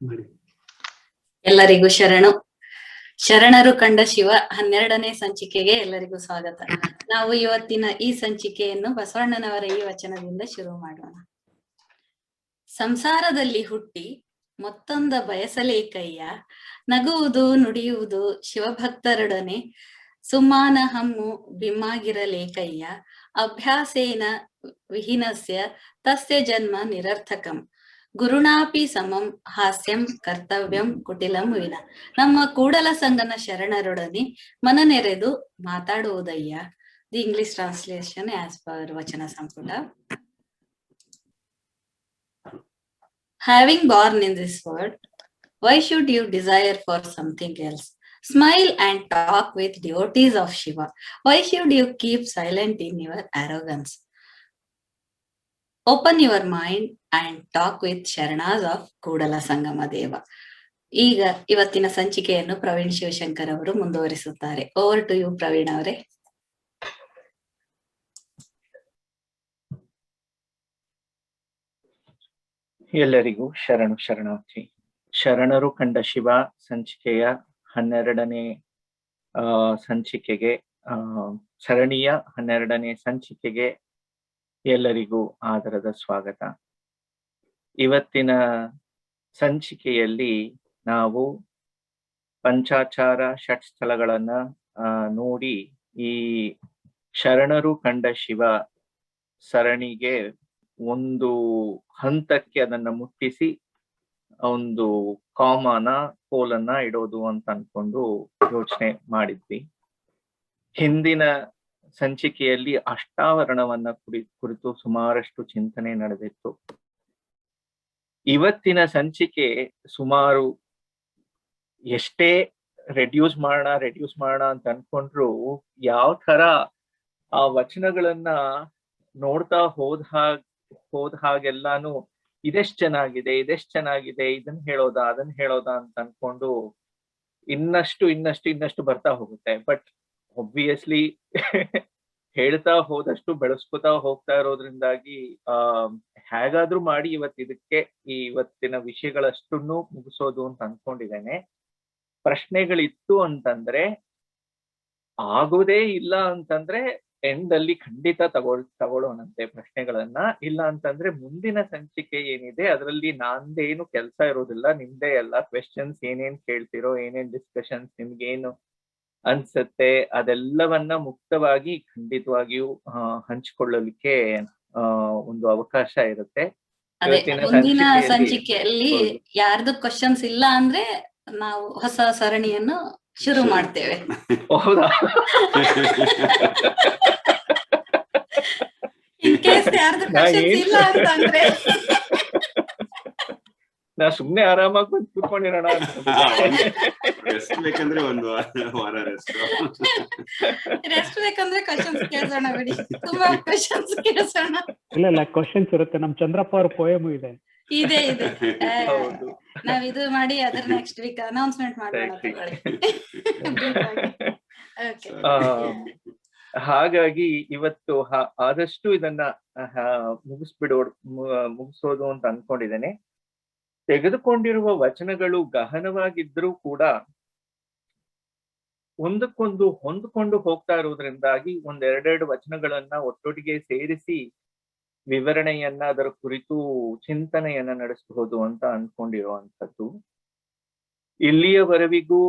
ಮಾಡಿ. ಎಲ್ಲರಿಗೂ ಶರಣು. ಶರಣರು ಕಂಡ ಶಿವ 12ನೇ ಸಂಚಿಕೆಗೆ ಎಲ್ಲರಿಗೂ ಸ್ವಾಗತ. ನಾವು ಇವತ್ತಿನ ಈ ಸಂಚಿಕೆಯನ್ನು ಬಸವಣ್ಣನವರ ಈ ವಚನದಿಂದ ಶುರು ಮಾಡೋಣ. ಸಂಸಾರದಲ್ಲಿ ಹುಟ್ಟಿ ಮತ್ತೊಂದ ಬಯಸಲೇಕಯ್ಯ, ನಗುವುದು ನುಡಿಯುವುದು ಶಿವಭಕ್ತರೊಡನೆ, ಸುಮ್ಮಾನ ಹಮ್ಮು ಬಿಮ್ಮಾಗಿರಲೇಕಯ್ಯ, ಅಭ್ಯಾಸೇನ ವಿಹೀನಸ್ಯ ತಸ್ಯ ಜನ್ಮ ನಿರರ್ಥಕಂ, ಗುರುಣಾಪಿ ಸಮಂ ಹಾಸ್ಯಂ ಕರ್ತವ್ಯಂ ಕುಟಿಲಂ ವಿನ. ನಮ್ಮ ಕೂಡಲ ಸಂಗನ ಶರಣರೊಡನೆ ಮನನೆರೆದು ಮಾತಾಡುವುದಯ್ಯ. The English translation as per Vachana Samputa. Having born in this world, why should you desire for something else? Smile and talk with devotees of Shiva. Why should you keep silent in your arrogance? Open your mind and talk with Sharanas of Kudala Sangama Deva. ಈಗ ಇವತ್ತಿನ ಸಂಚಿಕೆಯನ್ನು ಪ್ರವೀಣ್ ಶಿವಶಂಕರ್ ಅವರು ಮುಂದುವರಿಸುತ್ತಾರೆ. Over to you Praveen ಅವರೇ. ಎಲ್ಲರಿಗೂ ಶರಣು ಶರಣಾರ್ಥಿ. ಶರಣರು ಕಂಡ ಶಿವ ಸಂಚಿಕೆಯ 12ನೇ ಸಂಚಿಕೆಗೆ ಸರಣಿಯ 12ನೇ ಸಂಚಿಕೆಗೆ ಎಲ್ಲರಿಗೂ ಆದರದ ಸ್ವಾಗತ. ಇವತ್ತಿನ ಸಂಚಿಕೆಯಲ್ಲಿ ನಾವು ಪಂಚಾಚಾರ ಷಟ್ಸ್ಥಳಗಳನ್ನ ನೋಡಿ ಈ ಶರಣರು ಕಂಡ ಶಿವ ಸರಣಿಗೆ ಒಂದು ಹಂತಕ್ಕೆ ಅದನ್ನ ಮುಟ್ಟಿಸಿ ಒಂದು ಕಾಮನ ಕೋಲನ್ನ ಇಡೋದು ಅಂತ ಅನ್ಕೊಂಡು ಯೋಚನೆ ಮಾಡಿದ್ವಿ. ಹಿಂದಿನ ಸಂಚಿಕೆಯಲ್ಲಿ ಅಷ್ಟಾವರಣವನ್ನ ಕುರಿತು ಸುಮಾರಷ್ಟು ಚಿಂತನೆ ನಡೆದಿತ್ತು. ಇವತ್ತಿನ ಸಂಚಿಕೆ ಸುಮಾರು ಎಷ್ಟೇ ರೆಡ್ಯೂಸ್ ಮಾಡೋಣ ಅಂತ ಅನ್ಕೊಂಡ್ರು ಯಾವ ತರ ಆ ವಚನಗಳನ್ನ ನೋಡ್ತಾ ಹೋದ ಹಾಗೆಲ್ಲಾನು ಇದೆಷ್ಟ್ ಚೆನ್ನಾಗಿದೆ ಇದನ್ನ ಅದನ್ನ ಹೇಳೋದಾ ಅಂತ ಅನ್ಕೊಂಡು ಇನ್ನಷ್ಟು ಬರ್ತಾ ಹೋಗುತ್ತೆ. ಬಟ್ ಒಬ್ವಿಯಸ್ಲಿ ಹೇಳ್ತಾ ಹೋದಷ್ಟು ಬೆಳೆಸ್ಕೊತಾ ಹೋಗ್ತಾ ಇರೋದ್ರಿಂದಾಗಿ ಹೇಗಾದ್ರೂ ಮಾಡಿ ಇವತ್ತಿನ ವಿಷಯಗಳಷ್ಟನ್ನು ಮುಗಿಸೋದು ಅಂತ ಅನ್ಕೊಂಡಿದ್ದೇನೆ. ಪ್ರಶ್ನೆಗಳಿತ್ತು ಅಂತಂದ್ರೆ, ಆಗೋದೇ ಇಲ್ಲ ಅಂತಂದ್ರೆ ಎಂಡ್ ಅಲ್ಲಿ ಖಂಡಿತ ತಗೊಳ್ಳೋಣಂತೆ ಪ್ರಶ್ನೆಗಳನ್ನ. ಇಲ್ಲ ಅಂತಂದ್ರೆ ಮುಂದಿನ ಸಂಚಿಕೆ ಏನಿದೆ ಅದರಲ್ಲಿ ನಂದೇನು ಕೆಲಸ ಇರೋದಿಲ್ಲ, ನಿಮ್ದೇ ಎಲ್ಲ ಕ್ವೆಶನ್ಸ್ ಏನೇನ್ ಕೇಳ್ತಿರೋ, ಏನೇನ್ ಡಿಸ್ಕಷನ್ಸ್ ನಿಮ್ಗೇನು ಅನ್ಸತ್ತೆ ಅದೆಲ್ಲವನ್ನ ಮುಕ್ತವಾಗಿ ಖಂಡಿತವಾಗಿಯೂ ಹಂಚಿಕೊಳ್ಳಲಿಕ್ಕೆ ಒಂದು ಅವಕಾಶ ಇರುತ್ತೆ. ಮುಂದಿನ ಸಂಚಿಕೆಯಲ್ಲಿ ಯಾರ್ದು ಕ್ವಶನ್ಸ್ ಇಲ್ಲ ಅಂದ್ರೆ ನಾವು ಹೊಸ ಸರಣಿಯನ್ನು ಶುರು ಮಾಡ್ತೇವೆ. ಹೌದಾ? ಇನ್ ಕೇಸ್ ಯಾರ್ದು ಕ್ವಶನ್ಸ್ ಇಲ್ಲ ಅಂತಂದ್ರೆ ನಾ ಸುಮ್ನೆ ಆರಾಮಾಗಿ ಬಂದು ಕೂತ್ಕೊಂಡಿರೋಣ ಬೇಕಂದ್ರೆ ಒಂದು ವಾರ ರೆಸ್ಟ್ ಬೇಕಂದ್ರೆ ಕ್ವಶನ್ಸ್ ಕೇಳ್ಸೋಣ ಬಿಡಿ. ತುಂಬಾ ಕ್ವಶನ್ಸ್ ಕೇಳ್ಸೋಣ. ಇಲ್ಲ ಕ್ವಶನ್ಸ್ ಇರುತ್ತೆ. ನಮ್ ಚಂದ್ರಪ್ಪ ಅವ್ರ ಪೋಯಮ್ ಇದೆ. ನಾವ್ ಇದು ಮಾಡಿ ಅದ್ರ ನೆಕ್ಸ್ಟ್ ವೀಕ್ ಅನೌನ್ಸ್ಮೆಂಟ್ ಮಾಡೋಣ. ಹಾಗಾಗಿ ಇವತ್ತು ಆದಷ್ಟು ಇದನ್ನ ಮುಗಿಸೋದು ಅಂತ ಅನ್ಕೊಂಡಿದ್ದೇನೆ. ತೆಗೆದುಕೊಂಡಿರುವ ವಚನಗಳು ಗಹನವಾಗಿದ್ರೂ ಕೂಡ ಒಂದಕ್ಕೊಂದು ಹೊಂದ್ಕೊಂಡು ಹೋಗ್ತಾ ಇರೋದ್ರಿಂದಾಗಿ ಒಂದೆರಡೆರಡು ವಚನಗಳನ್ನ ಒಟ್ಟೊಟ್ಟಿಗೆ ಸೇರಿಸಿ ವಿವರಣೆಯನ್ನ ಅದರ ಕುರಿತು ಚಿಂತನೆಯನ್ನ ನಡೆಸಬಹುದು ಅಂತ ಅನ್ಕೊಂಡಿರುವಂಥದ್ದು. ಇಲ್ಲಿಯವರೆವಿಗೂ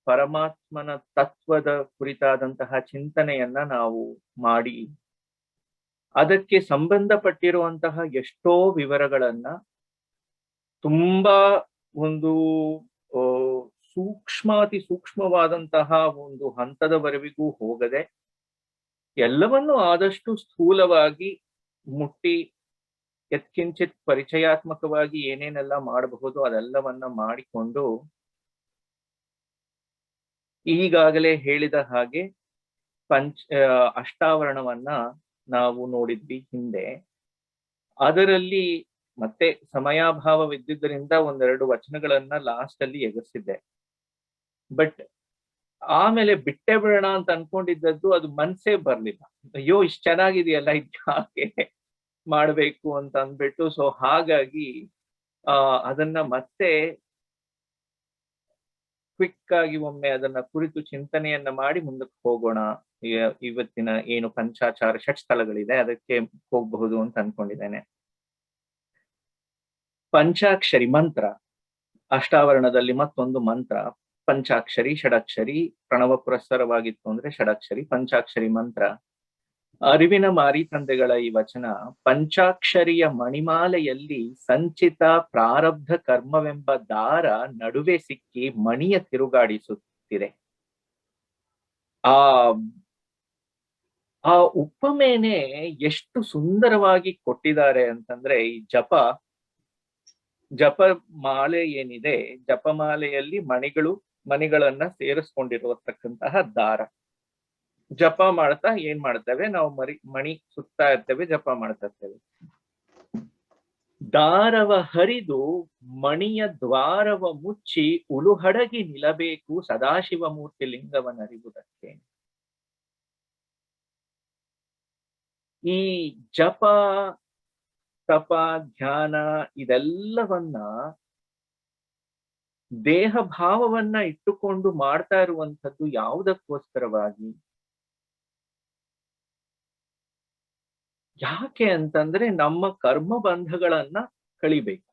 ಪರಮಾತ್ಮನ ತತ್ವದ ಕುರಿತಾದಂತಹ ಚಿಂತನೆಯನ್ನ ನಾವು ಮಾಡಿ ಅದಕ್ಕೆ ಸಂಬಂಧಪಟ್ಟಿರುವಂತಹ ಎಷ್ಟೋ ವಿವರಗಳನ್ನ ತುಂಬಾ ಒಂದು ಅತಿ ಸೂಕ್ಷ್ಮವಾದಂತಹ ಒಂದು ಹಂತದವರೆವಿಗೂ ಹೋಗದೆ ಎಲ್ಲವನ್ನು ಆದಷ್ಟು ಸ್ಥೂಲವಾಗಿ ಮುಟ್ಟಿ ಯತ್ಕಿಂಚಿತ್ ಪರಿಚಯಾತ್ಮಕವಾಗಿ ಏನೇನೆಲ್ಲ ಮಾಡಬಹುದು ಅದೆಲ್ಲವನ್ನ ಮಾಡಿಕೊಂಡು ಈಗಾಗಲೇ ಹೇಳಿದ ಹಾಗೆ ಅಷ್ಟಾವರಣವನ್ನ ನಾವು ನೋಡಿದ್ವಿ ಹಿಂದೆ. ಅದರಲ್ಲಿ ಮತ್ತೆ ಸಮಯಾಭಾವವಿದ್ದುದರಿಂದ ಒಂದೆರಡು ವಚನಗಳನ್ನ ಲಾಸ್ಟ್ ಅಲ್ಲಿ ಎಗಸಿದ್ದೆ. ಬಟ್ ಆಮೇಲೆ ಬಿಟ್ಟೆ ಬಿಡೋಣ ಅಂತ ಅನ್ಕೊಂಡಿದ್ದದ್ದು ಅದು ಮನ್ಸೇ ಬರ್ಲಿಲ್ಲ. ಅಯ್ಯೋ ಇಷ್ಟ ಚೆನ್ನಾಗಿದೆಯಲ್ಲ ಇದು ಯಾಕೆ ಮಾಡ್ಬೇಕು ಅಂತ ಅಂದ್ಬಿಟ್ಟು, ಸೊ ಹಾಗಾಗಿ ಅದನ್ನ ಮತ್ತೆ ಕ್ವಿಕ್ ಆಗಿ ಒಮ್ಮೆ ಅದನ್ನ ಕುರಿತು ಚಿಂತನೆಯನ್ನ ಮಾಡಿ ಮುಂದಕ್ಕೆ ಹೋಗೋಣ. ಇವತ್ತಿನ ಏನು ಪಂಚಾಚಾರ ಷಟ್ಸ್ಥಳಗಳಿದೆ ಅದಕ್ಕೆ ಹೋಗಬಹುದು ಅಂತ ಅನ್ಕೊಂಡಿದ್ದೇನೆ. ಪಂಚಾಕ್ಷರಿ ಮಂತ್ರ, ಅಷ್ಟಾವರಣದಲ್ಲಿ ಮತ್ತೊಂದು ಮಂತ್ರ. ಪಂಚಾಕ್ಷರಿ, ಷಡಕ್ಷರಿ, ಪ್ರಣವ ಪುರಸ್ಸರವಾಗಿತ್ತು ಅಂದ್ರೆ ಷಡಕ್ಷರಿ, ಪಂಚಾಕ್ಷರಿ ಮಂತ್ರ. ಅರಿವಿನ ಮಾರಿ ತಂದೆಗಳ ಈ ವಚನ, ಪಂಚಾಕ್ಷರಿಯ ಮಣಿಮಾಲೆಯಲ್ಲಿ ಸಂಚಿತ ಪ್ರಾರಬ್ಧ ಕರ್ಮವೆಂಬ ದಾರ ನಡುವೆ ಸಿಕ್ಕಿ ಮಣಿಯ ತಿರುಗಾಡಿಸುತ್ತಿದೆ. ಆ ಆ ಉಪಮೇನೆ ಎಷ್ಟು ಸುಂದರವಾಗಿ ಕೊಟ್ಟಿದ್ದಾರೆ ಅಂತಂದ್ರೆ, ಈ ಜಪಮಾಲೆ ಏನಿದೆ, ಜಪಮಾಲೆಯಲ್ಲಿ ಮಣಿಗಳನ್ನ ಸೇರಿಸ್ಕೊಂಡಿರತಕ್ಕಂತಹ ದಾರ. ಜಪ ಮಾಡ್ತಾ ಏನ್ ಮಾಡ್ತೇವೆ ನಾವು, ಮಣಿ ಸುತ್ತಾ ಇರ್ತೇವೆ, ಜಪ ಮಾಡ್ತಾ ಇರ್ತೇವೆ. ದಾರವ ಹರಿದು ಮಣಿಯ ದ್ವಾರವ ಮುಚ್ಚಿ ಉಳುಹಡಗಿ ನಿಲ್ಲಬೇಕು ಸದಾಶಿವ ಮೂರ್ತಿ ಲಿಂಗವನ್ನರಿವುದಕ್ಕೆ. ಈ ಜಪ, ತಪ, ಧ್ಯಾನ ಇದೆಲ್ಲವನ್ನ ದೇಹ ಭಾವವನ್ನ ಇಟ್ಟುಕೊಂಡು ಮಾಡ್ತಾ ಇರುವಂಥದ್ದು ಯಾವುದಕ್ಕೋಸ್ಕರವಾಗಿ? ಯಾಕೆ ಅಂತಂದ್ರೆ ನಮ್ಮ ಕರ್ಮ ಬಂಧಗಳನ್ನ ಕಳಿಬೇಕು.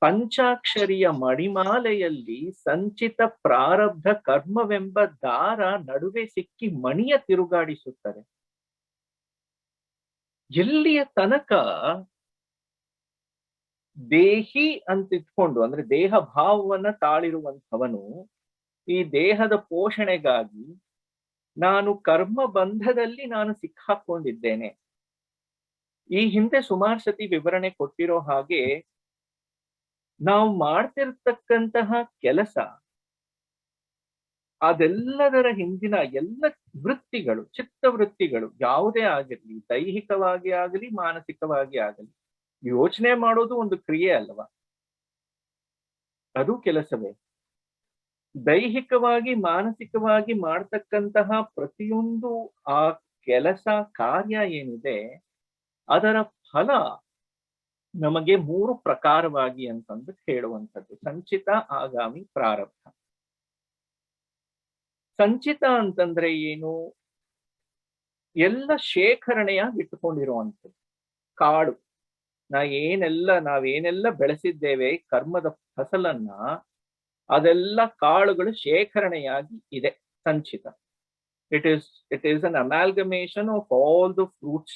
ಪಂಚಾಕ್ಷರಿಯ ಮಣಿಮಾಲೆಯಲ್ಲಿ ಸಂಚಿತ ಪ್ರಾರಬ್ಧ ಕರ್ಮವೆಂಬ ದಾರ ನಡುವೆ ಸಿಕ್ಕಿ ಮಣಿಯ ತಿರುಗಾಡಿಸುತ್ತದೆ. ಎಲ್ಲಿಯ ತನಕ ದೇಹಿ ಅಂತ ಇಟ್ಕೊಂಡು, ಅಂದ್ರೆ ದೇಹ ಭಾವವನ್ನ ತಾಳಿರುವಂಥವನು ಈ ದೇಹದ ಪೋಷಣೆಗಾಗಿ ನಾನು ಕರ್ಮ ಬಂಧದಲ್ಲಿ ನಾನು ಸಿಕ್ಕಾಕೊಂಡಿದ್ದೇನೆ. ಈ ಹಿಂದೆ ಸುಮಾರು ಸತಿ ವಿವರಣೆ ಕೊಟ್ಟಿರೋ ಹಾಗೆ, ನಾವು ಮಾಡ್ತಿರ್ತಕ್ಕಂತಹ ಕೆಲಸ, ಅದೆಲ್ಲದರ ಹಿಂದಿನ ಎಲ್ಲ ವೃತ್ತಿಗಳು, ಚಿತ್ತವೃತ್ತಿಗಳು ಯಾವುದೇ ಆಗಿರ್ಲಿ, ದೈಹಿಕವಾಗಿ ಆಗಲಿ ಮಾನಸಿಕವಾಗಿ ಆಗಲಿ, ಯೋಚನೆ ಮಾಡೋದು ಒಂದು ಕ್ರಿಯೆ ಅಲ್ವಾ? ಅದು ಕೆಲಸವೇ. ದೈಹಿಕವಾಗಿ ಮಾನಸಿಕವಾಗಿ ಮಾಡ್ತಕ್ಕಂತಹ ಪ್ರತಿಯೊಂದು ಆ ಕೆಲಸ ಕಾರ್ಯ ಏನಿದೆ, ಅದರ ಫಲ ನಮಗೆ 3 ಪ್ರಕಾರವಾಗಿ ಅಂತಂದು ಹೇಳುವಂಥದ್ದು: ಸಂಚಿತ, ಆಗಾಮಿ, ಪ್ರಾರಬ್ಧ. ಸಂಚಿತ ಅಂತಂದ್ರೆ ಏನು? ಎಲ್ಲ ಶೇಖರಣೆಯಾಗಿ ಇಟ್ಟುಕೊಂಡಿರುವಂಥದ್ದು. ಕಾಡು, ನಾವೇನೆಲ್ಲ ಬೆಳೆಸಿದ್ದೇವೆ ಕರ್ಮದ ಫಸಲನ್ನ, ಅದೆಲ್ಲ ಕಾಳುಗಳು ಶೇಖರಣೆಯಾಗಿ ಇದೆ ಸಂಚಿತ. It is an amalgamation of all the fruits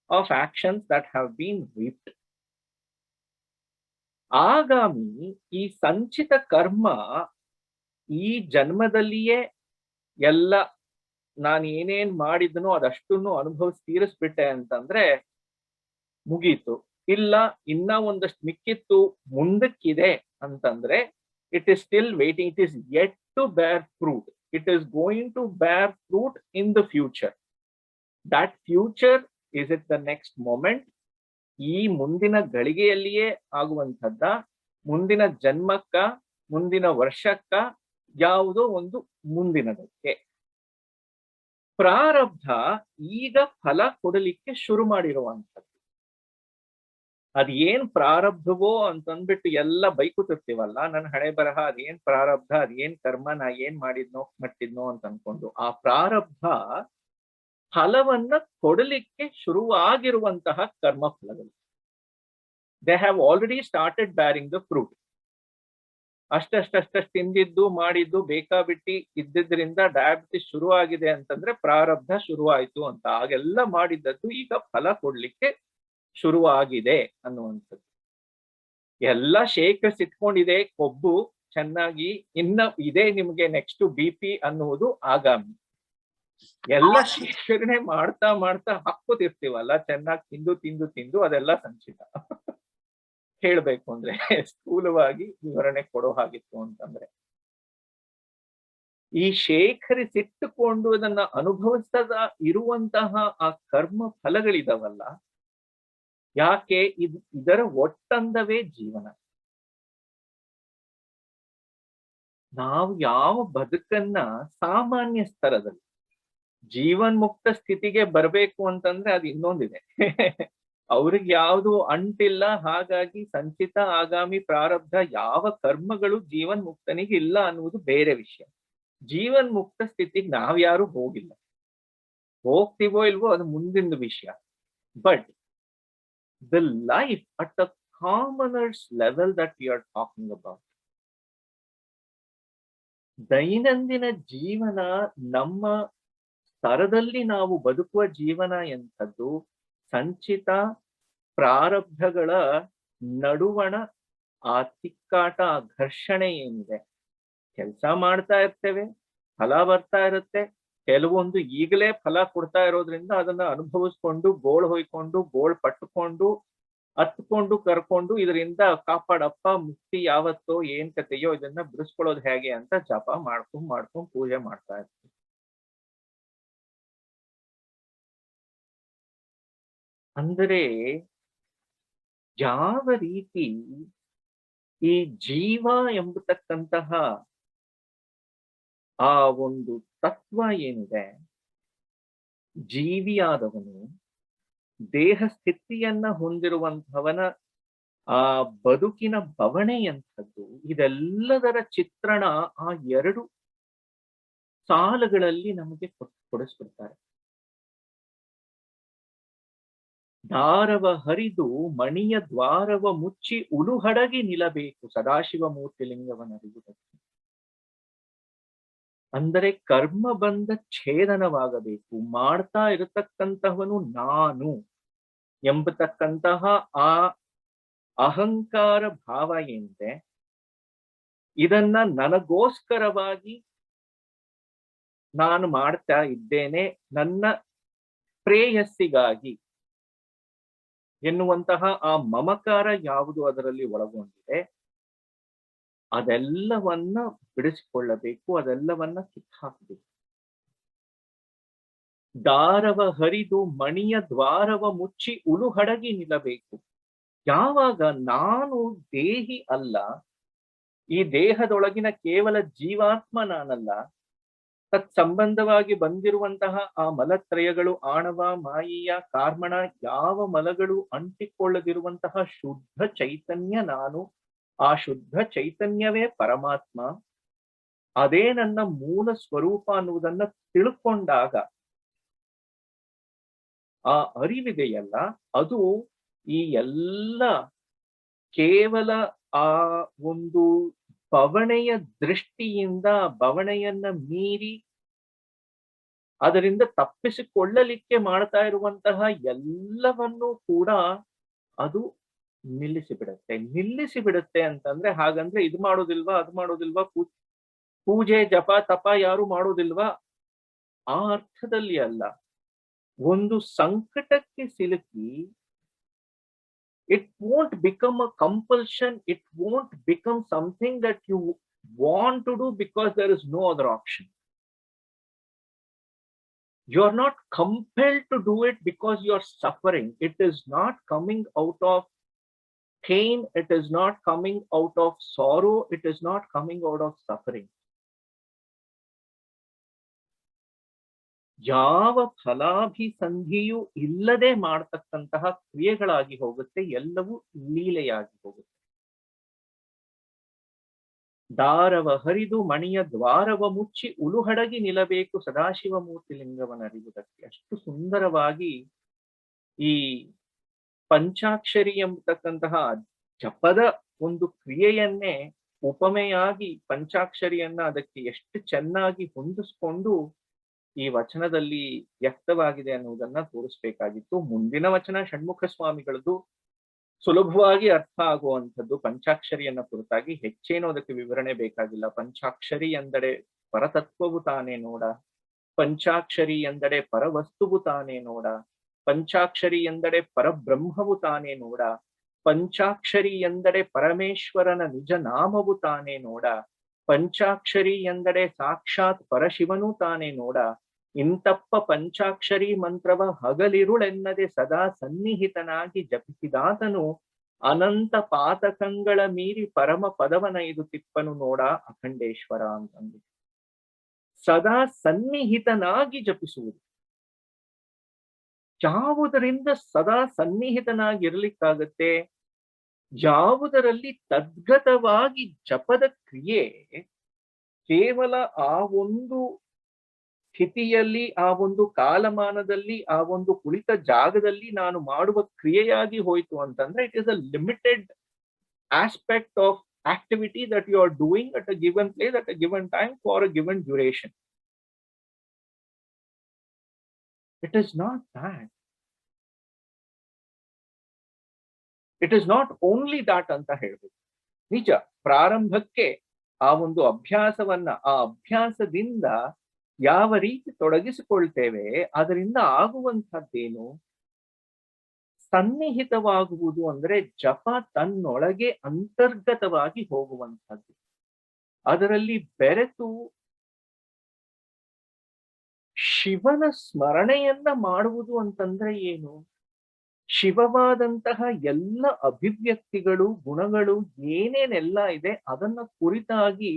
of actions that have been reaped. ಆಗಾಮಿ, ಈ ಸಂಚಿತ ಕರ್ಮ ಈ ಜನ್ಮದಲ್ಲಿಯೇ ಎಲ್ಲ ನಾನು ಏನೇನ್ ಮಾಡಿದನೋ ಅದಷ್ಟನ್ನು ಅನುಭವಿಸಿ ತೀರಿಸ್ಬಿಟ್ಟೆ ಅಂತಂದ್ರೆ ಮುಗೀತು. ಇಲ್ಲ ಇನ್ನ ಒಂದಷ್ಟು ಮಿಕ್ಕಿತ್ತು ಮುಂದಕ್ಕಿದೆ ಅಂತಂದ್ರೆ, it is still waiting, it is yet to bear fruit, it is going to bear fruit in the future. That future is it the next moment? ಈ ಮುಂದಿನ ಗಳಿಗೆಯಲ್ಲಿಯೇ ಆಗುವಂಥದ್ದ, ಮುಂದಿನ ಜನ್ಮಕ್ಕ, ಮುಂದಿನ ವರ್ಷಕ್ಕ, ಯಾವುದೋ ಒಂದು ಮುಂದಿನದಕ್ಕೆ. ಪ್ರಾರಬ್ಧ ಈಗ ಫಲ ಕೊಡಲಿಕ್ಕೆ ಶುರು ಮಾಡಿರುವಂಥದ್ದು. ಅದೇನ್ ಪ್ರಾರಬ್ಧವೋ ಅಂತಂದ್ಬಿಟ್ಟು ಎಲ್ಲ ಬೈಕುತ್ತಿರ್ತೀವಲ್ಲ, ನನ್ನ ಹಣೆ ಬರಹ ಅದೇನ್ ಪ್ರಾರಬ್ಧ, ಅದೇನ್ ಕರ್ಮ, ನಾ ಏನ್ ಮಟ್ಟಿದ್ನೋ ಅಂತ ಅನ್ಕೊಂಡು, ಆ ಪ್ರಾರಬ್ಧ ಫಲವನ್ನ ಕೊಡಲಿಕ್ಕೆ ಶುರುವಾಗಿರುವಂತಹ ಕರ್ಮ ಫಲಗಳು. They have already started bearing the fruit. ಅಷ್ಟಷ್ಟು ತಿಂದಿದ್ದು ಮಾಡಿದ್ದು ಬೇಕಾಬಿಟ್ಟಿ ಇದ್ದಿದ್ರಿಂದ ಡಯಾಬಿಟಿಸ್ ಶುರು ಆಗಿದೆ ಅಂತಂದ್ರೆ ಪ್ರಾರಬ್ಧ ಶುರುವಾಯಿತು ಅಂತ. ಆಗೆಲ್ಲ ಮಾಡಿದ್ದದ್ದು ಈಗ ಫಲ ಕೊಡ್ಲಿಕ್ಕೆ ಶುರುವಾಗಿದೆ ಅನ್ನುವಂಥದ್ದು. ಎಲ್ಲ ಶೇಖರಿಸಿಟ್ಕೊಂಡಿದೆ ಕೊಬ್ಬು ಚೆನ್ನಾಗಿ, ಇನ್ನ ಇದೆ ನಿಮ್ಗೆ ನೆಕ್ಸ್ಟ್ BP ಅನ್ನುವುದು ಆಗಾಮಿ. ಎಲ್ಲ ಶೇಖರಣೆ ಮಾಡ್ತಾ ಹಾಕೋತಿರ್ತೀವಲ್ಲ, ಚೆನ್ನಾಗಿ ತಿಂದು ಅದೆಲ್ಲ ಸಂಚಿತ. ಹೇಳ್ಬೇಕು ಅಂದ್ರೆ ಸ್ಥೂಲವಾಗಿ ವಿವರಣೆ ಕೊಡೋ ಹಾಗಿತ್ತು ಅಂತಂದ್ರೆ, ಈ ಶೇಖರಿಸಿಟ್ಟುಕೊಂಡು ಅದನ್ನ ಅನುಭವಿಸದ ಇರುವಂತಹ ಆ ಕರ್ಮ ಫಲಗಳಿದಾವಲ್ಲ, ಯಾಕೆ ಇದರ ಒಟ್ಟಂದವೇ ಜೀವನ. ನಾವು ಯಾವ ಬದುಕನ್ನ ಸಾಮಾನ್ಯ ಸ್ತರದಲ್ಲಿ, ಜೀವನ್ಮುಕ್ತ ಸ್ಥಿತಿಗೆ ಬರ್ಬೇಕು ಅಂತಂದ್ರೆ ಅದು ಇನ್ನೊಂದಿದೆ. ಅವ್ರಿಗೆ ಯಾವುದು ಅಂಟಿಲ್ಲ, ಹಾಗಾಗಿ ಸಂಚಿತ ಆಗಾಮಿ ಪ್ರಾರಬ್ಧ ಯಾವ ಕರ್ಮಗಳು ಜೀವನ್ಮುಕ್ತನಿಗೆ ಇಲ್ಲ ಅನ್ನುವುದು ಬೇರೆ ವಿಷಯ. ಜೀವನ್ಮುಕ್ತ ಸ್ಥಿತಿಗೆ ನಾವ್ಯಾರು ಹೋಗಿಲ್ಲ, ಹೋಗ್ತೀವೋ ಇಲ್ವೋ ಅದು ಮುಂದಿನ ವಿಷಯ. But the life at the commoner's level that we are talking about, ದೈನಂದಿನ ಜೀವನ, ನಮ್ಮ ಸ್ತರದಲ್ಲಿ ನಾವು ಬದುಕುವ ಜೀವನ ಎಂಥದ್ದು, ಸಂಚಿತ ಪ್ರಾರಬ್ಧಗಳ ನಡುವಣ ಆ ತಿಕ್ಕಾಟ, ಆ ಘರ್ಷಣೆ ಏನಿದೆ. ಕೆಲಸ ಮಾಡ್ತಾ ಇರ್ತೇವೆ, ಫಲ ಬರ್ತಾ ಇರುತ್ತೆ, ಕೆಲವೊಂದು ಈಗಲೇ ಫಲ ಕೊಡ್ತಾ ಇರೋದ್ರಿಂದ ಅದನ್ನ ಅನುಭವಿಸ್ಕೊಂಡು ಗೋಳ್ ಹೊಯ್ಕೊಂಡು ಗೋಳ್ ಪಟ್ಟುಕೊಂಡು ಹತ್ಕೊಂಡು ಕರ್ಕೊಂಡು ಇದರಿಂದ ಕಾಪಾಡಪ್ಪ, ಮುಕ್ತಿ ಯಾವತ್ತೋ ಏನ್ ಕತೆಯೋ ಇದನ್ನ ಬಿಡಿಸ್ಕೊಳ್ಳೋದು ಹೇಗೆ ಅಂತ ಜಪ ಮಾಡ್ಕೊಂಡು ಪೂಜೆ ಮಾಡ್ತಾ ಇರ್ತೀವಿ. ಅಂದರೆ ಯಾವ ರೀತಿ ಈ ಜೀವ ಎಂಬತಕ್ಕಂತಹ ಆ ಒಂದು ತತ್ವ ಏನಿದೆ, ಜೀವಿಯಾದವನು ದೇಹ ಸ್ಥಿತಿಯನ್ನ ಹೊಂದಿರುವಂತವನ ಆ ಬದುಕಿನ ಬವಣೆ ಎಂಥದ್ದು, ಇದೆಲ್ಲದರ ಚಿತ್ರಣ ಆ ಎರಡು ಸಾಲುಗಳಲ್ಲಿ ನಮಗೆ ಕೊಡಿಸ್ಬಿಡ್ತಾರೆ. ದಾರವ ಹರಿದು ಮಣಿಯ ದ್ವಾರವ ಮುಚ್ಚಿ ಉಳುಹಡಗಿ ನಿಲ್ಲಬೇಕು ಸದಾಶಿವ ಮೂರ್ತಿಲಿಂಗವನರಿಯುವುದಕ್ಕೆ. ಅಂದರೆ ಕರ್ಮ ಬಂಧ ಛೇದನವಾಗಬೇಕು. ಮಾಡ್ತಾ ಇರತಕ್ಕಂತಹವನು ನಾನು ಎಂಬತಕ್ಕಂತಹ ಆ ಅಹಂಕಾರ ಭಾವ ಏನಿದೆ, ಇದನ್ನ ನನಗೋಸ್ಕರವಾಗಿ ನಾನು ಮಾಡ್ತಾ ಇದ್ದೇನೆ, ನನ್ನ ಪ್ರೇಯಸ್ಸಿಗಾಗಿ ಎನ್ನುವಂತಹ ಆ ಮಮಕಾರ ಯಾವುದು ಅದರಲ್ಲಿ ಒಳಗೊಂಡಿದೆ, ಅದೆಲ್ಲವನ್ನ ಬಿಡಿಸಿಕೊಳ್ಳಬೇಕು, ಅದೆಲ್ಲವನ್ನ ಕಿತ್ತಾಕಬೇಕು. ದಾರವ ಹರಿದು ಮಣಿಯ ದ್ವಾರವ ಮುಚ್ಚಿ ಉಳುಹಡಗಿ ನಿಲ್ಲಬೇಕು. ಯಾವಾಗ ನಾನು ದೇಹಿ ಅಲ್ಲ, ಈ ದೇಹದೊಳಗಿನ ಕೇವಲ ಜೀವಾತ್ಮ ನಾನಲ್ಲ, ತತ್ಸಂಬಂಧವಾಗಿ ಬಂದಿರುವಂತಹ ಆ ಮಲತ್ರಯಗಳು, ಆಣವ, ಮಾಯಿಯ, ಕಾರ್ಮಣ, ಯಾವ ಮಲಗಳು ಅಂಟಿಕೊಳ್ಳದಿರುವಂತಹ ಶುದ್ಧ ಚೈತನ್ಯ ನಾನು, ಆ ಶುದ್ಧ ಚೈತನ್ಯವೇ ಪರಮಾತ್ಮ, ಅದೇ ನನ್ನ ಮೂಲ ಸ್ವರೂಪ ಅನ್ನುವುದನ್ನ ತಿಳ್ಕೊಂಡಾಗ ಆ ಅರಿವಿದೆಯಲ್ಲ, ಅದು ಈ ಎಲ್ಲ ಕೇವಲ ಆ ಒಂದು ಬವಣೆಯ ದೃಷ್ಟಿಯಿಂದ, ಬವಣೆಯನ್ನ ಮೀರಿ ಅದರಿಂದ ತಪ್ಪಿಸಿಕೊಳ್ಳಲಿಕ್ಕೆ ಮಾಡ್ತಾ ಇರುವಂತಹ ಎಲ್ಲವನ್ನೂ ಕೂಡ ಅದು ನಿಲ್ಲಿಸಿ ಬಿಡುತ್ತೆ ಅಂತಂದ್ರೆ, ಹಾಗಂದ್ರೆ ಇದು ಮಾಡೋದಿಲ್ವಾ, ಅದು ಮಾಡೋದಿಲ್ವಾ, ಪೂಜೆ ಜಪ ತಪ ಯಾರು ಮಾಡೋದಿಲ್ವಾ, ಆ ಅರ್ಥದಲ್ಲಿ ಅಲ್ಲ. ಒಂದು ಸಂಕಟಕ್ಕೆ ಸಿಲುಕಿ, it won't become a compulsion, it won't become something that you want to do because there is no other option. You are not compelled to do it because you are suffering. It is not coming out of pain, it is not coming out of sorrow, it is not coming out of suffering. ಯಾವ ಫಲಾಭಿಸಂಧಿಯೂ ಇಲ್ಲದೆ ಮಾಡತಕ್ಕಂತಹ ಕ್ರಿಯೆಗಳಾಗಿ ಹೋಗುತ್ತೆ, ಎಲ್ಲವೂ ಲೀಲೆಯಾಗಿ ಹೋಗುತ್ತೆ. ದಾರವ ಹರಿದು ಮಣಿಯ ದ್ವಾರವ ಮುಚ್ಚಿ ಉಳುಹಡಗಿ ನಿಲ್ಲಬೇಕು ಸದಾಶಿವ ಮೂರ್ತಿಲಿಂಗವನರಿಯುವುದಕ್ಕೆ. ಅಷ್ಟು ಸುಂದರವಾಗಿ ಈ ಪಂಚಾಕ್ಷರಿ ಎಂಬತಕ್ಕಂತಹ ಜಪದ ಒಂದು ಕ್ರಿಯೆಯನ್ನೇ ಉಪಮೆಯಾಗಿ ಪಂಚಾಕ್ಷರಿಯನ್ನ ಅದಕ್ಕೆ ಎಷ್ಟು ಚೆನ್ನಾಗಿ ಹೊಂದಿಸ್ಕೊಂಡು ಈ ವಚನದಲ್ಲಿ ವ್ಯಕ್ತವಾಗಿದೆ ಅನ್ನುವುದನ್ನ ತೋರಿಸ್ಬೇಕಾಗಿತ್ತು. ಮುಂದಿನ ವಚನ ಷಣ್ಮುಖ ಸ್ವಾಮಿಗಳದ್ದು ಸುಲಭವಾಗಿ ಅರ್ಥ ಆಗುವಂಥದ್ದು. ಪಂಚಾಕ್ಷರಿಯನ್ನ ಕುರಿತಾಗಿ ಹೆಚ್ಚೇನೋ ಅದಕ್ಕೆ ವಿವರಣೆ ಬೇಕಾಗಿಲ್ಲ. ಪಂಚಾಕ್ಷರಿ ಎಂದಡೆ ಪರತತ್ವವು ತಾನೇ ನೋಡ, ಪಂಚಾಕ್ಷರಿ ಎಂದಡೆ ಪರವಸ್ತುವು ತಾನೇ ನೋಡ, ಪಂಚಾಕ್ಷರಿ ಎಂದಡೆ ಪರಬ್ರಹ್ಮವು ತಾನೇ ನೋಡ, ಪಂಚಾಕ್ಷರಿ ಎಂದಡೆ ಪರಮೇಶ್ವರನ ನಿಜ ನಾಮವು ತಾನೇ ನೋಡ, ಪಂಚಾಕ್ಷರಿ ಎಂದಡೆ ಸಾಕ್ಷಾತ್ ಪರಶಿವನು ತಾನೇ ನೋಡ, ಇಂತಪ್ಪ ಪಂಚಾಕ್ಷರಿ ಮಂತ್ರವ ಹಗಲಿರುಳೆನ್ನದೆ ಸದಾ ಸನ್ನಿಹಿತನಾಗಿ ಜಪಿಸಿದಾತನು ಅನಂತ ಪಾತಕಂಗಳ ಮೀರಿ ಪರಮ ಪದವನ ಇದು ತಿಪ್ಪನು ನೋಡ ಅಖಂಡೇಶ್ವರ ಅಂತಂದು. ಸದಾ ಸನ್ನಿಹಿತನಾಗಿ ಜಪಿಸುವುದು. ಯಾವುದರಿಂದ ಸದಾ ಸನ್ನಿಹಿತನಾಗಿರ್ಲಿಕ್ಕಾಗತ್ತೆ? ಯಾವುದರಲ್ಲಿ ತದ್ಗತವಾಗಿ ಜಪದ ಕ್ರಿಯೆ ಕೇವಲ ಆ ಒಂದು ಸ್ಥಿತಿಯಲ್ಲಿ, ಆ ಒಂದು ಕಾಲಮಾನದಲ್ಲಿ, ಆ ಒಂದು ಕುಳಿತ ಜಾಗದಲ್ಲಿ ನಾನು ಮಾಡುವ ಕ್ರಿಯೆಯಾಗಿ ಹೋಯ್ತು ಅಂತಂದ್ರೆ, it is a limited aspect of activity that you are doing at a given place at a given time for a given duration. It is not that. It is not only that ಅಂತ ಹೇಳ್ಬೇಕು. ನಿಜ, ಪ್ರಾರಂಭಕ್ಕೆ ಆ ಒಂದು ಅಭ್ಯಾಸವನ್ನ, ಆ ಅಭ್ಯಾಸದಿಂದ ಯಾವ ರೀತಿ ತೊಡಗಿಸಿಕೊಳ್ತೇವೆ, ಅದರಿಂದ ಆಗುವಂತಹದ್ದೇನು? ಸನ್ನಿಹಿತವಾಗುವುದು ಅಂದ್ರೆ ಜಪ ತನ್ನೊಳಗೆ ಅಂತರ್ಗತವಾಗಿ ಹೋಗುವಂತಹದ್ದು. ಅದರಲ್ಲಿ ಬೆರೆತು ಶಿವನ ಸ್ಮರಣೆಯನ್ನ ಮಾಡುವುದು ಅಂತಂದ್ರೆ ಏನು? ಶಿವವಾದಂತಹ ಎಲ್ಲ ಅಭಿವ್ಯಕ್ತಿಗಳು, ಗುಣಗಳು ಏನೇನೆಲ್ಲ ಇದೆ ಅದನ್ನ ಕುರಿತಾಗಿ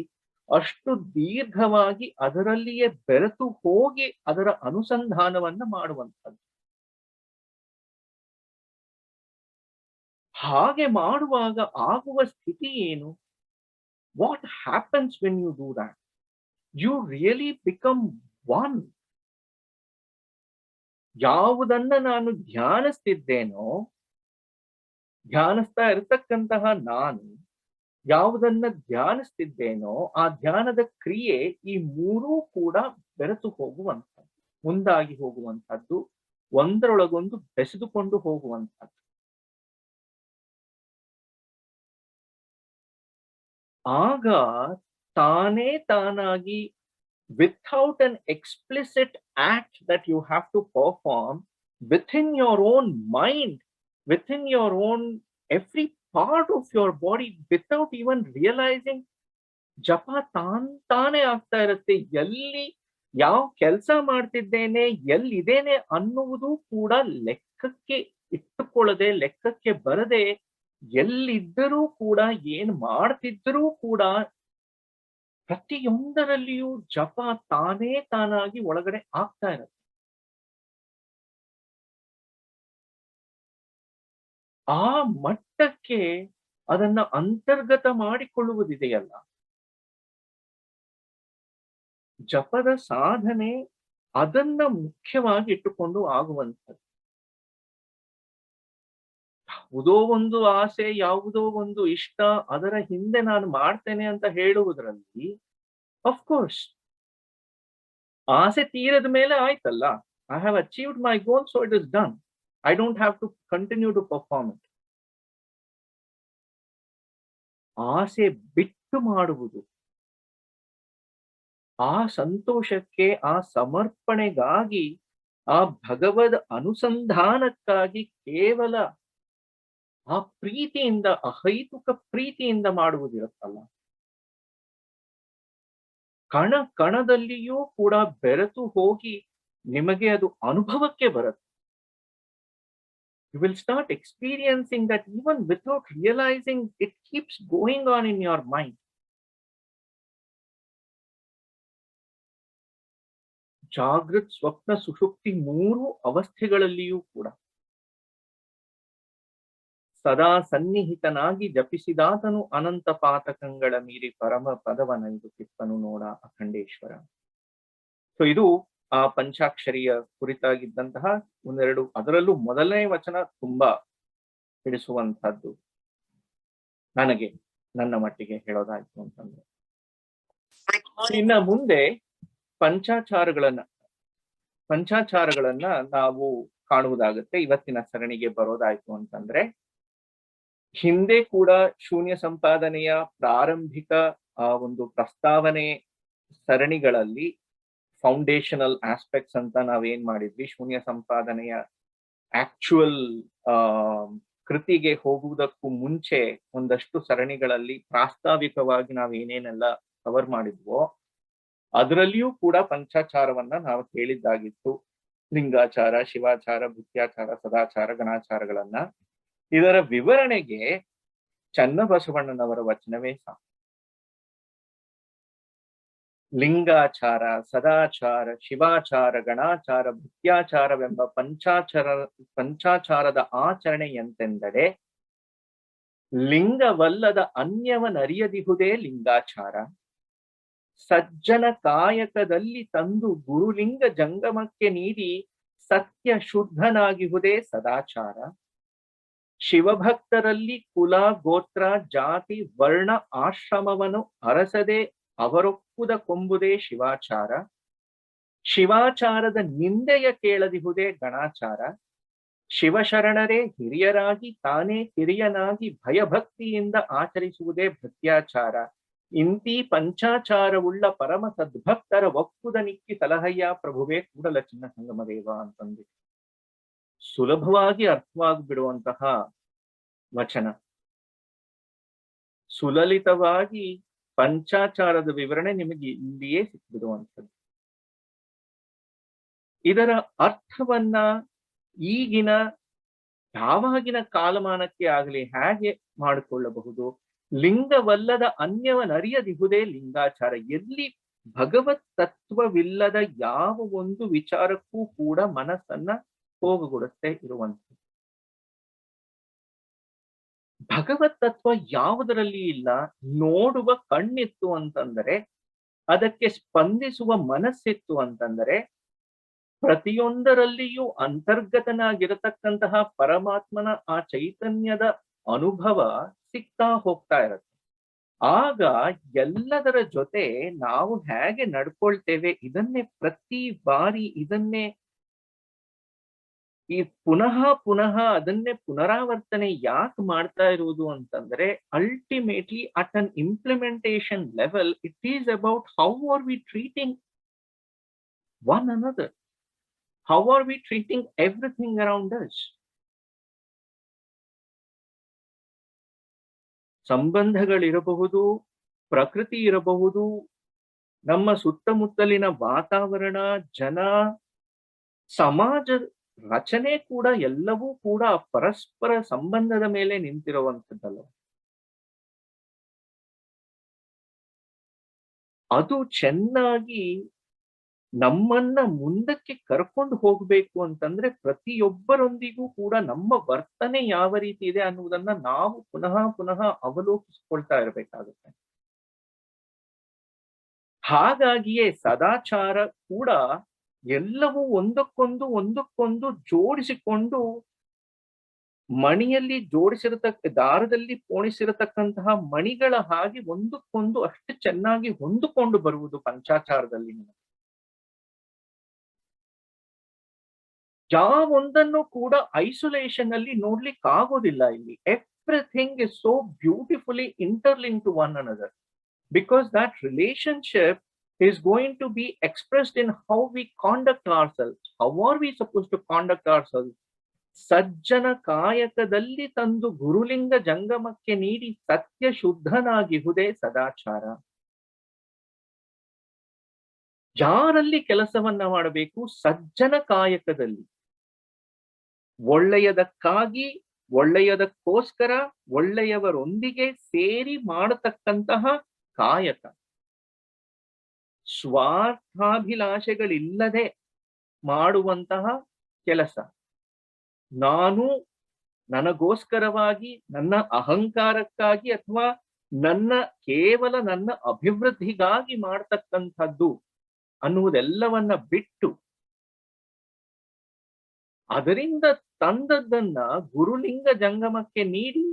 ಅಷ್ಟು ದೀರ್ಘವಾಗಿ ಅದರಲ್ಲಿಯೇ ಬೆರೆತು ಹೋಗಿ ಅದರ ಅನುಸಂಧಾನವನ್ನ ಮಾಡುವಂಥದ್ದು. ಹಾಗೆ ಮಾಡುವಾಗ ಆಗುವ ಸ್ಥಿತಿ ಏನು? What happens when you do that? You really become one. ಯಾವುದನ್ನ ನಾನು ಧ್ಯಾನಿಸ್ತಿದ್ದೇನೋ, ಧ್ಯಾನಿಸ್ತಾ ಇರತಕ್ಕಂತಹ ನಾನು ಯಾವುದನ್ನ ಧ್ಯಾನಿಸ್ತಿದ್ದೇನೋ ಆ ಧ್ಯಾನದ ಕ್ರಿಯೆ ಈ ಮೂರೂ ಕೂಡ ಬೆರೆತು ಹೋಗುವಂಥದ್ದು, ಮುಂದಾಗಿ ಹೋಗುವಂಥದ್ದು, ಒಂದರೊಳಗೊಂದು ಬೆಸೆದುಕೊಂಡು ಹೋಗುವಂಥದ್ದು. ಆಗ ತಾನೇ ತಾನಾಗಿ, without an explicit act that you have to perform, within your own mind, within your own every part of your body, without even realizing, ಜಪ ತಾನೇ ಆಗ್ತಾ ಇರುತ್ತೆ. ಎಲ್ಲಿ ಯಾವ ಕೆಲಸ ಮಾಡ್ತಿದ್ದೇನೆ, ಎಲ್ಲಿದ್ದೇನೆ ಅನ್ನುವುದು ಕೂಡ ಲೆಕ್ಕಕ್ಕೆ ಇಟ್ಟುಕೊಳ್ಳದೆ, ಲೆಕ್ಕಕ್ಕೆ ಬರದೆ, ಎಲ್ಲಿದ್ದರೂ ಕೂಡ, ಏನ್ ಮಾಡ್ತಿದ್ದರೂ ಕೂಡ ಪ್ರತಿಯೊಂದರಲ್ಲಿಯೂ ಜಪ ತಾನೇ ತಾನಾಗಿ ಒಳಗಡೆ ಆಗ್ತಾ ಇರುತ್ತೆ. ಆ ಮಟ್ಟಕ್ಕೆ ಅದನ್ನ ಅಂತರ್ಗತ ಮಾಡಿಕೊಳ್ಳುವುದಿದೆಯಲ್ಲ, ಜಪದ ಸಾಧನೆ ಅದನ್ನ ಮುಖ್ಯವಾಗಿ ಇಟ್ಟುಕೊಂಡು ಆಗುವಂಥದ್ದು. ಯಾವುದೋ ಒಂದು ಆಸೆ, ಯಾವುದೋ ಒಂದು ಇಷ್ಟ, ಅದರ ಹಿಂದೆ ನಾನು ಮಾಡ್ತೇನೆ ಅಂತ ಹೇಳುವುದರಲ್ಲಿ ಅಫ್ಕೋರ್ಸ್ ಆಸೆ ತೀರದ ಮೇಲೆ ಆಯ್ತಲ್ಲ, I have achieved my goal, so it is done. I don't have to continue to perform it. ಆಸೆ ಬಿಟ್ಟು ಮಾಡುವುದು, ಆ ಸಂತೋಷಕ್ಕೆ, ಆ ಸಮರ್ಪಣೆಗಾಗಿ, ಆ ಭಗವದ್ ಅನುಸಂಧಾನಕ್ಕಾಗಿ ಕೇವಲ ಆ ಪ್ರೀತಿಯಿಂದ, ಅಹೈತುಕ ಪ್ರೀತಿಯಿಂದ ಮಾಡುವುದಿರುತ್ತಲ್ಲ, ಕಣ ಕಣದಲ್ಲಿಯೂ ಕೂಡ ಬೆರೆತು ಹೋಗಿ ನಿಮಗೆ ಅದು ಅನುಭವಕ್ಕೆ ಬರುತ್ತೆ. You will start experiencing that even without realizing, it keeps going on in your mind. Jagruth, ಸ್ವಪ್ನ, ಸುಷುಪ್ತಿ ಮೂರು ಅವಸ್ಥೆಗಳಲ್ಲಿಯೂ ಕೂಡ ಸದಾ ಸನ್ನಿಹಿತನಾಗಿ ಜಪಿಸಿದಾತನು ಅನಂತ ಪಾತಕಂಗಳ ಮೀರಿ ಪರಮ ಪದವನೈದು ಕಿಪ್ಪನು ನೋಡ ಅಖಂಡೇಶ್ವರ. ಸೊ ಇದು ಆ ಪಂಚಾಕ್ಷರಿಯ ಕುರಿತಾಗಿದ್ದಂತಹ ಒಂದೆರಡು, ಅದರಲ್ಲೂ ಮೊದಲನೇ ವಚನ ತುಂಬಾ ಹಿಡಿಸುವಂತಹದ್ದು ನನಗೆ, ನನ್ನ ಮಟ್ಟಿಗೆ ಹೇಳೋದಾಯ್ತು ಅಂತಂದ್ರೆ. ಇನ್ನ ಮುಂದೆ ಪಂಚಾಚಾರಗಳನ್ನ ನಾವು ಕಾಣುವುದಾಗತ್ತೆ. ಇವತ್ತಿನ ಸರಣಿಗೆ ಬರೋದಾಯ್ತು ಅಂತಂದ್ರೆ, ಹಿಂದೆ ಕೂಡ ಶೂನ್ಯ ಸಂಪಾದನೆಯ ಪ್ರಾರಂಭಿಕ ಒಂದು ಪ್ರಸ್ತಾವನೆ ಸರಣಿಗಳಲ್ಲಿ ಫೌಂಡೇಶನಲ್ ಆಸ್ಪೆಕ್ಟ್ಸ್ ಅಂತ ನಾವೇನ್ ಮಾಡಿದ್ವಿ, ಶೂನ್ಯ ಸಂಪಾದನೆಯ ಆಕ್ಚುಯಲ್ ಕೃತಿಗೆ ಹೋಗುವುದಕ್ಕೂ ಮುಂಚೆ ಒಂದಷ್ಟು ಸರಣಿಗಳಲ್ಲಿ ಪ್ರಾಸ್ತಾವಿಕವಾಗಿ ನಾವೇನೇನೆಲ್ಲ ಕವರ್ ಮಾಡಿದ್ವೋ ಅದರಲ್ಲಿಯೂ ಕೂಡ ಪಂಚಾಚಾರವನ್ನ ನಾವು ಕೇಳಿದ್ದಾಗಿತ್ತು. ಲಿಂಗಾಚಾರ, ಶಿವಾಚಾರ, ಭೃತ್ಯಾಚಾರ, ಸದಾಚಾರ, ಗಣಾಚಾರಗಳನ್ನ. ಇದರ ವಿವರಣೆಗೆ ಚನ್ನಬಸವಣ್ಣನವರ ವಚನವೇ ಸಾಕು. ಲಿಂಗಾಚಾರ, ಸದಾಚಾರ, ಶಿವಾಚಾರ, ಗಣಾಚಾರ, ಭೃತ್ಯಾಚಾರವೆಂಬ ಪಂಚಾಚಾರದ ಆಚರಣೆ ಎಂತೆಂದರೆ ಲಿಂಗವಲ್ಲದ ಅನ್ಯವನರಿಯದಿಹುದೇ ಲಿಂಗಾಚಾರ. ಸಜ್ಜನ ಕಾಯಕದಲ್ಲಿ ತಂದು ಗುರುಲಿಂಗ ಜಂಗಮಕ್ಕೆ ನೀಡಿ ಸತ್ಯ ಶುದ್ಧನಾಗಿಹುದೇ ಸದಾಚಾರ. ಶಿವಭಕ್ತರಲ್ಲಿ ಕುಲ, ಗೋತ್ರ, ಜಾತಿ, ವರ್ಣ, ಆಶ್ರಮವನ್ನು ಅರಸದೆ ಅವರೊಪ್ಪುದ ಕೊಂಬುದೇ ಶಿವಾಚಾರ. ಶಿವಾಚಾರದ ನಿಂದೆಯ ಕೇಳದಿಹುದೇ ಗಣಾಚಾರ. ಶಿವಶರಣರೇ ಹಿರಿಯರಾಗಿ ತಾನೇ ಕಿರಿಯನಾಗಿ ಭಯಭಕ್ತಿಯಿಂದ ಆಚರಿಸುವುದೇ ಭೃತ್ಯಾಚಾರ. ಇಂತಿ ಪಂಚಾಚಾರವುಳ್ಳ ಪರಮ ಸದ್ಭಕ್ತರ ಒಪ್ಪುದ ನಿಕ್ಕಿ ಸಲಹಯ್ಯ ಪ್ರಭುವೇ ಕೂಡಲ ಚಿನ್ನ ಸಂಗಮದೇವ ಅಂತಂದು ಸುಲಭವಾಗಿ ಅರ್ಥವಾಗಿಬಿಡುವಂತಹ ವಚನ. ಸುಲಲಿತವಾಗಿ ಪಂಚಾಚಾರದ ವಿವರಣೆ ನಿಮಗೆ ಇಲ್ಲಿಯೇ ಸಿಕ್ಬಿಡುವಂಥದ್ದು. ಇದರ ಅರ್ಥವನ್ನ ಈಗಿನ ಯಾವಾಗಿನ ಕಾಲಮಾನಕ್ಕೆ ಆಗಲಿ ಹೇಗೆ ಮಾಡಿಕೊಳ್ಳಬಹುದು? ಲಿಂಗವಲ್ಲದ ಅನ್ಯವನರಿಯದಿಹುದೇ ಲಿಂಗಾಚಾರ. ಎಲ್ಲಿ ಭಗವತ್ ತತ್ವವಿಲ್ಲದ ಯಾವ ಒಂದು ವಿಚಾರಕ್ಕೂ ಕೂಡ ಮನಸ್ಸನ್ನ ಹೋಗುಗೊಡುತ್ತೆ ಇರುವಂಥದ್ದು. ಭಗವತ್ ತತ್ವ ಯಾವುದರಲ್ಲಿ ಇಲ್ಲ? ನೋಡುವ ಕಣ್ಣಿತ್ತು ಅಂತಂದರೆ, ಅದಕ್ಕೆ ಸ್ಪಂದಿಸುವ ಮನಸ್ಸಿತ್ತು ಅಂತಂದರೆ, ಪ್ರತಿಯೊಂದರಲ್ಲಿಯೂ ಅಂತರ್ಗತನಾಗಿರತಕ್ಕಂತಹ ಪರಮಾತ್ಮನ ಆ ಚೈತನ್ಯದ ಅನುಭವ ಸಿಗ್ತಾ ಹೋಗ್ತಾ ಇರುತ್ತೆ. ಆಗ ಎಲ್ಲದರ ಜೊತೆ ನಾವು ಹೇಗೆ ನಡ್ಕೊಳ್ತೇವೆ, ಇದನ್ನೇ ಪ್ರತಿ ಬಾರಿ ಇದನ್ನೇ ಈ ಪುನಃ ಪುನಃ ಅದನ್ನೇ ಪುನರಾವರ್ತನೆ ಯಾಕೆ ಮಾಡ್ತಾ ಇರುವುದು ಅಂತಂದ್ರೆ, ultimately at an implementation level it is about how are we treating one another, how are we treating everything around us. ಸಂಬಂಧಗಳಿರಬಹುದು, ಪ್ರಕೃತಿ ಇರಬಹುದು, ನಮ್ಮ ಸುತ್ತಮುತ್ತಲಿನ ವಾತಾವರಣ, ಜನ, ಸಮಾಜ ರಚನೆ ಕೂಡ ಎಲ್ಲವೂ ಕೂಡ ಪರಸ್ಪರ ಸಂಬಂಧದ ಮೇಲೆ ನಿಂತಿರುವಂಥದ್ದಲ್ಲ. ಅದು ಚೆನ್ನಾಗಿ ನಮ್ಮನ್ನ ಮುಂದಕ್ಕೆ ಕರ್ಕೊಂಡು ಹೋಗ್ಬೇಕು ಅಂತಂದ್ರೆ ಪ್ರತಿಯೊಬ್ಬರೊಂದಿಗೂ ಕೂಡ ನಮ್ಮ ವರ್ತನೆ ಯಾವ ರೀತಿ ಇದೆ ಅನ್ನುವುದನ್ನ ನಾವು ಪುನಃ ಪುನಃ ಅವಲೋಕಿಸ್ಕೊಳ್ತಾ ಇರಬೇಕಾಗುತ್ತೆ. ಹಾಗಾಗಿಯೇ ಸದಾಚಾರ ಕೂಡ ಎಲ್ಲವೂ ಒಂದಕ್ಕೊಂದು ಜೋಡಿಸಿಕೊಂಡು ಮಣಿಯಲ್ಲಿ ದಾರದಲ್ಲಿ ಪೋಣಿಸಿರತಕ್ಕಂತಹ ಮಣಿಗಳ ಹಾಗೆ ಒಂದಕ್ಕೊಂದು ಅಷ್ಟು ಚೆನ್ನಾಗಿ ಹೊಂದಿಕೊಂಡು ಬರುವುದು ಪಂಚಾಚಾರದಲ್ಲಿ. ಯಾವೊಂದನ್ನು ಕೂಡ ಐಸೋಲೇಷನ್ ಅಲ್ಲಿ ನೋಡ್ಲಿಕ್ಕೆ ಆಗೋದಿಲ್ಲ. ಇಲ್ಲಿ everything is so beautifully interlink to one another, because that relationship is going to be expressed in how we conduct ourselves. How are we supposed to conduct ourselves? ಸಜ್ಜನ ಕಾಯಕದಲ್ಲಿ ತಂದು ಗುರುಲಿಂಗ ಜಂಗಮಕ್ಕೆ ನೀಡಿ ಸತ್ಯ ಶುದ್ಧನಾಗಿಹುದೇ ಸದಾಚಾರ. ಯಾರಲ್ಲಿ ಕೆಲಸವನ್ನ ಮಾಡಬೇಕು? ಸಜ್ಜನ ಕಾಯಕದಲ್ಲಿ, ಒಳ್ಳೆಯದಕ್ಕಾಗಿ, ಒಳ್ಳೆಯದಕ್ಕೋಸ್ಕರ, ಒಳ್ಳೆಯವರೊಂದಿಗೆ ಸೇರಿ ಮಾಡತಕ್ಕಂತಹ ಕಾಯಕ. ಸ್ವಾರ್ಥಾಭಿಲಾಷೆಗಳಿಲ್ಲದೆ ಮಾಡುವಂತಹ ಕೆಲಸ. ನಾನು ನನಗೋಸ್ಕರವಾಗಿ, ನನ್ನ ಅಹಂಕಾರಕ್ಕಾಗಿ ಅಥವಾ ಕೇವಲ ನನ್ನ ಅಭಿವೃದ್ಧಿಗಾಗಿ ಮಾಡತಕ್ಕಂಥದ್ದು ಅನ್ನುವುದೆಲ್ಲವನ್ನ ಬಿಟ್ಟು ಅದರಿಂದ ತಂದದ್ದನ್ನ ಗುರುಲಿಂಗ ಜಂಗಮಕ್ಕೆ ನೀಡಿ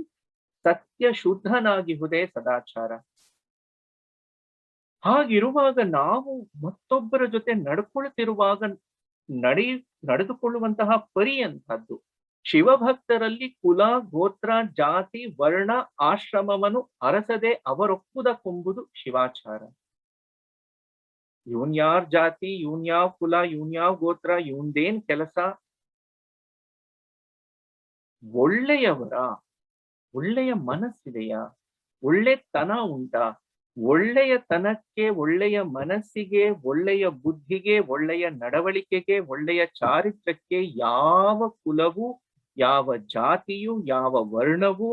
ಸತ್ಯ ಶುದ್ಧನಾಗಿಹುದೇ ಸದಾಚಾರ. ಹಾಗಿರುವಾಗ ನಾವು ಮತ್ತೊಬ್ಬರ ಜೊತೆ ನಡ್ಕೊಳ್ತಿರುವಾಗ ನಡೆದುಕೊಳ್ಳುವಂತಹ ಪರಿ ಅಂತದ್ದು. ಶಿವಭಕ್ತರಲ್ಲಿ ಕುಲ, ಗೋತ್ರ, ಜಾತಿ, ವರ್ಣ, ಆಶ್ರಮವನ್ನು ಅರಸದೆ ಅವರೊಪ್ಪುದ ಕೊಂಬುದು ಶಿವಾಚಾರ. ಇವನ್ ಯಾರ್ ಜಾತಿ, ಇವನ್ ಯಾವ ಕುಲ, ಇವನ್ ಯಾವ ಗೋತ್ರ, ಇವಂದೇನ್ ಕೆಲಸ? ಒಳ್ಳೆಯ ಮನಸ್ಸಿದೆಯಾ? ಒಳ್ಳೆತನ ಉಂಟಾ? ಒಳ್ಳೆಯತನಕ್ಕೆ, ಒಳ್ಳೆಯ ಮನಸ್ಸಿಗೆ, ಒಳ್ಳೆಯ ಬುದ್ಧಿಗೆ, ಒಳ್ಳೆಯ ನಡವಳಿಕೆಗೆ, ಒಳ್ಳೆಯ ಚಾರಿತ್ರಕ್ಕೆ ಯಾವ ಕುಲವು, ಯಾವ ಜಾತಿಯು, ಯಾವ ವರ್ಣವು,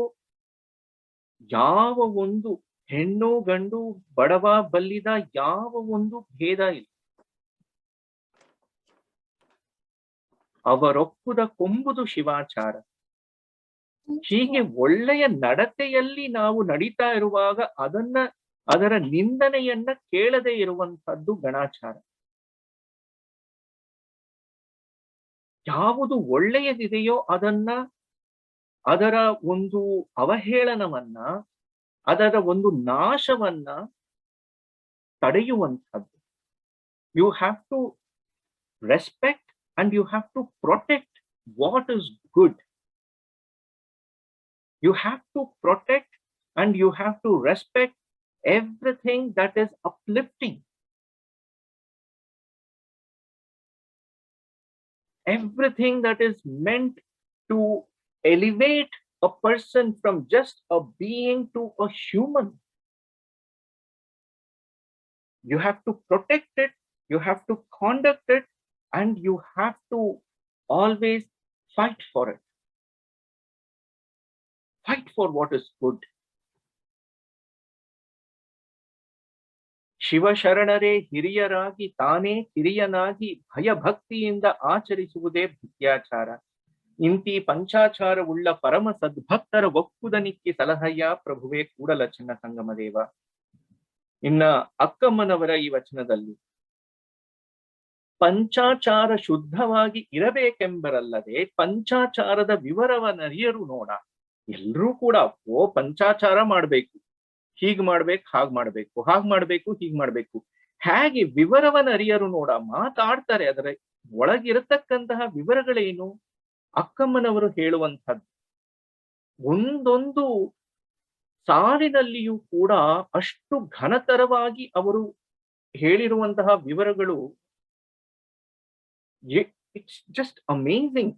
ಯಾವ ಒಂದು ಹೆಣ್ಣು ಗಂಡು ಬಡವ ಬಲ್ಲಿದ ಯಾವ ಒಂದು ಭೇದ ಇಲ್ಲ. ಅವರೊಪ್ಪುದ ಕೊಂಬುದು ಶಿವಾಚಾರ. ಹೀಗೆ ಒಳ್ಳೆಯ ನಡತೆಯಲ್ಲಿ ನಾವು ನಡೀತಾ ಇರುವಾಗ ಅದರ ನಿಂದನೆಯನ್ನ ಕೇಳದೆ ಇರುವಂತಹದ್ದು ಗಣಾಚಾರ. ಯಾವುದು ಒಳ್ಳೆಯದಿದೆಯೋ ಅದರ ಒಂದು ಅವಹೇಳನವನ್ನ, ಅದರ ಒಂದು ನಾಶವನ್ನ ತಡೆಯುವಂಥದ್ದು. You have to respect and you have to protect what is good. You have to protect and you have to respect everything that is uplifting. Everything that is meant to elevate a person from just a being to a human. You have to protect it, you have to conduct it, and you have to always fight for it. Fight for what is good. ಶಿವಶರಣರೇ ಹಿರಿಯರಾಗಿ ತಾನೇ ಹಿರಿಯನಾಗಿ ಭಯಭಕ್ತಿಯಿಂದ ಆಚರಿಸುವುದೇ ಭಕ್ತ್ಯಾಚಾರ. ಇಂತಿ ಪಂಚಾಚಾರವುಳ್ಳ ಪರಮ ಸದ್ಭಕ್ತರ ಒಕ್ಕುದನಿಕ್ಕಿ ಸಲಹಯ್ಯ ಪ್ರಭುವೇ ಕೂಡಲ ಚಿನ್ನ ಸಂಗಮದೇವ. ಇನ್ನ ಅಕ್ಕಮ್ಮನವರ ಈ ವಚನದಲ್ಲಿ ಪಂಚಾಚಾರ ಶುದ್ಧವಾಗಿ ಇರಬೇಕೆಂಬರಲ್ಲದೆ ಪಂಚಾಚಾರದ ವಿವರವನ್ನರಿಯರು ನೋಡ. ಎಲ್ರೂ ಕೂಡ ಪಂಚಾಚಾರ ಮಾಡ್ಬೇಕು, ಹೀಗ್ ಮಾಡ್ಬೇಕು, ಹಾಗ್ ಮಾಡ್ಬೇಕು, ಹಾಗ್ ಮಾಡ್ಬೇಕು, ಹೀಗ್ ಮಾಡ್ಬೇಕು, ಹೇಗೆ ವಿವರವನ್ನ ಅರಿಯರು ನೋಡ. ಮಾತಾಡ್ತಾರೆ, ಅದರ ಒಳಗಿರತಕ್ಕಂತಹ ವಿವರಗಳೇನು? ಅಕ್ಕಮ್ಮನವರು ಹೇಳುವಂಥದ್ದು ಒಂದೊಂದು ಸಾಲಿನಲ್ಲಿಯೂ ಕೂಡ ಅಷ್ಟು ಘನತರವಾಗಿ ಅವರು ಹೇಳಿರುವಂತಹ ವಿವರಗಳು. It's just amazing.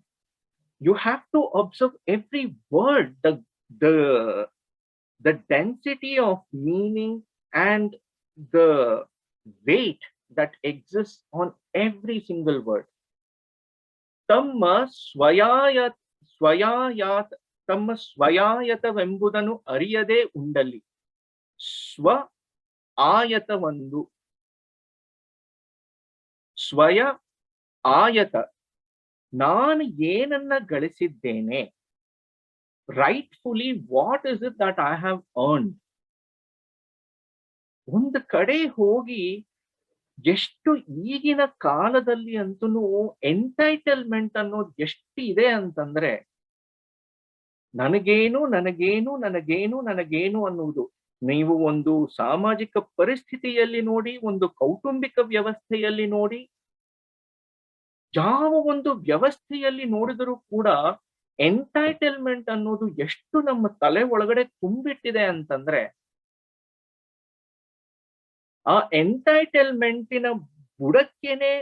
You have to observe every word, the density of meaning and the weight that exists on every single word. Tamma swayayatavembudanu ariyade undali. Swa ayatavandu. Swaya ayata. ನಾನು ಏನನ್ನ ಗಳಿಸಿದ್ದೇನೆ, rightfully what is it that I have earned. ಒಂದು ಕಡೆ ಹೋಗಿ ಎಷ್ಟು ಈಗಿನ ಕಾಲದಲ್ಲಿ ಅಂತೂ ಎಂಟೈಟಲ್ಮೆಂಟ್ ಅನ್ನೋದು ಎಷ್ಟು ಇದೆ ಅಂತಂದ್ರೆ, ನನಗೇನು ನನಗೇನು ನನಗೇನು ನನಗೇನು ಅನ್ನುವುದು. ನೀವು ಒಂದು ಸಾಮಾಜಿಕ ಪರಿಸ್ಥಿತಿಯಲ್ಲಿ ನೋಡಿ, ಒಂದು ಕೌಟುಂಬಿಕ ವ್ಯವಸ್ಥೆಯಲ್ಲಿ ನೋಡಿ, ಯಾವ ಒಂದು ವ್ಯವಸ್ಥೆಯಲ್ಲಿ ನೋಡಿದರೂ ಕೂಡ ಎಂಟೈಟಲ್ಮೆಂಟ್ ಅನ್ನೋದು ಎಷ್ಟು ನಮ್ಮ ತಲೆ ಒಳಗಡೆ ತುಂಬಿಟ್ಟಿದೆ ಅಂತಂದ್ರೆ, ಆ ಎಂಟೈಟಲ್ಮೆಂಟಿನ ಬುಡಕ್ಕೇನೆ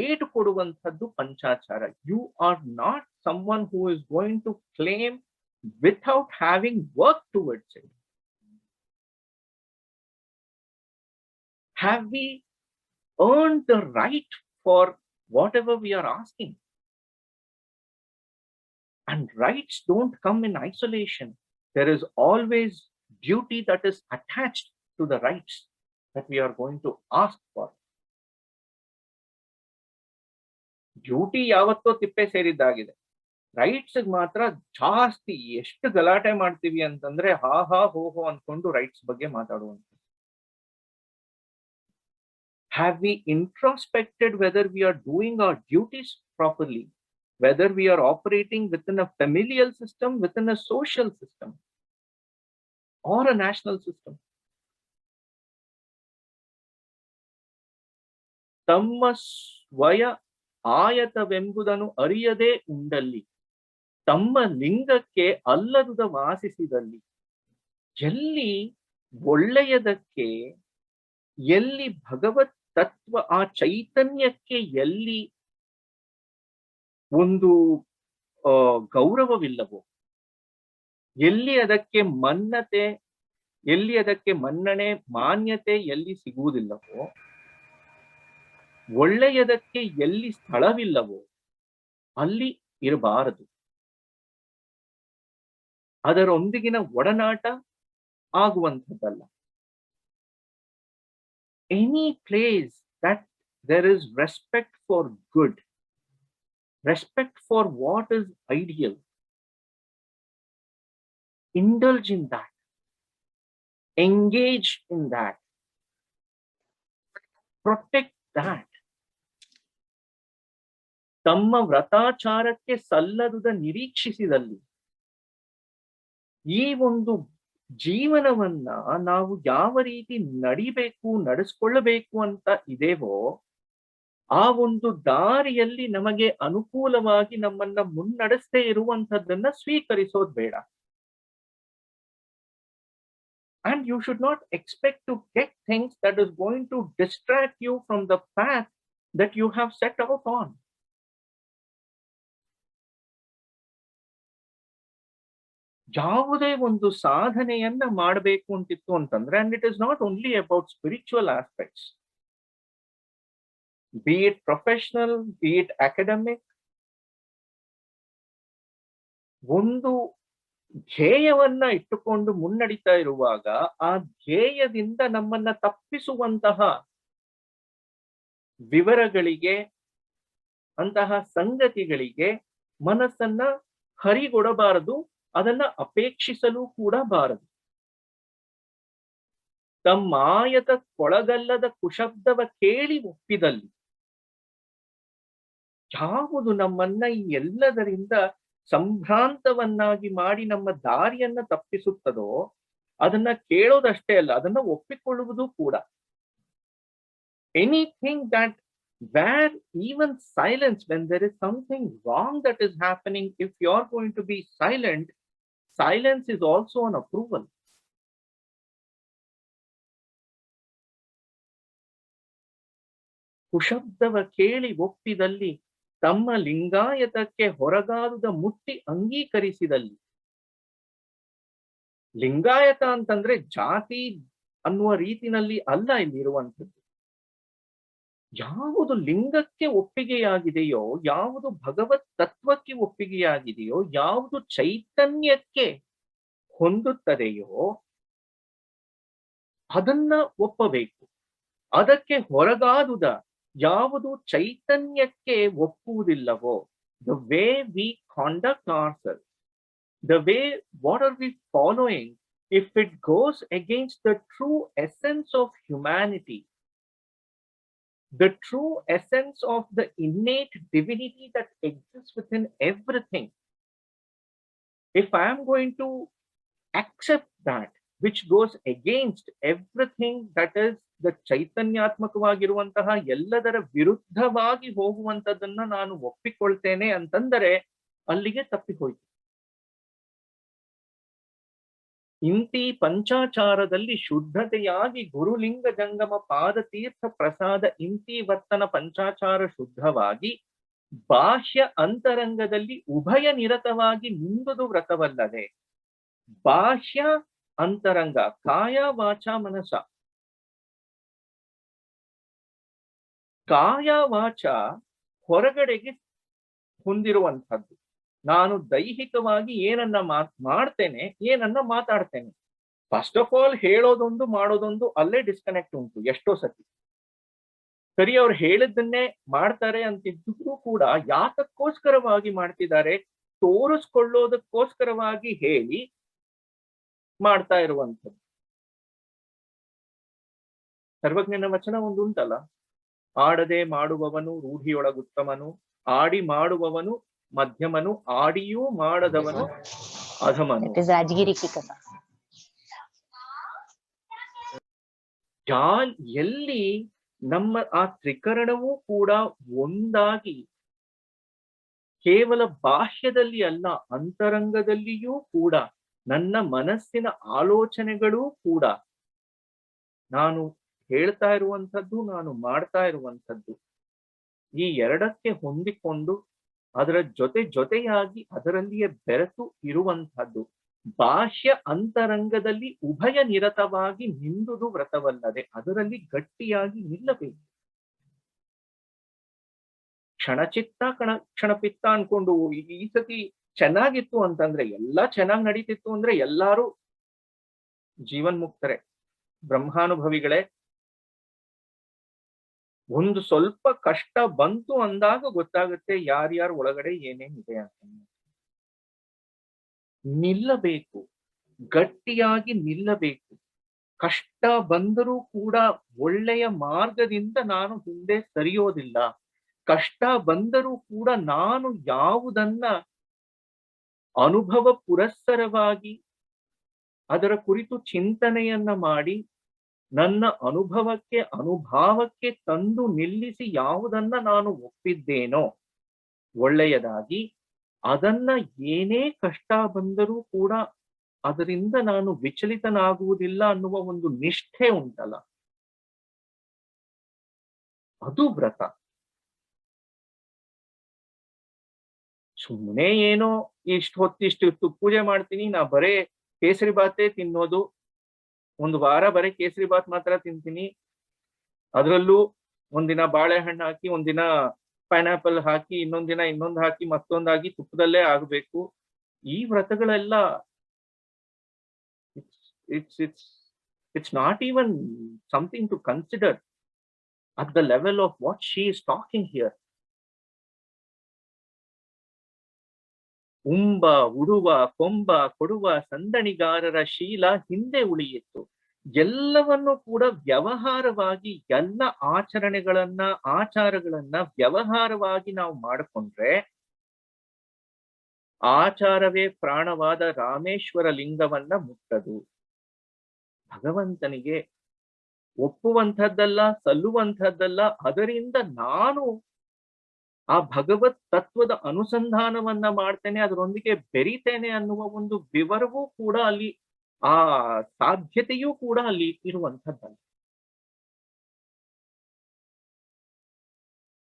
ಏಟು ಕೊಡುವಂಥದ್ದು Panchachara. You are not someone who is going to claim without having work towards it. Have we earned the right for whatever we are asking? And rights don't come in isolation. There is always duty that is attached to the rights that we are going to ask for. Duty ಯಾವತ್ತೋ ತಿಪ್ಪೆ ಸೇರಿದ್ದಾಗಿದೆ. Rights ಮಾತ್ರ ಜಾಸ್ತಿ ಎಷ್ಟು ಗಲಾಟೆ ಮಾಡ್ತೀವಿ ಅಂತಂದ್ರೆ ಹಾ ಹಾ ಹೋ ಹೋ ಅನ್ಕೊಂಡು ರೈಟ್ಸ್ ಬಗ್ಗೆ ಮಾತಾಡುವಂತ. Have we introspected whether we are doing our duties properly, whether we are operating within a familial system, within a social system, or a national system? Tamma swaya ayatavembudanu ariyade undalli, tamma ಲಿಂಗಕ್ಕೆ ಅಲ್ಲದುದ ವಾಸಿಸಿದಲ್ಲಿ. ಎಲ್ಲಿ ಒಳ್ಳೆಯದಕ್ಕೆ, ಎಲ್ಲಿ ಭಗವತ್ ತತ್ವ ಆ ಚೈತನ್ಯಕ್ಕೆ ಎಲ್ಲಿ ಒಂದು ಗೌರವವಿಲ್ಲವೋ, ಎಲ್ಲಿ ಅದಕ್ಕೆ ಮನ್ನಣೆ ಮಾನ್ಯತೆ ಎಲ್ಲಿ ಸಿಗುವುದಿಲ್ಲವೋ, ಒಳ್ಳೆಯದಕ್ಕೆ ಎಲ್ಲಿ ಸ್ಥಳವಿಲ್ಲವೋ ಅಲ್ಲಿ ಇರಬಾರದು. ಅದರೊಂದಿಗಿನ ಒಡನಾಟ ಆಗುವಂಥದ್ದಲ್ಲ. any place that there is respect for good, respect for what is ideal, indulge in that, engage in that, protect that. ತಮ್ಮ ವ್ರತಾಚಾರಕ್ಕೆ ಸಲ್ಲದುದ ನಿರೀಕ್ಷಿಸಿದಲ್ಲಿ ಈ ಒಂದು ಜೀವನವನ್ನ ನಾವು ಯಾವ ರೀತಿ ನಡಿಬೇಕು, ನಡೆಸ್ಕೊಳ್ಳಬೇಕು ಅಂತ ಇದೇವೋ ಆ ಒಂದು ದಾರಿಯಲ್ಲಿ ನಮಗೆ ಅನುಕೂಲವಾಗಿ ನಮ್ಮನ್ನ ಮುನ್ನಡೆಸದೇ ಇರುವಂತದ್ದನ್ನ ಸ್ವೀಕರಿಸೋದು ಬೇಡ. And you should not expect to get things that is going to distract you from the path that you have set out on. ಯಾವುದೇ ಒಂದು ಸಾಧನೆಯನ್ನ ಮಾಡಬೇಕು ಅಂತಿತ್ತು ಅಂತಂದ್ರೆ, and it is not only about spiritual aspects, be it professional, be it academic, ಒಂದು ಧ್ಯೇಯವನ್ನ ಇಟ್ಟುಕೊಂಡು ಮುನ್ನಡಿತಾ ಇರುವಾಗ ಆ ಧ್ಯೇಯದಿಂದ ನಮ್ಮನ್ನ ತಪ್ಪಿಸುವಂತಹ ವಿವರಗಳಿಗೆ, ಅಂತಹ ಸಂಗತಿಗಳಿಗೆ ಮನಸ್ಸನ್ನ ಹರಿಗೊಡಬಾರದು, ಅದನ್ನ ಅಪೇಕ್ಷಿಸಲು ಕೂಡ ಬಾರದು. ತಮ್ಮಾಯತ ಕೊಳಗಲ್ಲದ ಕುಶಬ್ದವ ಕೇಳಿ ಒಪ್ಪಿದಲ್ಲಿ, ಯಾವುದು ನಮ್ಮನ್ನ ಈ ಎಲ್ಲದರಿಂದ ಸಂಭ್ರಾಂತವನ್ನಾಗಿ ಮಾಡಿ ನಮ್ಮ ದಾರಿಯನ್ನ ತಪ್ಪಿಸುತ್ತದೋ ಅದನ್ನ ಕೇಳೋದಷ್ಟೇ ಅಲ್ಲ, ಅದನ್ನ ಒಪ್ಪಿಕೊಳ್ಳುವುದು ಕೂಡ. Anything that where even silence, when there is something wrong that is happening, if you are going to be silent, silence is also an approval. ಕುಶಬ್ದವ ಕೇಳಿ ಒಪ್ಪಿದಲ್ಲಿ, ತಮ್ಮ ಲಿಂಗಾಯತಕ್ಕೆ ಹೊರಗಾದುದ ಮುಟ್ಟಿ ಅಂಗೀಕರಿಸಿದಲ್ಲಿ. ಲಿಂಗಾಯತ ಅಂತಂದ್ರೆ ಜಾತಿ ಅನ್ನುವ ರೀತಿನಲ್ಲಿ ಅಲ್ಲ ಇಲ್ಲಿರುವಂಥದ್ದು. ಯಾವುದು ಲಿಂಗಕ್ಕೆ ಒಪ್ಪಿಗೆಯಾಗಿದೆಯೋ, ಯಾವುದು ಭಗವತ್ ತತ್ವಕ್ಕೆ ಒಪ್ಪಿಗೆಯಾಗಿದೆಯೋ, ಯಾವುದು ಚೈತನ್ಯಕ್ಕೆ ಹೊಂದುತ್ತದೆಯೋ ಅದನ್ನ ಒಪ್ಪಬೇಕು. ಅದಕ್ಕೆ ಹೊರಗಾದುದ ಯಾವುದು ಚೈತನ್ಯಕ್ಕೆ ಒಪ್ಪುವುದಿಲ್ಲವೋ, the way we conduct ourselves, the way what are we following, if it goes against the true essence of humanity, the true essence of the innate divinity that exists within everything, if I am going to accept that which goes against everything that is the ಚೈತನ್ಯಾತ್ಮಕವಾಗಿರುವಂತಹ ಎಲ್ಲದರ ವಿರುದ್ಧವಾಗಿ ಹೋಗುವಂತದನ್ನ ನಾನು ಒಪ್ಪಿಕೊಳ್ತೇನೆ ಅಂತಂದರೆ ಅಲ್ಲಿಗೆ ತಪ್ಪಿ ಹೋಯ್ತು. ಇಂತಿ ಪಂಚಾಚಾರದಲ್ಲಿ ಶುದ್ಧತೆಯಾಗಿ ಗುರುಲಿಂಗ ಜಂಗಮ ಪಾದತೀರ್ಥ ಪ್ರಸಾದ ಇಂತಿ ವರ್ತನ ಪಂಚಾಚಾರ ಶುದ್ಧವಾಗಿ ಬಾಹ್ಯ ಅಂತರಂಗದಲ್ಲಿ ಉಭಯ ನಿರತವಾಗಿ ನಿಂದುದು ವ್ರತವಲ್ಲದೆ, ಬಾಹ್ಯ ಅಂತರಂಗ ಕಾಯ ವಾಚ ಮನಸ, ಕಾಯ ವಾಚ ಹೊರಗಡೆಗೆ ಹೊಂದಿರುವಂತಹದ್ದು. ನಾನು ದೈಹಿಕವಾಗಿ ಏನನ್ನ ಮಾಡ್ತೇನೆ, ಏನನ್ನ ಮಾತಾಡ್ತೇನೆ. ಫಸ್ಟ್ ಆಫ್ ಆಲ್ ಹೇಳೋದೊಂದು ಮಾಡೋದೊಂದು ಅಲ್ಲೇ ಡಿಸ್ಕನೆಕ್ಟ್ ಉಂಟು ಎಷ್ಟೋ ಸತಿ. ಸರಿ, ಅವ್ರು ಹೇಳಿದ್ದನ್ನೇ ಮಾಡ್ತಾರೆ ಅಂತಿದ್ರು ಕೂಡ ಯಾತಕ್ಕೋಸ್ಕರವಾಗಿ ಮಾಡ್ತಿದ್ದಾರೆ, ತೋರಿಸ್ಕೊಳ್ಳೋದಕ್ಕೋಸ್ಕರವಾಗಿ ಹೇಳಿ ಮಾಡ್ತಾ ಇರುವಂಥದ್ದು. ಸರ್ವಜ್ಞನ ವಚನ ಒಂದು ಉಂಟಲ್ಲ, ಆಡದೆ ಮಾಡುವವನು ರೂಢಿಯೊಳಗುತ್ತಮನು, ಆಡಿ ಮಾಡುವವನು ಮಧ್ಯಮನು, ಆಡಿಯೂ ಮಾಡದವನು ಅಧಮನು. ಎಲ್ಲಿ ನಮ್ಮ ಆ ತ್ರಿಕರಣವೂ ಕೂಡ ಒಂದಾಗಿ ಕೇವಲ ಬಾಹ್ಯದಲ್ಲಿ ಅಲ್ಲ, ಅಂತರಂಗದಲ್ಲಿಯೂ ಕೂಡ ನನ್ನ ಮನಸ್ಸಿನ ಆಲೋಚನೆಗಳೂ ಕೂಡ ನಾನು ಹೇಳ್ತಾ ಇರುವಂಥದ್ದು, ನಾನು ಮಾಡ್ತಾ ಇರುವಂಥದ್ದು, ಈ ಎರಡಕ್ಕೆ ಹೊಂದಿಕೊಂಡು ಅದರ ಜೊತೆಯಾಗಿ ಅದರಲ್ಲಿಯೇ ಬೆರೆತು ಇರುವಂತಹದ್ದು. ಬಾಹ್ಯ ಅಂತರಂಗದಲ್ಲಿ ಉಭಯ ನಿರತವಾಗಿ ನಿಂದುದು ವ್ರತವಲ್ಲದೆ, ಅದರಲ್ಲಿ ಗಟ್ಟಿಯಾಗಿ ನಿಲ್ಲಬೇಕು. ಕ್ಷಣಚಿತ್ತ ಕ್ಷಣಪಿತ್ತ ಅನ್ಕೊಂಡು ಈ ಸತಿ ಚೆನ್ನಾಗಿತ್ತು ಅಂತಂದ್ರೆ, ಎಲ್ಲಾ ಚೆನ್ನಾಗಿ ನಡೀತಿತ್ತು ಅಂದ್ರೆ ಎಲ್ಲಾರು ಜೀವನ್ಮುಕ್ತರೆ, ಬ್ರಹ್ಮಾನುಭವಿಗಳೇ. ಒಂದು ಸ್ವಲ್ಪ ಕಷ್ಟ ಬಂತು ಅಂದಾಗ ಗೊತ್ತಾಗುತ್ತೆ ಯಾರ್ಯಾರ ಒಳಗಡೆ ಏನೇನಿದೆ ಅಂತ. ನಿಲ್ಲಬೇಕು, ಗಟ್ಟಿಯಾಗಿ ನಿಲ್ಲಬೇಕು. ಕಷ್ಟ ಬಂದರೂ ಕೂಡ ಒಳ್ಳೆಯ ಮಾರ್ಗದಿಂದ ನಾನು ಹಿಂದೆ ಸರಿಯೋದಿಲ್ಲ. ಕಷ್ಟ ಬಂದರೂ ಕೂಡ ನಾನು ಯಾವುದನ್ನ ಅನುಭವ ಪುರಸ್ಸರವಾಗಿ ಅದರ ಕುರಿತು ಚಿಂತನೆಯನ್ನ ಮಾಡಿ ನನ್ನ ಅನುಭವಕ್ಕೆ ಅನುಭಾವಕ್ಕೆ ತಂದು ನಿಲ್ಲಿಸಿ ಯಾವುದನ್ನ ನಾನು ಒಪ್ಪಿದ್ದೇನೋ ಒಳ್ಳೆಯದಾಗಿ, ಅದನ್ನ ಏನೇ ಕಷ್ಟ ಬಂದರೂ ಕೂಡ ಅದರಿಂದ ನಾನು ವಿಚಲಿತನಾಗುವುದಿಲ್ಲ ಅನ್ನುವ ಒಂದು ನಿಷ್ಠೆ ಉಂಟಲ್ಲ, ಅದು ವ್ರತ. ಸುಮ್ಮನೆ ಏನೋ ಇಷ್ಟು ಪೂಜೆ ಮಾಡ್ತೀನಿ, ನಾ ಬರೇ ಕೇಸರಿ ಬಾತೆ ತಿನ್ನೋದು, ಒಂದು ವಾರ ಬರೀ ಕೇಸರಿ ಬಾತ್ ಮಾತ್ರ ತಿಂತೀನಿ, ಅದರಲ್ಲೂ ಒಂದಿನ ಬಾಳೆಹಣ್ಣು ಹಾಕಿ, ಒಂದಿನ ಪೈನಾಪಲ್ ಹಾಕಿ, ಇನ್ನೊಂದಿನ ಇನ್ನೊಂದು ಹಾಕಿ, ಮತ್ತೊಂದಾಗಿ ತುಪ್ಪದಲ್ಲೇ ಆಗ್ಬೇಕು. ಈ ವ್ರತಗಳೆಲ್ಲ it's not even something to consider at the level of what she is talking here. ಉಂಬ ಉಡುವ ಕೊಂಬ ಕೊಡುವ ಸಂದಣಿಗಾರರ ಶೀಲ ಹಿಂದೆ ಉಳಿಯಿತು. ಎಲ್ಲವನ್ನು ಕೂಡ ವ್ಯವಹಾರವಾಗಿ, ಎಲ್ಲ ಆಚಾರಗಳನ್ನ ವ್ಯವಹಾರವಾಗಿ ನಾವು ಮಾಡಿಕೊಂಡ್ರೆ ಆಚಾರವೇ ಪ್ರಾಣವಾದ ರಾಮೇಶ್ವರ ಲಿಂಗವನ್ನ ಮುಟ್ಟದು. ಭಗವಂತನಿಗೆ ಒಪ್ಪುವಂಥದ್ದಲ್ಲ, ಸಲ್ಲುವಂಥದ್ದಲ್ಲ. ಅದರಿಂದ ನಾನು ಆ ಭಗವತ್ ತತ್ವದ ಅನುಸಂಧಾನವನ್ನ ಮಾಡ್ತೇನೆ, ಅದರೊಂದಿಗೆ ಬೆರಿತೇನೆ ಅನ್ನುವ ಒಂದು ವಿವರವೂ ಕೂಡ ಅಲ್ಲಿ, ಆ ಸಾಧ್ಯತೆಯೂ ಕೂಡ ಅಲ್ಲಿ ಇರುವಂಥದ್ದಲ್ಲ.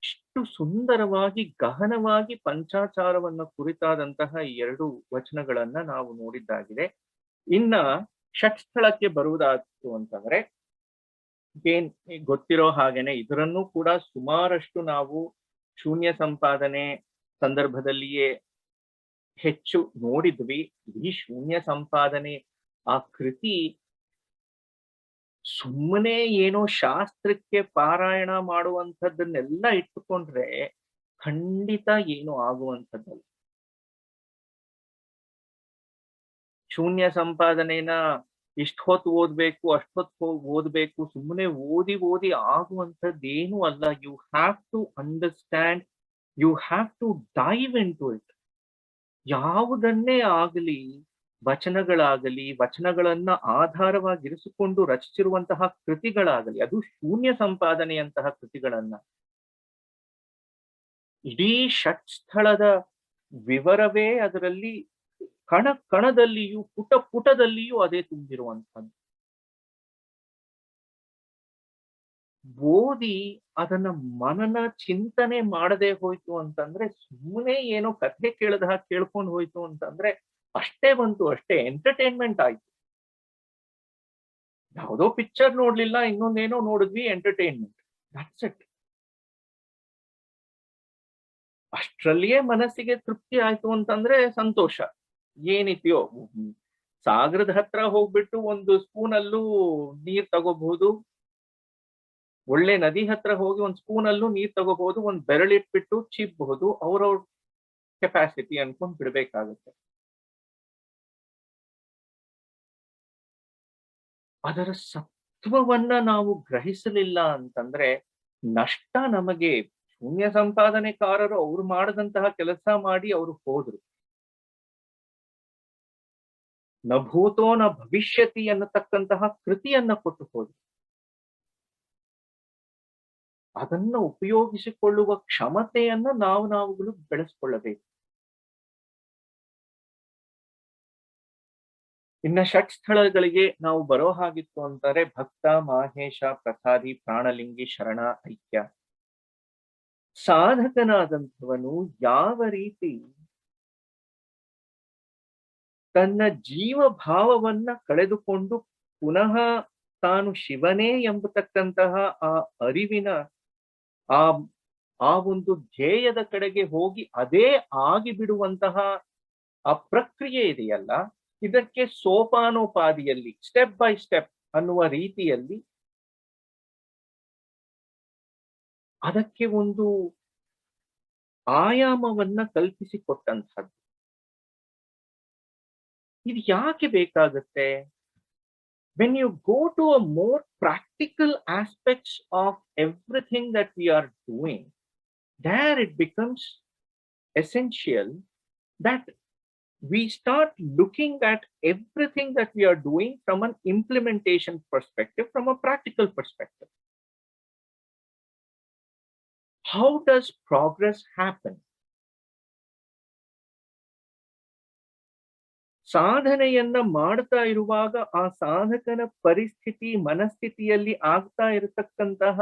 ಇಷ್ಟು ಸುಂದರವಾಗಿ ಗಹನವಾಗಿ ಪಂಚಾಚಾರವನ್ನ ಕುರಿತಾದಂತಹ 2 ವಚನಗಳನ್ನ ನಾವು ನೋಡಿದ್ದಾಗಿದೆ. ಇನ್ನ ಷಟ್ಸ್ಥಳಕ್ಕೆ ಬರುವುದಾಯ್ತು ಅಂತಂದ್ರೆ, ಏನ್ ಗೊತ್ತಿರೋ ಹಾಗೇನೆ ಇದರನ್ನು ಕೂಡ ಸುಮಾರಷ್ಟು ನಾವು ಶೂನ್ಯ ಸಂಪಾದನೆ ಸಂದರ್ಭದಲ್ಲಿಯೇ ಹೆಚ್ಚು ನೋಡಿದ್ವಿ. ಈ ಶೂನ್ಯ ಸಂಪಾದನೆ ಆ ಕೃತಿ ಸುಮ್ಮನೆ ಏನೋ ಶಾಸ್ತ್ರಕ್ಕೆ ಪಾರಾಯಣ ಮಾಡುವಂಥದ್ದನ್ನೆಲ್ಲ ಇಟ್ಟುಕೊಂಡ್ರೆ ಖಂಡಿತ ಏನು ಆಗುವಂಥದ್ದಲ್ಲ. ಶೂನ್ಯ ಸಂಪಾದನೆನ ಇಷ್ಟ ಹೊತ್ತು ಓದ್ಬೇಕು, ಅಷ್ಟೊತ್ತು ಓದ್ಬೇಕು, ಸುಮ್ಮನೆ ಓದಿ ಆಗುವಂಥದ್ದೇನು ಅಲ್ಲ. You have to understand, you have to dive into it. ಯಾವುದನ್ನೇ ಆಗಲಿ, ವಚನಗಳಾಗಲಿ, ವಚನಗಳನ್ನ ಆಧಾರವಾಗಿರಿಸಿಕೊಂಡು ರಚಿಸಿರುವಂತಹ ಕೃತಿಗಳಾಗಲಿ, ಅದು ಶೂನ್ಯ ಸಂಪಾದನೆಯಂತಹ ಕೃತಿಗಳನ್ನ, ಇಡೀ ಷಟ್ಸ್ಥಳದ ವಿವರವೇ ಅದರಲ್ಲಿ ಕಣ ಕಣದಲ್ಲಿಯೂ ಪುಟದಲ್ಲಿಯೂ ಅದೇ ತುಂಬಿರುವಂಥದ್ದು. ಓದಿ ಅದನ್ನ ಮನನ ಚಿಂತನೆ ಮಾಡದೆ ಹೋಯ್ತು ಅಂತಂದ್ರೆ, ಸುಮ್ಮನೆ ಏನೋ ಕಥೆ ಕೇಳದ ಹಾಗೆ ಕೇಳ್ಕೊಂಡು ಹೋಯ್ತು ಅಂತಂದ್ರೆ ಅಷ್ಟೇ ಬಂತು, ಅಷ್ಟೇ ಎಂಟರ್ಟೈನ್ಮೆಂಟ್ ಆಯ್ತು. ಯಾವುದೋ ಪಿಕ್ಚರ್ ನೋಡ್ಲಿಲ್ಲ, ಇನ್ನೊಂದೇನೋ ನೋಡಿದ್ವಿ, ಎಂಟರ್ಟೈನ್ಮೆಂಟ್, ದಟ್ಸ್ ಇಟ್. ಅಷ್ಟರಲ್ಲಿಯೇ ಮನಸ್ಸಿಗೆ ತೃಪ್ತಿ ಆಯ್ತು ಅಂತಂದ್ರೆ ಸಂತೋಷ. ಏನಿತ್ಯೋ, ಸಾಗರದ ಹತ್ರ ಹೋಗ್ಬಿಟ್ಟು ಒಂದು ಸ್ಪೂನಲ್ಲೂ ನೀರ್ ತಗೋಬಹುದು, ಒಳ್ಳೆ ನದಿ ಹತ್ರ ಹೋಗಿ ಒಂದ್ ಸ್ಪೂನಲ್ಲೂ ನೀರ್ ತಗೋಬಹುದು, ಒಂದ್ ಬೆರಳಿಟ್ಬಿಟ್ಟು ಚೀಪ್ಬಹುದು, ಅವ್ರವ್ರ ಕೆಪಾಸಿಟಿ ಅನ್ಕೊಂಡ್ ಬಿಡ್ಬೇಕಾಗುತ್ತೆ. ಅದರ ಸತ್ವವನ್ನ ನಾವು ಗ್ರಹಿಸಲಿಲ್ಲ ಅಂತಂದ್ರೆ ನಷ್ಟ ನಮಗೆ. ಶೂನ್ಯ ಸಂಪಾದನೆಕಾರರು ಅವ್ರು ಮಾಡದಂತಹ ಕೆಲಸ ಮಾಡಿ ಅವರು ಹೋದ್ರು. ನ ಭೂತೋ ನ ಭವಿಷ್ಯತಿ ಅನ್ನತಕ್ಕಂತಹ ಕೃತಿಯನ್ನ ಕೊಟ್ಟು ಹೋದ್ರು. ಅದನ್ನ ಉಪಯೋಗಿಸಿಕೊಳ್ಳುವ ಕ್ಷಮತೆಯನ್ನ ನಾವುಗಳು ಬೆಳೆಸ್ಕೊಳ್ಳಬೇಕು. ಇನ್ನ ಷಟ್ಸ್ಥಳಗಳಿಗೆ ನಾವು ಬರೋ ಹಾಗಿತ್ತು ಅಂತಾರೆ, ಭಕ್ತ, ಮಾಹೇಶ, ಪ್ರಸಾದಿ, ಪ್ರಾಣಲಿಂಗಿ, ಶರಣ, ಐಕ್ಯ. ಸಾಧಕನಾದಂಥವನು ಯಾವ ರೀತಿ ತನ್ನ ಜೀವ ಭಾವವನ್ನ ಕಳೆದುಕೊಂಡು ಪುನಃ ತಾನು ಶಿವನೇ ಎಂಬತಕ್ಕಂತಹ ಆ ಅರಿವಿನ ಆ ಒಂದು ಧ್ಯೇಯದ ಕಡೆಗೆ ಹೋಗಿ ಅದೇ ಆಗಿಬಿಡುವಂತಹ ಆ ಪ್ರಕ್ರಿಯೆ ಇದೆಯಲ್ಲ, ಇದಕ್ಕೆ ಸೋಪಾನೋಪಾದಿಯಲ್ಲಿ, ಸ್ಟೆಪ್ ಬೈ ಸ್ಟೆಪ್ ಅನ್ನುವ ರೀತಿಯಲ್ಲಿ ಅದಕ್ಕೆ ಒಂದು ಆಯಾಮವನ್ನ ಕಲ್ಪಿಸಿಕೊಟ್ಟಂತಹದ್ದು. ಇದು ಯಾಕೆ ಬೇಕಾಗುತ್ತೆ? When you go to a more practical aspects of everything that we are doing, there it becomes essential that we start looking at everything that we are doing from an implementation perspective, from a practical perspective. How does progress happen? ಸಾಧನೆಯನ್ನ ಮಾಡ್ತಾ ಇರುವಾಗ ಆ ಸಾಧಕನ ಪರಿಸ್ಥಿತಿ ಮನಸ್ಥಿತಿಯಲ್ಲಿ ಆಗ್ತಾ ಇರತಕ್ಕಂತಹ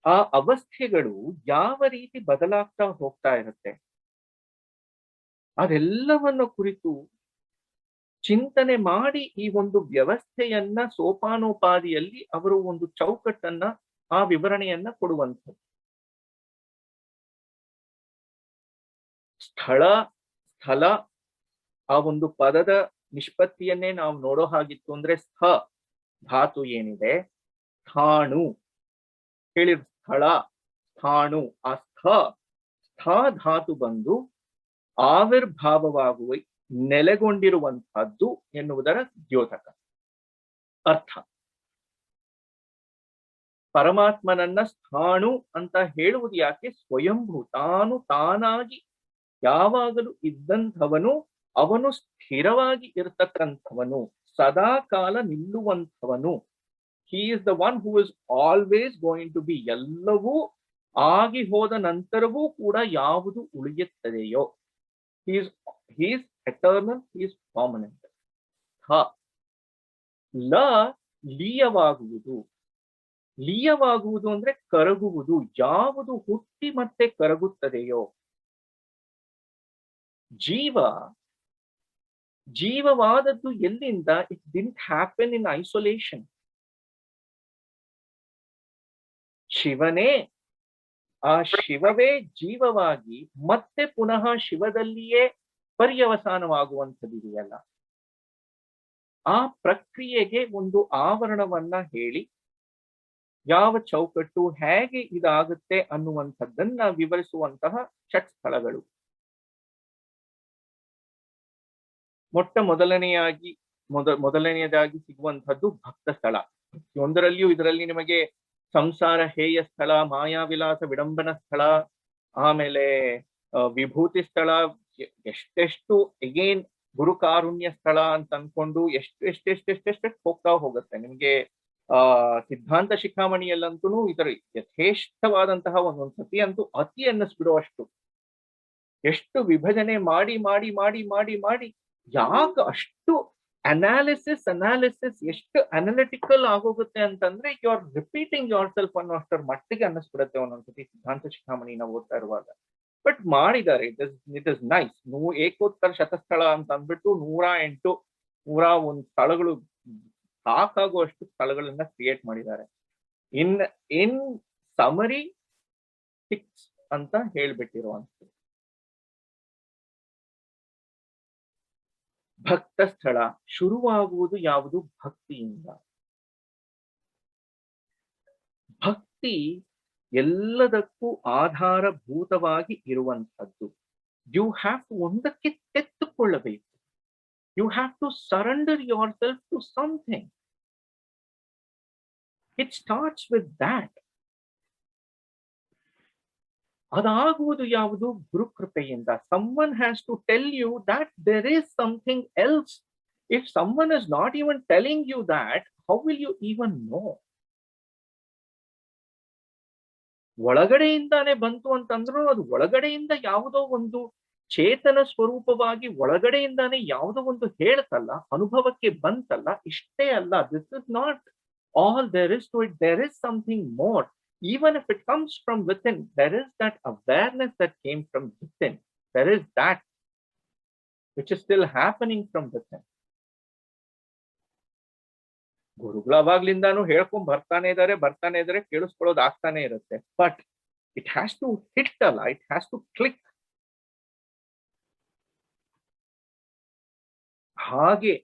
ಆ ಅವಸ್ಥೆಗಳು ಯಾವ ರೀತಿ ಬದಲಾಗ್ತಾ ಹೋಗ್ತಾ ಇರುತ್ತೆ, ಅದೆಲ್ಲವನ್ನು ಕುರಿತು ಚಿಂತನೆ ಮಾಡಿ ಈ ಒಂದು ವ್ಯವಸ್ಥೆಯನ್ನ ಸೋಪಾನೋಪಾದಿಯಲ್ಲಿ ಅವರು ಒಂದು ಚೌಕಟ್ಟನ್ನ, ಆ ವಿವರಣೆಯನ್ನ ಕೊಡುವಂಥದ್ದು. ಸ್ಥಳ ಆ ಒಂದು ಪದದ ನಿಷ್ಪತ್ತಿಯನ್ನೇ ನಾವು ನೋಡೋ ಹಾಗಿತ್ತು ಅಂದ್ರೆ ಸ್ಥ ಧಾತು ಏನಿದೆ, ಸ್ಥಾಣು ಹೇಳಿ, ಸ್ಥಳ ಸ್ಥಾಣು, ಆ ಸ್ಥ ಧಾತು ಬಂದು ಆವಿರ್ಭಾವವಾಗುವ ನೆಲೆಗೊಂಡಿರುವಂತಹದ್ದು ಎನ್ನುವುದರ ದ್ಯೋತಕ ಅರ್ಥ. ಪರಮಾತ್ಮನನ್ನ ಸ್ಥಾಣು ಅಂತ ಹೇಳುವುದು ಯಾಕೆ? ಸ್ವಯಂಭೂ, ತಾನಾಗಿ ಯಾವಾಗಲೂ ಇದ್ದಂಥವನು, ಅವನು ಸ್ಥಿರವಾಗಿ ಇರತಕ್ಕಂಥವನು, ಸದಾ ಕಾಲ ನಿಲ್ಲುವಂಥವನು. He is the one who is always going to be. ಎಲ್ಲವೂ ಆಗಿ ಹೋದ ನಂತರವೂ ಕೂಡ ಯಾವುದು ಉಳಿಯುತ್ತದೆಯೋ, he is eternal, he is permanent. ಲೀಯವಾಗುವುದು ಅಂದ್ರೆ ಕರಗುವುದು. ಯಾವುದು ಹುಟ್ಟಿ ಮತ್ತೆ ಕರಗುತ್ತದೆಯೋ, ಜೀವವಾದದ್ದು ಎಲ್ಲಿಂದ? It didn't happen in isolation. ಶಿವವೇ ಜೀವವಾಗಿ ಮತ್ತೆ ಪುನಃ ಶಿವದಲ್ಲಿಯೇ ಪರ್ಯವಸಾನವಾಗುವಂಥದ್ದಿದೆಯಲ್ಲ, ಆ ಪ್ರಕ್ರಿಯೆಗೆ ಒಂದು ಆವರಣವನ್ನ ಹೇಳಿ ಯಾವ ಚೌಕಟ್ಟು ಹೇಗೆ ಇದಾಗುತ್ತೆ ಅನ್ನುವಂಥದ್ದನ್ನ ವಿವರಿಸುವಂತಹ ಷಟ್ ಸ್ಥಳಗಳು. ಮೊದಲನೆಯದಾಗಿ ಸಿಗುವಂತಹದ್ದು ಭಕ್ತ ಸ್ಥಳ. ಒಂದರಲ್ಲಿಯೂ ಇದರಲ್ಲಿ ನಿಮಗೆ ಸಂಸಾರ ಹೇಯ ಸ್ಥಳ, ಮಾಯಾವಿಲಾಸ ವಿಡಂಬನ ಸ್ಥಳ, ಆಮೇಲೆ ವಿಭೂತಿ ಸ್ಥಳ, ಎಷ್ಟೆಷ್ಟು ಎಗೇನ್ ಗುರುಕಾರುಣ್ಯ ಸ್ಥಳ ಅಂತ ಅನ್ಕೊಂಡು ಎಷ್ಟೆಷ್ಟು ಹೋಗುತ್ತೆ. ನಿಮ್ಗೆ ಸಿದ್ಧಾಂತ ಶಿಖಾಮಣಿಯಲ್ಲಂತೂ ಇದರ ಯಥೇಷ್ಟವಾದಂತಹ ಒಂದೊಂದು ಸತಿ ಅಂತೂ ಅತಿ ಅನ್ನಿಸ್ಬಿಡುವಷ್ಟು, ಎಷ್ಟು ವಿಭಜನೆ ಮಾಡಿ ಮಾಡಿ ಮಾಡಿ ಮಾಡಿ ಮಾಡಿ ಯಾಕೆ ಅಷ್ಟು ಅನಾಲಿಸಿಸ್ ಎಷ್ಟು ಅನಾಲಿಟಿಕಲ್ ಆಗೋಗುತ್ತೆ ಅಂತಂದ್ರೆ you are repeating yourself ಅನ್ನೋ ಅಷ್ಟರ ಮಟ್ಟಿಗೆ ಅನ್ನಿಸ್ಬಿಡುತ್ತೆ ಒಂದೊಂದ್ಸತಿ ಸಿದ್ಧಾಂತ ಶಿಖಾಮಣಿ ನಾವು ಓದ್ತಾ ಇರುವಾಗ. ಬಟ್ ಮಾಡಿದ್ದಾರೆ, ಇಟ್ ಇಸ್ ನೈಸ್. ಏಕೋತ್ತರ ಶತಸ್ಥಳ ಅಂತ ಅಂದ್ಬಿಟ್ಟು 101 ಸ್ಥಳಗಳು, ಸಾಕಾಗುವಷ್ಟು ಸ್ಥಳಗಳನ್ನ ಕ್ರಿಯೇಟ್ ಮಾಡಿದ್ದಾರೆ. ಇನ್ ಸಮರಿ 6 ಅಂತ ಹೇಳ್ಬಿಟ್ಟಿರುವಂಥದ್ದು. ಭಕ್ತ ಸ್ಥಳ ಶುರುವಾಗುವುದು ಯಾವುದು? ಭಕ್ತಿಯಿಂದ. ಭಕ್ತಿ ಎಲ್ಲದಕ್ಕೂ ಆಧಾರಭೂತವಾಗಿ ಇರುವಂತಹದ್ದು. ಯು ಹ್ಯಾವ್ ಟು ಒಂದಕ್ಕೆ ತೆತ್ತುಕೊಳ್ಳಬೇಕು. You have to surrender yourself to something. It starts with that. ಅದಾಗುವುದು ಯಾವುದು? ಗುರುಕೃಪೆಯಿಂದ. Someone has to tell you that there is something else. If someone is not even telling you that, how will you even know? ಒಳಗಡೆಯಿಂದಾನೇ ಬಂತು ಅಂತಂದ್ರೂ ಅದು ಒಳಗಡೆಯಿಂದ ಯಾವುದೋ ಒಂದು ಚೇತನ ಸ್ವರೂಪವಾಗಿ ಒಳಗಡೆಯಿಂದಾನೇ ಯಾವುದೋ ಒಂದು ಹೇಳ್ತಲ್ಲ, ಅನುಭವಕ್ಕೆ ಬಂತಲ್ಲ, ಇಷ್ಟೇ ಅಲ್ಲ. This is not all there is to it. There is something more. Even if it comes from within, there is that awareness that came from within. There is that which is still happening from within. ಗುರುಗಳು ಅವಾಗ್ಲಿಂದಾನು ಹೇಳ್ಕೊಂಡ್ ಬರ್ತಾನೆ ಇದಾರೆ, ಕೇಳಿಸ್ಕೊಳ್ಳೋದು ಆಗ್ತಾನೆ ಇರುತ್ತೆ. But it has to hit ಅಲ್ಲ, it has to click. ಹಾಗೆ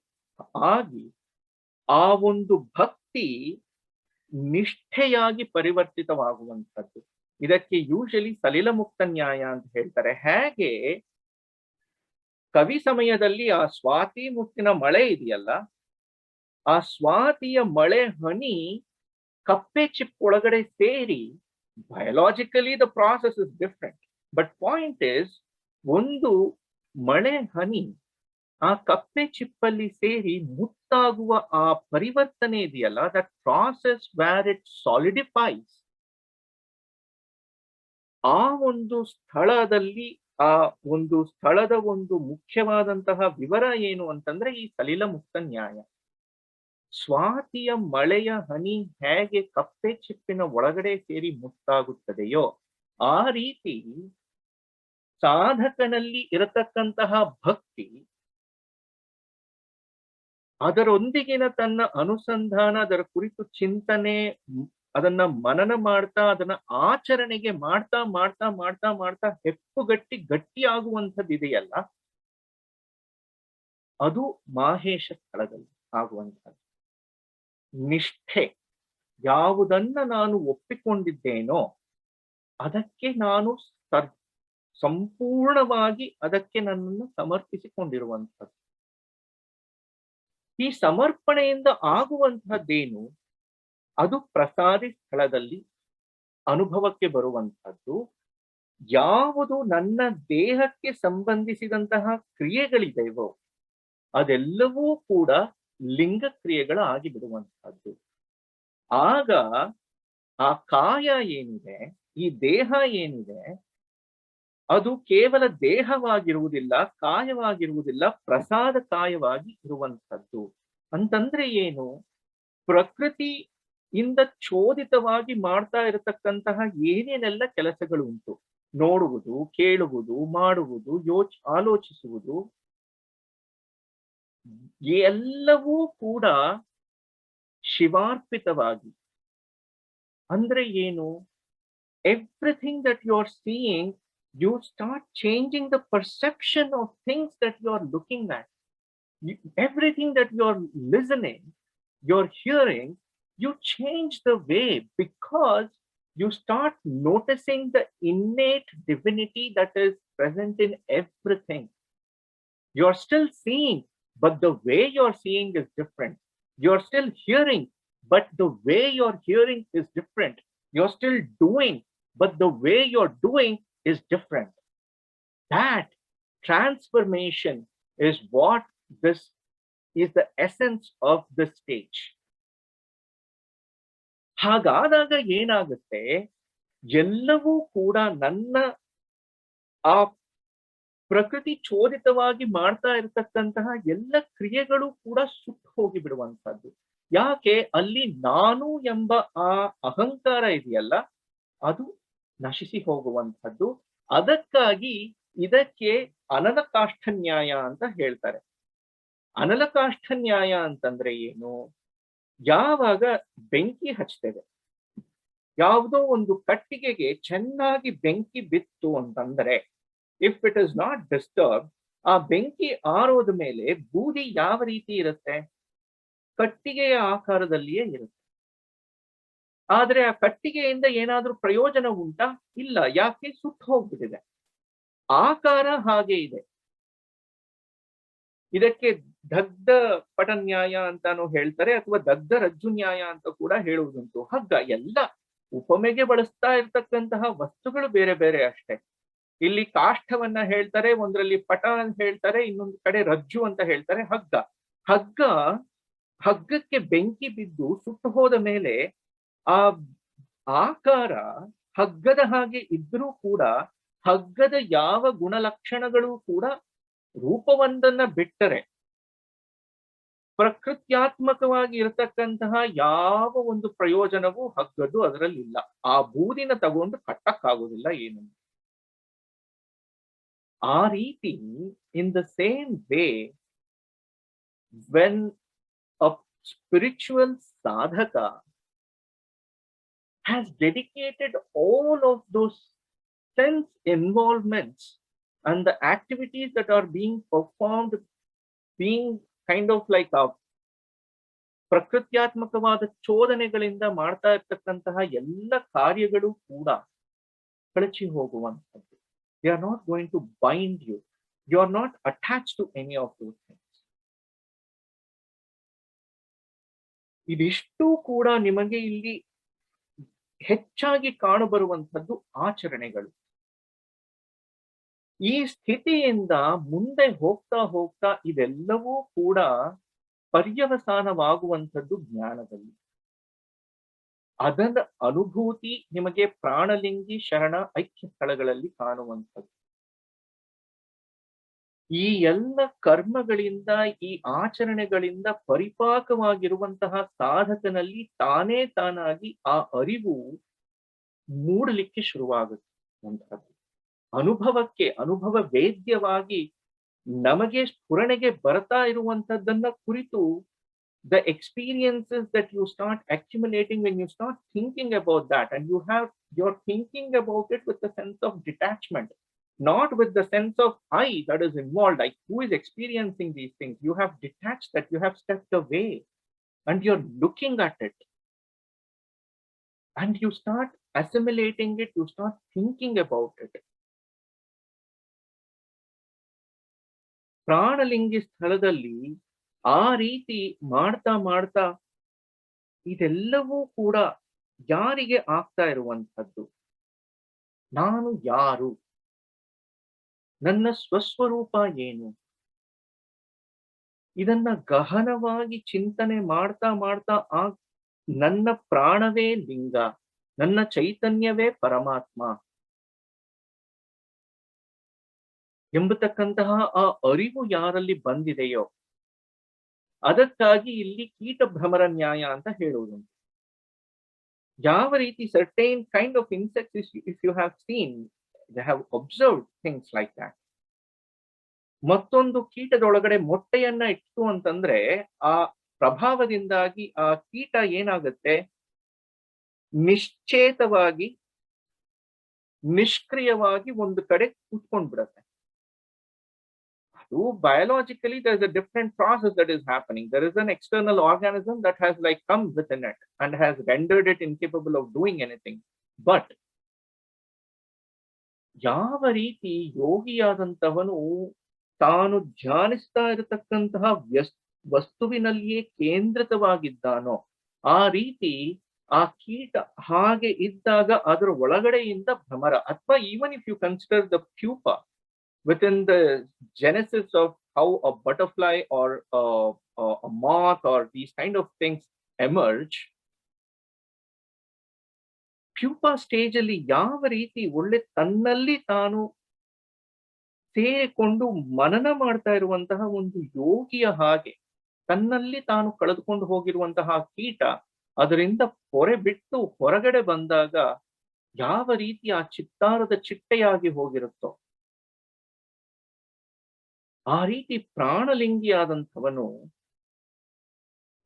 ಆಗಿ ಆ ಒಂದು ಭಕ್ತಿ ನಿಷ್ಠೆಯಾಗಿ ಪರಿವರ್ತಿತವಾಗುವಂಥದ್ದು. ಇದಕ್ಕೆ ಯೂಶಲಿ ಸಲಿಲ ಮುಕ್ತ ನ್ಯಾಯ ಅಂತ ಹೇಳ್ತಾರೆ. ಹೇಗೆ ಕವಿ ಸಮಯದಲ್ಲಿ ಆ ಸ್ವಾತಿ ಮುತ್ತಿನ ಮಳೆ ಇದೆಯಲ್ಲ, ಆ ಸ್ವಾತಿಯ ಮಳೆ ಹನಿ ಕಪ್ಪೆ ಚಿಪ್ ಒಳಗಡೆ ಸೇರಿ, biologically the process is different, but point is, ಒಂದು ಮಳೆ ಹನಿ ಆ ಕಪ್ಪೆ ಚಿಪ್ಪಲ್ಲಿ ಸೇರಿ ಮುತ್ತಾಗುವ ಆ ಪರಿವರ್ತನೆ ಇದೆಯಲ್ಲ, ದಟ್ ಪ್ರಾಸೆಸ್ ವ್ಯಾರ್ ಇಟ್ ಸಾಲಿಡಿಫೈಸ್, ಆ ಒಂದು ಸ್ಥಳದಲ್ಲಿ, ಆ ಒಂದು ಸ್ಥಳದ ಒಂದು ಮುಖ್ಯವಾದಂತಹ ವಿವರ ಏನು ಅಂತಂದ್ರೆ ಈ ಸಲಿಲ ಮುಕ್ತ ನ್ಯಾಯ. ಸ್ವಾತಿಯ ಮಳೆಯ ಹನಿ ಹೇಗೆ ಕಪ್ಪೆ ಚಿಪ್ಪಿನ ಒಳಗಡೆ ಸೇರಿ ಮುತ್ತಾಗುತ್ತದೆಯೋ, ಆ ರೀತಿ ಸಾಧಕನಲ್ಲಿ ಇರತಕ್ಕಂತಹ ಭಕ್ತಿ, ಅದರೊಂದಿಗಿನ ತನ್ನ ಅನುಸಂಧಾನ, ಅದರ ಕುರಿತು ಚಿಂತನೆ, ಅದನ್ನ ಮನನ ಮಾಡ್ತಾ, ಅದನ್ನ ಆಚರಣೆಗೆ ಮಾಡ್ತಾ ಮಾಡ್ತಾ ಮಾಡ್ತಾ ಮಾಡ್ತಾ ಹೆಪ್ಪುಗಟ್ಟಿ ಗಟ್ಟಿಯಾಗುವಂಥದ್ದು ಇದೆಯಲ್ಲ, ಅದು ಮಾಹೇಶ ಸ್ಥಳದಲ್ಲಿ ಆಗುವಂಥದ್ದು. ನಿಷ್ಠೆ, ಯಾವುದನ್ನ ನಾನು ಒಪ್ಪಿಕೊಂಡಿದ್ದೇನೋ ಅದಕ್ಕೆ ನಾನು ಸಂಪೂರ್ಣವಾಗಿ ಅದಕ್ಕೆ ನನ್ನನ್ನು ಸಮರ್ಪಿಸಿಕೊಂಡಿರುವಂಥದ್ದು. ಈ ಸಮರ್ಪಣೆಯಿಂದ ಆಗುವಂತಹದ್ದೇನು, ಅದು ಪ್ರಸಾದಿ ಸ್ಥಳದಲ್ಲಿ ಅನುಭವಕ್ಕೆ ಬರುವಂತಹದ್ದು. ಯಾವುದು ನನ್ನ ದೇಹಕ್ಕೆ ಸಂಬಂಧಿಸಿದಂತಹ ಕ್ರಿಯೆಗಳಿದೆಯೋ ಅದೆಲ್ಲವೂ ಕೂಡ ಲಿಂಗ ಕ್ರಿಯೆಗಳಾಗಿ ಬಿಡುವಂತಹದ್ದು. ಆಗ ಆ ಕಾಯ ಏನಿದೆ, ಈ ದೇಹ ಏನಿದೆ, ಅದು ಕೇವಲ ದೇಹವಾಗಿರುವುದಿಲ್ಲ, ಕಾಯವಾಗಿರುವುದಿಲ್ಲ, ಪ್ರಸಾದ ಕಾಯವಾಗಿ ಇರುವಂಥದ್ದು. ಅಂತಂದ್ರೆ ಏನು, ಪ್ರಕೃತಿಯಿಂದ ಚೋದಿತವಾಗಿ ಮಾಡ್ತಾ ಇರತಕ್ಕಂತಹ ಏನೇನೆಲ್ಲ ಕೆಲಸಗಳು ಉಂಟು, ನೋಡುವುದು, ಕೇಳುವುದು, ಮಾಡುವುದು, ಆಲೋಚಿಸುವುದು, ಎಲ್ಲವೂ ಕೂಡ ಶಿವಾರ್ಪಿತವಾಗಿ. ಅಂದ್ರೆ ಏನು, everything that you are seeing, you start changing the perception of things that you are looking at. Everything that you are listening, you're hearing, you change the way, because you start noticing the innate divinity that is present in everything. You're still seeing, but the way you're seeing is different. You're still hearing, but the way you're hearing is different. You're still doing, but the way you're doing is different. That transformation is what this is, the essence of the stage. ಹಾಗಾದಾಗ ಏನಾಗುತ್ತೆ, ಎಲ್ಲವೂ ಕೂಡ ನನ್ನ ಆ ಪ್ರಕೃತಿ ಚೋದಿತವಾಗಿ ಮಾಡ್ತಾ ಇರತಕ್ಕಂತಹ ಎಲ್ಲ ಕ್ರಿಯೆಗಳು ಕೂಡ ಸುಟ್ಟು ಹೋಗಿ ಬಿಡುವಂತಹದ್ದು. ಯಾಕೆ, ಅಲ್ಲಿ ನಾನು ಎಂಬ ಆ ಅಹಂಕಾರ ಇದೆಯಲ್ಲ, ಅದು ನಶಿಸಿ ಹೋಗುವಂಥದ್ದು. ಅದಕ್ಕಾಗಿ ಇದಕ್ಕೆ ಅನಲಕಾಷ್ಠ ನ್ಯಾಯ ಅಂತ ಹೇಳ್ತಾರೆ. ಅನಲಕಾಷ್ಠ ನ್ಯಾಯ ಅಂತಂದ್ರೆ ಏನು, ಯಾವಾಗ ಬೆಂಕಿ ಹಚ್ತೇವೆ, ಯಾವುದೋ ಒಂದು ಕಟ್ಟಿಗೆಗೆ ಚೆನ್ನಾಗಿ ಬೆಂಕಿ ಬಿತ್ತು ಅಂತಂದ್ರೆ, if it is not disturb, ಆ ಬೆಂಕಿ ಆರೋದ ಮೇಲೆ ಬೂದಿ ಯಾವ ರೀತಿ ಇರುತ್ತೆ, ಕಟ್ಟಿಗೆಯ ಆಕಾರದಲ್ಲಿಯೇ ಇರುತ್ತೆ. ಆದ್ರೆ ಆ ಕಟ್ಟಿಗೆಯಿಂದ ಏನಾದ್ರೂ ಪ್ರಯೋಜನ ಉಂಟಾ? ಇಲ್ಲ. ಯಾಕೆ? ಸುಟ್ಟು ಹೋಗ್ಬಿಟ್ಟಿದೆ. ಆಕಾರ ಹಾಗೆ ಇದೆ. ಇದಕ್ಕೆ ದಗ್ಧ ಪಟ ನ್ಯಾಯ ಅಂತಾನು ಹೇಳ್ತಾರೆ, ಅಥವಾ ದಗ್ಧ ರಜ್ಜು ನ್ಯಾಯ ಅಂತ ಕೂಡ ಹೇಳುವುದುಂಟು. ಹಗ್ಗ ಎಲ್ಲ ಉಪಮೆಗೆ ಬಳಸ್ತಾ ಇರ್ತಕ್ಕಂತಹ ವಸ್ತುಗಳು ಬೇರೆ ಬೇರೆ ಅಷ್ಟೇ. ಇಲ್ಲಿ ಕಾಷ್ಠವನ್ನ ಹೇಳ್ತಾರೆ, ಒಂದ್ರಲ್ಲಿ ಪಟ ಅಂತ ಹೇಳ್ತಾರೆ, ಇನ್ನೊಂದು ಕಡೆ ರಜ್ಜು ಅಂತ ಹೇಳ್ತಾರೆ. ಹಗ್ಗಕ್ಕೆ ಬೆಂಕಿ ಬಿದ್ದು ಸುಟ್ಟು ಹೋದ ಮೇಲೆ ಆ ಆಕಾರ ಹಗ್ಗದ ಹಾಗೆ ಇದ್ರೂ ಕೂಡ ಹಗ್ಗದ ಯಾವ ಗುಣಲಕ್ಷಣಗಳು ಕೂಡ ರೂಪವೊಂದನ್ನ ಬಿಟ್ಟರೆ ಪ್ರಕೃತ್ಯಾತ್ಮಕವಾಗಿ ಇರತಕ್ಕಂತಹ ಯಾವ ಒಂದು ಪ್ರಯೋಜನವೂ ಹಗ್ಗದ್ದು ಅದರಲ್ಲಿಲ್ಲ. ಆ ಬೂದಿನ ತಗೊಂಡು ಕಟ್ಟಕ್ಕಾಗೋದಿಲ್ಲ ಏನು. ಆ ರೀತಿ in the same way, when a spiritual ಸಾಧಕ has dedicated all of those sense involvements and the activities that are being performed, being kind of like ಪ್ರಕೃತ್ಯಾತ್ಮಕವಾದ ಚೋದನೆಗಳಿಂದ ಮಾಡ್ತಾ ಇರ್ತಕ್ಕಂತಹ ಎಲ್ಲ ಕಾರ್ಯಗಳು ಕೂಡ ಕಳಚಿ ಹೋಗುವಂಥದ್ದು. They are not going to bind you. You are not attach to any of those things. ಇದಿಷ್ಟು ಕೂಡ ನಿಮಗೆ ಇಲ್ಲಿ ಹೆಚ್ಚಾಗಿ ಕಾಣಬರುವಂಥದ್ದು ಆಚರಣೆಗಳು. ಈ ಸ್ಥಿತಿಯಿಂದ ಮುಂದೆ ಹೋಗ್ತಾ ಹೋಗ್ತಾ ಇದೆಲ್ಲವೂ ಕೂಡ ಪರ್ಯವಸಾನವಾಗುವಂಥದ್ದು ಜ್ಞಾನದಲ್ಲಿ. ಅದರ ಅನುಭೂತಿ ನಿಮಗೆ ಪ್ರಾಣಲಿಂಗಿ ಶರಣ ಐಕ್ಯ ಸ್ಥಳಗಳಲ್ಲಿ ಕಾಣುವಂಥದ್ದು. ಈ ಎಲ್ಲ ಕರ್ಮಗಳಿಂದ, ಈ ಆಚರಣೆಗಳಿಂದ ಪರಿಪಾಕವಾಗಿರುವಂತಹ ಸಾಧಕನಲ್ಲಿ ತಾನೇ ತಾನಾಗಿ ಆ ಅರಿವು ಮೂಡಲಿಕ್ಕೆ ಶುರುವಾಗುತ್ತೆ. ಅನುಭವಕ್ಕೆ, ಅನುಭವ ವೇದ್ಯವಾಗಿ ನಮಗೆ ಸ್ಫುರಣೆಗೆ ಬರ್ತಾ ಇರುವಂತದ್ದನ್ನ ಕುರಿತು the experiences that you start accumulating, when you start thinking about that, and you're thinking about it with a sense of detachment, not with the sense of I that is involved, like who is experiencing these things. You have detached that, you have stepped away, and you're looking at it, and you start assimilating it, you start thinking about it. ಪ್ರಾಣಲಿಂಗಿ ಸ್ಥಳದಲ್ಲಿ ಆ ರೀತಿ ಮಾಡ್ತಾ ಮಾಡ್ತಾ ಇದೆಲ್ಲವೂ ಕೂಡ ಯಾರಿಗೆ ಆಗ್ತಾ ಇರುವಂಥದ್ದು? ನಾನು ಯಾರು? ನನ್ನ ಸ್ವಸ್ವರೂಪ ಏನು? ಇದನ್ನ ಗಹನವಾಗಿ ಚಿಂತನೆ ಮಾಡ್ತಾ ಮಾಡ್ತಾ ನನ್ನ ಪ್ರಾಣವೇ ಲಿಂಗ, ನನ್ನ ಚೈತನ್ಯವೇ ಪರಮಾತ್ಮ ಎಂಬತಕ್ಕಂತಹ ಆ ಅರಿವು ಯಾರಲ್ಲಿ ಬಂದಿದೆಯೋ ಅದಕ್ಕಾಗಿ ಇಲ್ಲಿ ಕೀಟ ಭ್ರಮರ ನ್ಯಾಯ ಅಂತ ಹೇಳುವುದುಂಟು. ಯಾವ ರೀತಿ certain kind of insects, if you have seen, they have observed things like that. ಮತ್ತೊಂದು ಕೀಟದೊಳಗಡೆ ಮೊಟ್ಟೆಯನ್ನ ಇಟ್ಟು ಅಂತಂದ್ರೆ ಆ ಪ್ರಭಾವದಿಂದಾಗಿ ಆ ಕೀಟ ಏನಾಗುತ್ತೆ, ನಿಶ್ಚೇತವಾಗಿ ನಿಷ್ಕ್ರಿಯವಾಗಿ ಒಂದು ಕಡೆ ಕೂತ್ಕೊಂಡ್ಬಿಡತ್ತೆ. Biologically, there's a different process that is happening. There is an external organism that has like come within it and has rendered it incapable of doing anything. But ಯಾವ ರೀತಿ ಯೋಗಿಯಾದಂತವನು ತಾನು ಧ್ಯಾನಿಸ್ತಾ ಇರತಕ್ಕಂತಹ ವಸ್ತುವಿನಲ್ಲಿಯೇ ಕೇಂದ್ರಿತವಾಗಿದ್ದಾನೋ ಆ ರೀತಿ ಆ ಕೀಟ ಹಾಗೆ ಇದ್ದಾಗ ಅದರ ಒಳಗಡೆಯಿಂದ ಭ್ರಮರ, ಅಥವಾ even if you consider the pupa within the genesis of how a butterfly or a moth or these kind of things emerge, pupa stage ಅಲ್ಲಿ ಯಾವ ರೀತಿ ಒಳ್ಳೆ ತನ್ನಲ್ಲಿ ತಾನು ಸೇರಿಕೊಂಡು ಮನನ ಮಾಡ್ತಾ ಇರುವಂತಹ ಒಂದು ಯೋಗಿಯ ಹಾಗೆ ತನ್ನಲ್ಲಿ ತಾನು ಕಳೆದುಕೊಂಡು ಹೋಗಿರುವಂತಹ ಕೀಟ ಅದರಿಂದ ಹೊರೆ ಬಿಟ್ಟು ಹೊರಗಡೆ ಬಂದಾಗ ಯಾವ ರೀತಿ ಆ ಚಿತ್ತಾರದ ಚಿಟ್ಟೆಯಾಗಿ ಹೋಗಿರುತ್ತೋ ಆ ರೀತಿ ಪ್ರಾಣಲಿಂಗಿಯಾದಂಥವನು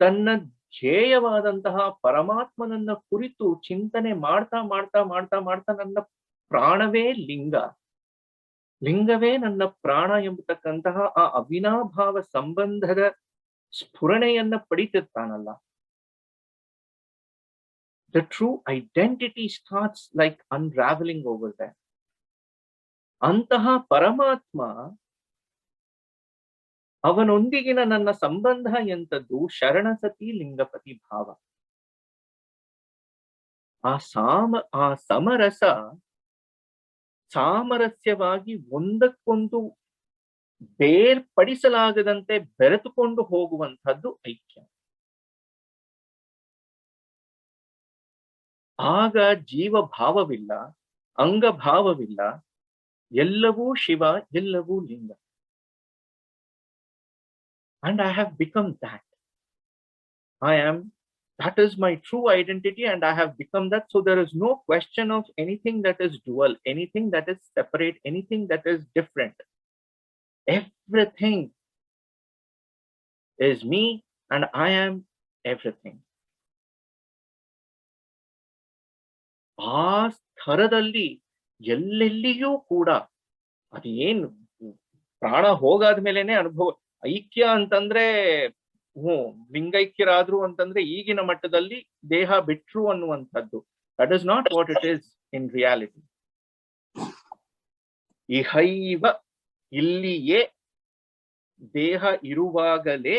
ತನ್ನ ಧ್ಯೇಯವಾದಂತಹ ಪರಮಾತ್ಮನನ್ನ ಕುರಿತು ಚಿಂತನೆ ಮಾಡ್ತಾ ಮಾಡ್ತಾ ಮಾಡ್ತಾ ಮಾಡ್ತಾ ನನ್ನ ಪ್ರಾಣವೇ ಲಿಂಗ, ಲಿಂಗವೇ ನನ್ನ ಪ್ರಾಣ ಎಂಬತಕ್ಕಂತಹ ಆ ಅವಿನಾಭಾವ ಸಂಬಂಧದ ಸ್ಫುರಣೆಯನ್ನ ಪಡಿತಿರ್ತಾನಲ್ಲ, the true identity starts like unraveling over there. ಅಂತಹ ಪರಮಾತ್ಮ ಅವನೊಂದಿಗಿನ ನನ್ನ ಸಂಬಂಧ ಎಂತದ್ದು ಶರಣಸತಿ ಲಿಂಗಪತಿ ಭಾವ. ಆ ಸಮರಸ ಸಾಮರಸ್ಯವಾಗಿ ಒಂದಕ್ಕೊಂದು ಬೇರ್ಪಡಿಸಲಾಗದಂತೆ ಬೆರೆತುಕೊಂಡು ಹೋಗುವಂತಹದ್ದು ಐಕ್ಯ. ಆಗ ಜೀವ ಭಾವವಿಲ್ಲ, ಅಂಗಭಾವವಿಲ್ಲ, ಎಲ್ಲವೂ ಶಿವ, ಎಲ್ಲವೂ ಲಿಂಗ. And I have become that. That is my true identity, and I have become that. So there is no question of anything that is dual, anything that is separate, anything that is different. Everything is me, and I am everything. ಆ ಸ್ಥಳದಲ್ಲಿ ಎಲ್ಲೆಲ್ಲಿಯೂ ಕೂಡ ಅದೇನು ಪ್ರಾಣ ಹೋಗಾದ್ಮೇಲೆನೆ ಅನುಭವ. ಐಕ್ಯ ಅಂತಂದ್ರೆ ಲಿಂಗೈಕ್ಯರಾದ್ರು ಅಂತಂದ್ರೆ ಈಗಿನ ಮಟ್ಟದಲ್ಲಿ ದೇಹ ಬಿಟ್ರು ಅನ್ನುವಂಥದ್ದು. That is not what it is in reality. ಇಹೈವ, ಇಲ್ಲಿಯೇ ದೇಹ ಇರುವಾಗಲೇ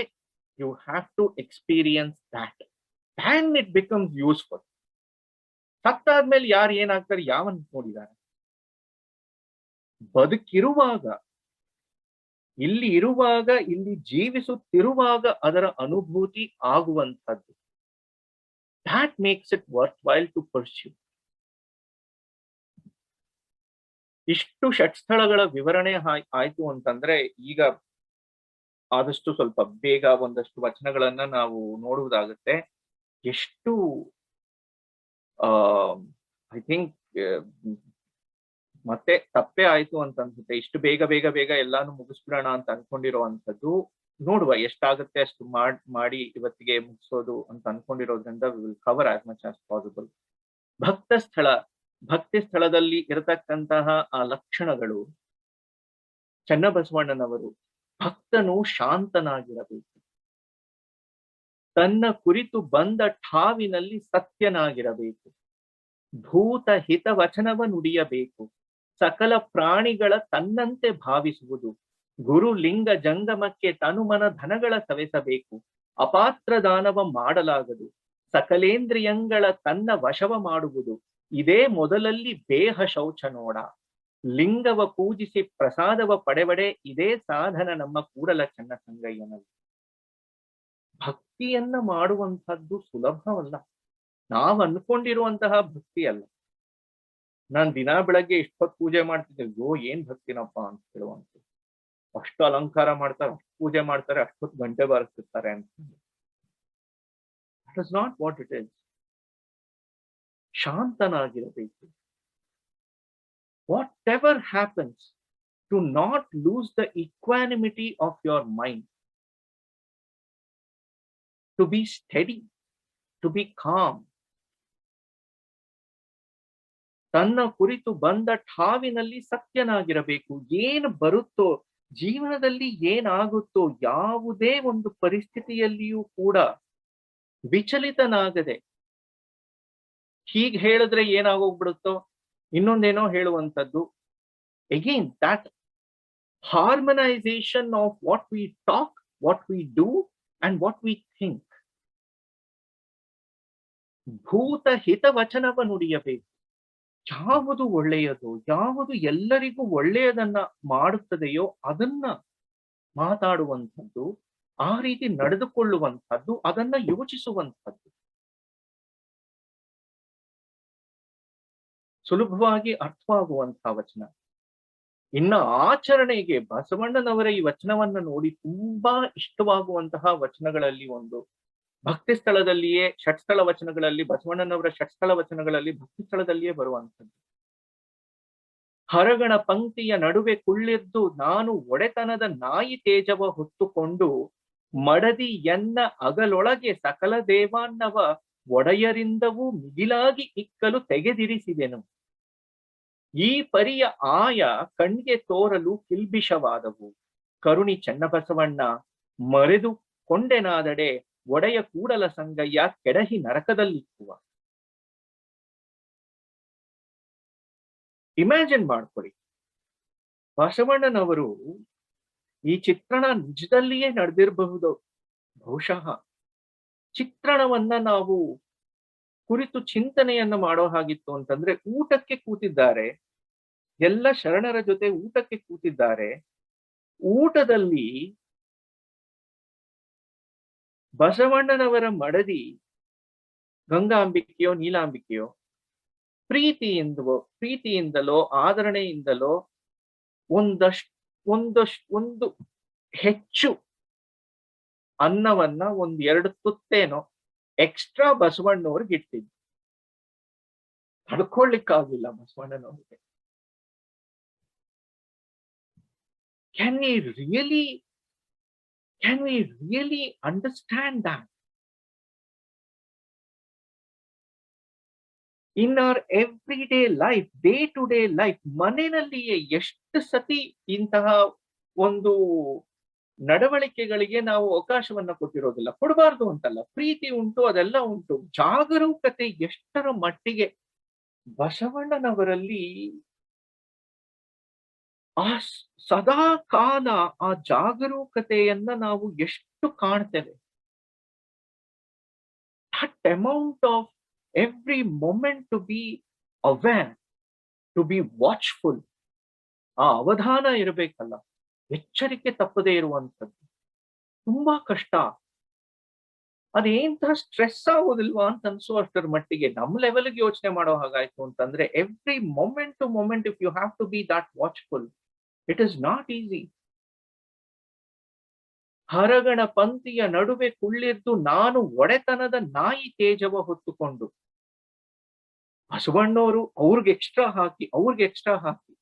you have to experience that, and it becomes useful. ಸತ್ತಾದ್ಮೇಲೆ ಯಾರು ಏನಾಗ್ತಾರೆ ಯಾವನ್ ನೋಡಿದ್ದಾರೆ? ಬದುಕಿರುವಾಗ, ಇಲ್ಲಿ ಇರುವಾಗ, ಇಲ್ಲಿ ಜೀವಿಸುತ್ತಿರುವಾಗ ಅದರ ಅನುಭೂತಿ ಆಗುವಂಥದ್ದು. That makes it worthwhile to pursue. ಇಷ್ಟು ಷಟ್ಸ್ಥಳಗಳ ವಿವರಣೆ ಆಯ್ತು ಅಂತಂದ್ರೆ, ಈಗ ಆದಷ್ಟು ಸ್ವಲ್ಪ ಬೇಗ ಒಂದಷ್ಟು ವಚನಗಳನ್ನ ನಾವು ನೋಡುವುದಾಗುತ್ತೆ. ಎಷ್ಟು ಐ ಥಿಂಕ್ ಮತ್ತೆ ತಪ್ಪೇ ಆಯ್ತು ಅಂತ ಅನ್ಸುತ್ತೆ. ಇಷ್ಟು ಬೇಗ ಬೇಗ ಬೇಗ ಎಲ್ಲಾನು ಮುಗಿಸ್ಬಿಡೋಣ ಅಂತ ಅನ್ಕೊಂಡಿರೋವಂಥದ್ದು. ನೋಡುವ ಎಷ್ಟಾಗುತ್ತೆ ಅಷ್ಟು ಮಾಡಿ ಇವತ್ತಿಗೆ ಮುಗಿಸೋದು ಅಂತ ಅನ್ಕೊಂಡಿರೋದ್ರಿಂದ we will cover as much as possible. ಭಕ್ತಿ ಸ್ಥಳದಲ್ಲಿ ಇರತಕ್ಕಂತಹ ಆ ಲಕ್ಷಣಗಳು, ಚನ್ನಬಸವಣ್ಣನವರು ಭಕ್ತನು ಶಾಂತನಾಗಿರಬೇಕು, ತನ್ನ ಕುರಿತು ಬಂದ ಠಾವಿನಲ್ಲಿ ಸತ್ಯನಾಗಿರಬೇಕು, ಭೂತ ಹಿತ ವಚನವ ನುಡಿಯಬೇಕು, ಸಕಲ ಪ್ರಾಣಿಗಳ ತನ್ನಂತೆ ಭಾವಿಸುವುದು, ಗುರು ಲಿಂಗ ಜಂಗಮಕ್ಕೆ ತನುಮನ ಧನಗಳ ಸವೆಸಬೇಕು, ಅಪಾತ್ರ ದಾನವ ಮಾಡಲಾಗದು, ಸಕಲೇಂದ್ರಿಯಂಗಳ ತನ್ನ ವಶವ ಮಾಡುವುದು, ಇದೇ ಮೊದಲಲ್ಲಿ ಬೇಹ ಶೌಚ ನೋಡ, ಲಿಂಗವ ಪೂಜಿಸಿ ಪ್ರಸಾದವ ಪಡೆವಡೆ, ಇದೇ ಸಾಧನ ನಮ್ಮ ಕೂಡಲ ಚನ್ನ ಸಂಗಯ್ಯನಲ್ಲಿ. ಭಕ್ತಿಯನ್ನ ಮಾಡುವಂತಹದ್ದು ಸುಲಭವಲ್ಲ. ನಾವು ಅನ್ಕೊಂಡಿರುವಂತಹ ಭಕ್ತಿ ಅಲ್ಲ. ನಾನ್ ದಿನಾ ಬೆಳಗ್ಗೆ ಇಷ್ಟೊತ್ತು ಪೂಜೆ ಮಾಡ್ತಿದ್ದೆ, ಅಯ್ಯೋ ಏನ್ ಭಕ್ತಿನಪ್ಪ ಅಂತ ಹೇಳುವಂತ. ಅಷ್ಟು ಅಲಂಕಾರ ಮಾಡ್ತಾರೆ, ಅಷ್ಟು ಪೂಜೆ ಮಾಡ್ತಾರೆ, ಅಷ್ಟೊತ್ತು ಗಂಟೆ ಬಾರಿಸ್ತಿರ್ತಾರೆ ಅಂತ. That is not what it is. ಶಾಂತನಾಗಿರಬೇಕು. Whatever happens, to not lose the equanimity of your mind, to be steady, to be calm. ತನ್ನ ಕುರಿತು ಬಂದ ಠಾವಿನಲ್ಲಿ ಸತ್ಯನಾಗಿರಬೇಕು. ಏನು ಬರುತ್ತೋ ಜೀವನದಲ್ಲಿ, ಏನಾಗುತ್ತೋ ಯಾವುದೇ ಒಂದು ಪರಿಸ್ಥಿತಿಯಲ್ಲಿಯೂ ಕೂಡ ವಿಚಲಿತನಾಗದೆ, ಹೀಗೆ ಹೇಳಿದ್ರೆ ಏನಾಗೋಗ್ಬಿಡುತ್ತೋ ಇನ್ನೊಂದೇನೋ ಹೇಳುವಂಥದ್ದು. Again that harmonization of what we talk, what we do and what we think. ಭೂತ ಹಿತ ವಚನವ ನುಡಿಯಬೇಕು. ಯಾವುದು ಒಳ್ಳೆಯದು, ಯಾವುದು ಎಲ್ಲರಿಗೂ ಒಳ್ಳೆಯದನ್ನ ಮಾಡುತ್ತದೆಯೋ ಅದನ್ನ ಮಾತಾಡುವಂಥದ್ದು, ಆ ರೀತಿ ನಡೆದುಕೊಳ್ಳುವಂಥದ್ದು, ಅದನ್ನ ಯೋಚಿಸುವಂಥದ್ದು. ಸುಲಭವಾಗಿ ಅರ್ಥವಾಗುವಂತಹ ವಚನ. ಇನ್ನ ಆಚರಣೆಗೆ ಬಸವಣ್ಣನವರ ಈ ವಚನವನ್ನ ನೋಡಿ ತುಂಬಾ ಇಷ್ಟವಾಗುವಂತಹ ವಚನಗಳಲ್ಲಿ ಒಂದು, ಭಕ್ತಿ ಸ್ಥಳದಲ್ಲಿಯೇ ಷಟ್ಸ್ಥಳ ವಚನಗಳಲ್ಲಿ, ಬಸವಣ್ಣನವರ ಷಟ್ಸ್ಥಳ ವಚನಗಳಲ್ಲಿ ಭಕ್ತಿ ಸ್ಥಳದಲ್ಲಿಯೇ ಬರುವಂಥದ್ದು. ಹರಗಣ ಪಂಕ್ತಿಯ ನಡುವೆ ಕುಳ್ಳಿದ್ದು ನಾನು ಒಡೆತನದ ನಾಯಿ ತೇಜವ ಹೊತ್ತುಕೊಂಡು, ಮಡದಿ ಎನ್ನ ಅಗಲೊಳಗೆ ಸಕಲ ದೇವಾನ್ನವ ಒಡೆಯರಿಂದವೂ ಮಿಗಿಲಾಗಿ ಇಕ್ಕಲು ತೆಗೆದಿರಿಸಿದೆನು. ಈ ಪರಿಯ ಆಯ ಕಣ್ಗೆ ತೋರಲು ಕಿಲ್ಬಿಷವಾದವು. ಕರುಣಿ ಚನ್ನಬಸವಣ್ಣ ಮರೆದು ಕೊಂಡೆನಾದಡೆ, ಒಡೆಯ ಕೂಡಲ ಸಂಗಯ್ಯ ಕೆಡಹಿ ನರಕದಲ್ಲಿಕ್ಕುವ. ಇಮ್ಯಾಜಿನ್ ಮಾಡ್ಕೊಳ್ಳಿ, ಬಸವಣ್ಣನವರು ಈ ಚಿತ್ರಣ ನಿಜದಲ್ಲಿಯೇ ನಡೆದಿರಬಹುದು. ಬಹುಶಃ ಚಿತ್ರಣವನ್ನ ನಾವು ಕುರಿತು ಚಿಂತನೆಯನ್ನ ಮಾಡೋ ಹಾಗಿತ್ತು ಅಂತಂದ್ರೆ, ಊಟಕ್ಕೆ ಕೂತಿದ್ದಾರೆ, ಎಲ್ಲ ಶರಣರ ಜೊತೆ ಊಟಕ್ಕೆ ಕೂತಿದ್ದಾರೆ. ಊಟದಲ್ಲಿ ಬಸವಣ್ಣನವರ ಮಡದಿ ಗಂಗಾಂಬಿಕೆಯೋ ನೀಲಾಂಬಿಕೆಯೋ ಪ್ರೀತಿಯಿಂದಲೋ ಆದರಣೆಯಿಂದಲೋ ಒಂದು ಹೆಚ್ಚು ಅನ್ನವನ್ನ 1-2 ತುತ್ತೇನೋ ಎಕ್ಸ್ಟ್ರಾ ಬಸವಣ್ಣವ್ರಿಗೆ ಇಟ್ಟಿದ್ದು. ತಡ್ಕೊಳ್ಳಿಕ್ಕಾಗಿಲ್ಲ ಬಸವಣ್ಣನವ್ರಿಗೆ. Can we really understand that? In our everyday life, day to day life, ಮನೆಯಲ್ಲಿಯೇ ಎಷ್ಟು ಸತಿ ಇಂತಹ ಒಂದು ನಡವಳಿಕೆಗಳಿಗೆ ನಾವು ಅವಕಾಶವನ್ನ ಕೊಟ್ಟಿರೋದಿಲ್ಲ. ಕೊಡಬಾರ್ದು ಅಂತಲ್ಲ, ಪ್ರೀತಿ ಉಂಟು, ಅದೆಲ್ಲ ಉಂಟು. ಜಾಗರೂಕತೆ ಎಷ್ಟರ ಮಟ್ಟಿಗೆ ಬಸವಣ್ಣನವರಲ್ಲಿ ಆ ಸದಾ ಕಾಲ ಆ ಜಾಗರೂಕತೆಯನ್ನ ನಾವು ಎಷ್ಟು ಕಾಣ್ತೇವೆ. That amount of every moment to be aware, to be watchful, ಆ ಅವಧಾನ ಇರಬೇಕಲ್ಲ, ಎಚ್ಚರಿಕೆ ತಪ್ಪದೇ ಇರುವಂತದ್ದು ತುಂಬಾ ಕಷ್ಟ. ಅದೇಂತ ಸ್ಟ್ರೆಸ್ ಆಗೋದಿಲ್ವಾ ಅಂತ ಅನ್ಸುವಷ್ಟರ ಮಟ್ಟಿಗೆ ನಮ್ಮ ಲೆವೆಲ್ಗೆ ಯೋಚನೆ ಮಾಡೋ ಹಾಗಾಯ್ತು ಅಂತಂದ್ರೆ, every moment to moment if you have to be that watchful, it is not easy. ಹರಗಣ ಪಂಕ್ತಿಯ ನಡುವೆ ಕುಳ್ಳಿದ್ದು ನಾನು ಒಡೆತನದ ನಾಯಿ ತೇಜವ ಹೊತ್ತುಕೊಂಡು. ಬಸವಣ್ಣವರು ಅವ್ರಿಗೆ ಎಕ್ಸ್ಟ್ರಾ ಹಾಕಿ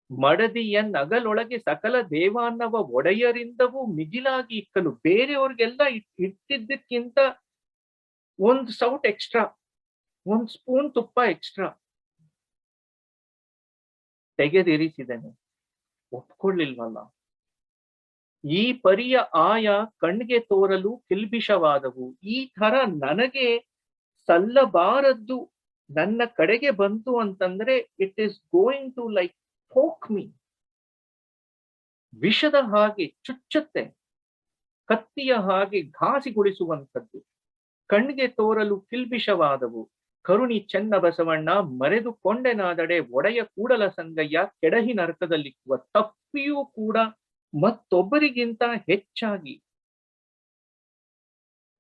ಮಡದಿಯನ್ ಅಗಲೊಳಗೆ ಸಕಲ ದೇವಾನ್ನವ ಒಡೆಯರಿಂದವೂ ಮಿಗಿಲಾಗಿ ಇಕ್ಕಲು. ಬೇರೆಯವ್ರಿಗೆಲ್ಲ ಇಟ್ಟಿದ್ದಕ್ಕಿಂತ ಒಂದ್ ಸೌಟ್ ಎಕ್ಸ್ಟ್ರಾ, ಒಂದ್ ಸ್ಪೂನ್ ತುಪ್ಪ ಎಕ್ಸ್ಟ್ರಾ ತೆಗೆದಿರಿಸಿದನು. ಒಪ್ಕೊಳ್ಳಿಲ್ವಲ್ಲ. ಈ ಪರಿಯ ಆಯ ಕಣ್ಗೆ ತೋರಲು ಕಿಲ್ಬಿಷವಾದವು. ಈ ತರ ನನಗೆ ಸಲ್ಲಬಾರದ್ದು ನನ್ನ ಕಡೆಗೆ ಬಂತು ಅಂತಂದ್ರೆ, it is going to like poke me. ವಿಷದ ಹಾಗೆ ಚುಚ್ಚುತ್ತೆ, ಕತ್ತಿಯ ಹಾಗೆ ಘಾಸಿಗೊಳಿಸುವಂಥದ್ದು. ಕಣ್ಗೆ ತೋರಲು ಕಿಲ್ಬಿಷವಾದವು. ಕರುಣಿ ಚೆನ್ನ ಬಸವಣ್ಣ ಮರೆದುಕೊಂಡೆನಾದಡೆ ಒಡೆಯ ಕೂಡಲ ಸಂಗಯ್ಯ ಕೆಡಹಿ ನರಕದಲ್ಲಿಕ್ಕುವ. ತಪ್ಪಿಯೂ ಕೂಡ ಮತ್ತೊಬ್ಬರಿಗಿಂತ ಹೆಚ್ಚಾಗಿ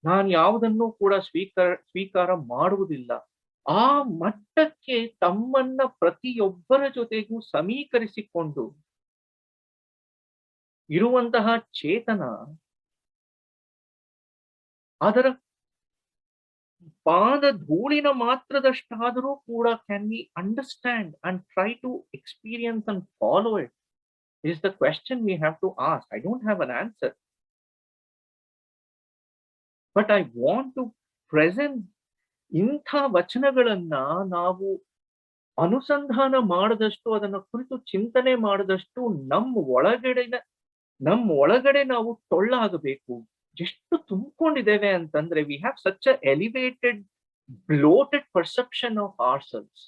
ನಾನು ಯಾವುದನ್ನೂ ಕೂಡ ಸ್ವೀಕಾರ ಮಾಡುವುದಿಲ್ಲ. ಆ ಮಟ್ಟಕ್ಕೆ ತಮ್ಮನ್ನ ಪ್ರತಿಯೊಬ್ಬರ ಜೊತೆಗೂ ಸಮೀಕರಿಸಿಕೊಂಡು ಇರುವಂತಹ ಚೇತನ, ಅದರ ಪಾದ ಧೂಳಿನ ಮಾತ್ರದಷ್ಟಾದರೂ ಕೂಡ can we understand and try to experience and follow it is the question we have to ask. I don't have an answer, but I want to present ಇಂಥ ವಚನಗಳನ್ನ ನಾವು ಅನುಸಂಧಾನ ಮಾಡದಷ್ಟು, ಅದನ್ನ ಕುರಿತು ಚಿಂತನೆ ಮಾಡದಷ್ಟು ನಮ್ಮ ಒಳಗಡೆ ನಾವು ಟೊಳ್ಳಾಗಬೇಕು. ಎಷ್ಟು ತುಂಬಿಕೊಂಡಿದ್ದೇವೆ ಅಂತಂದ್ರೆ, we have such a elevated bloated perception of ourselves.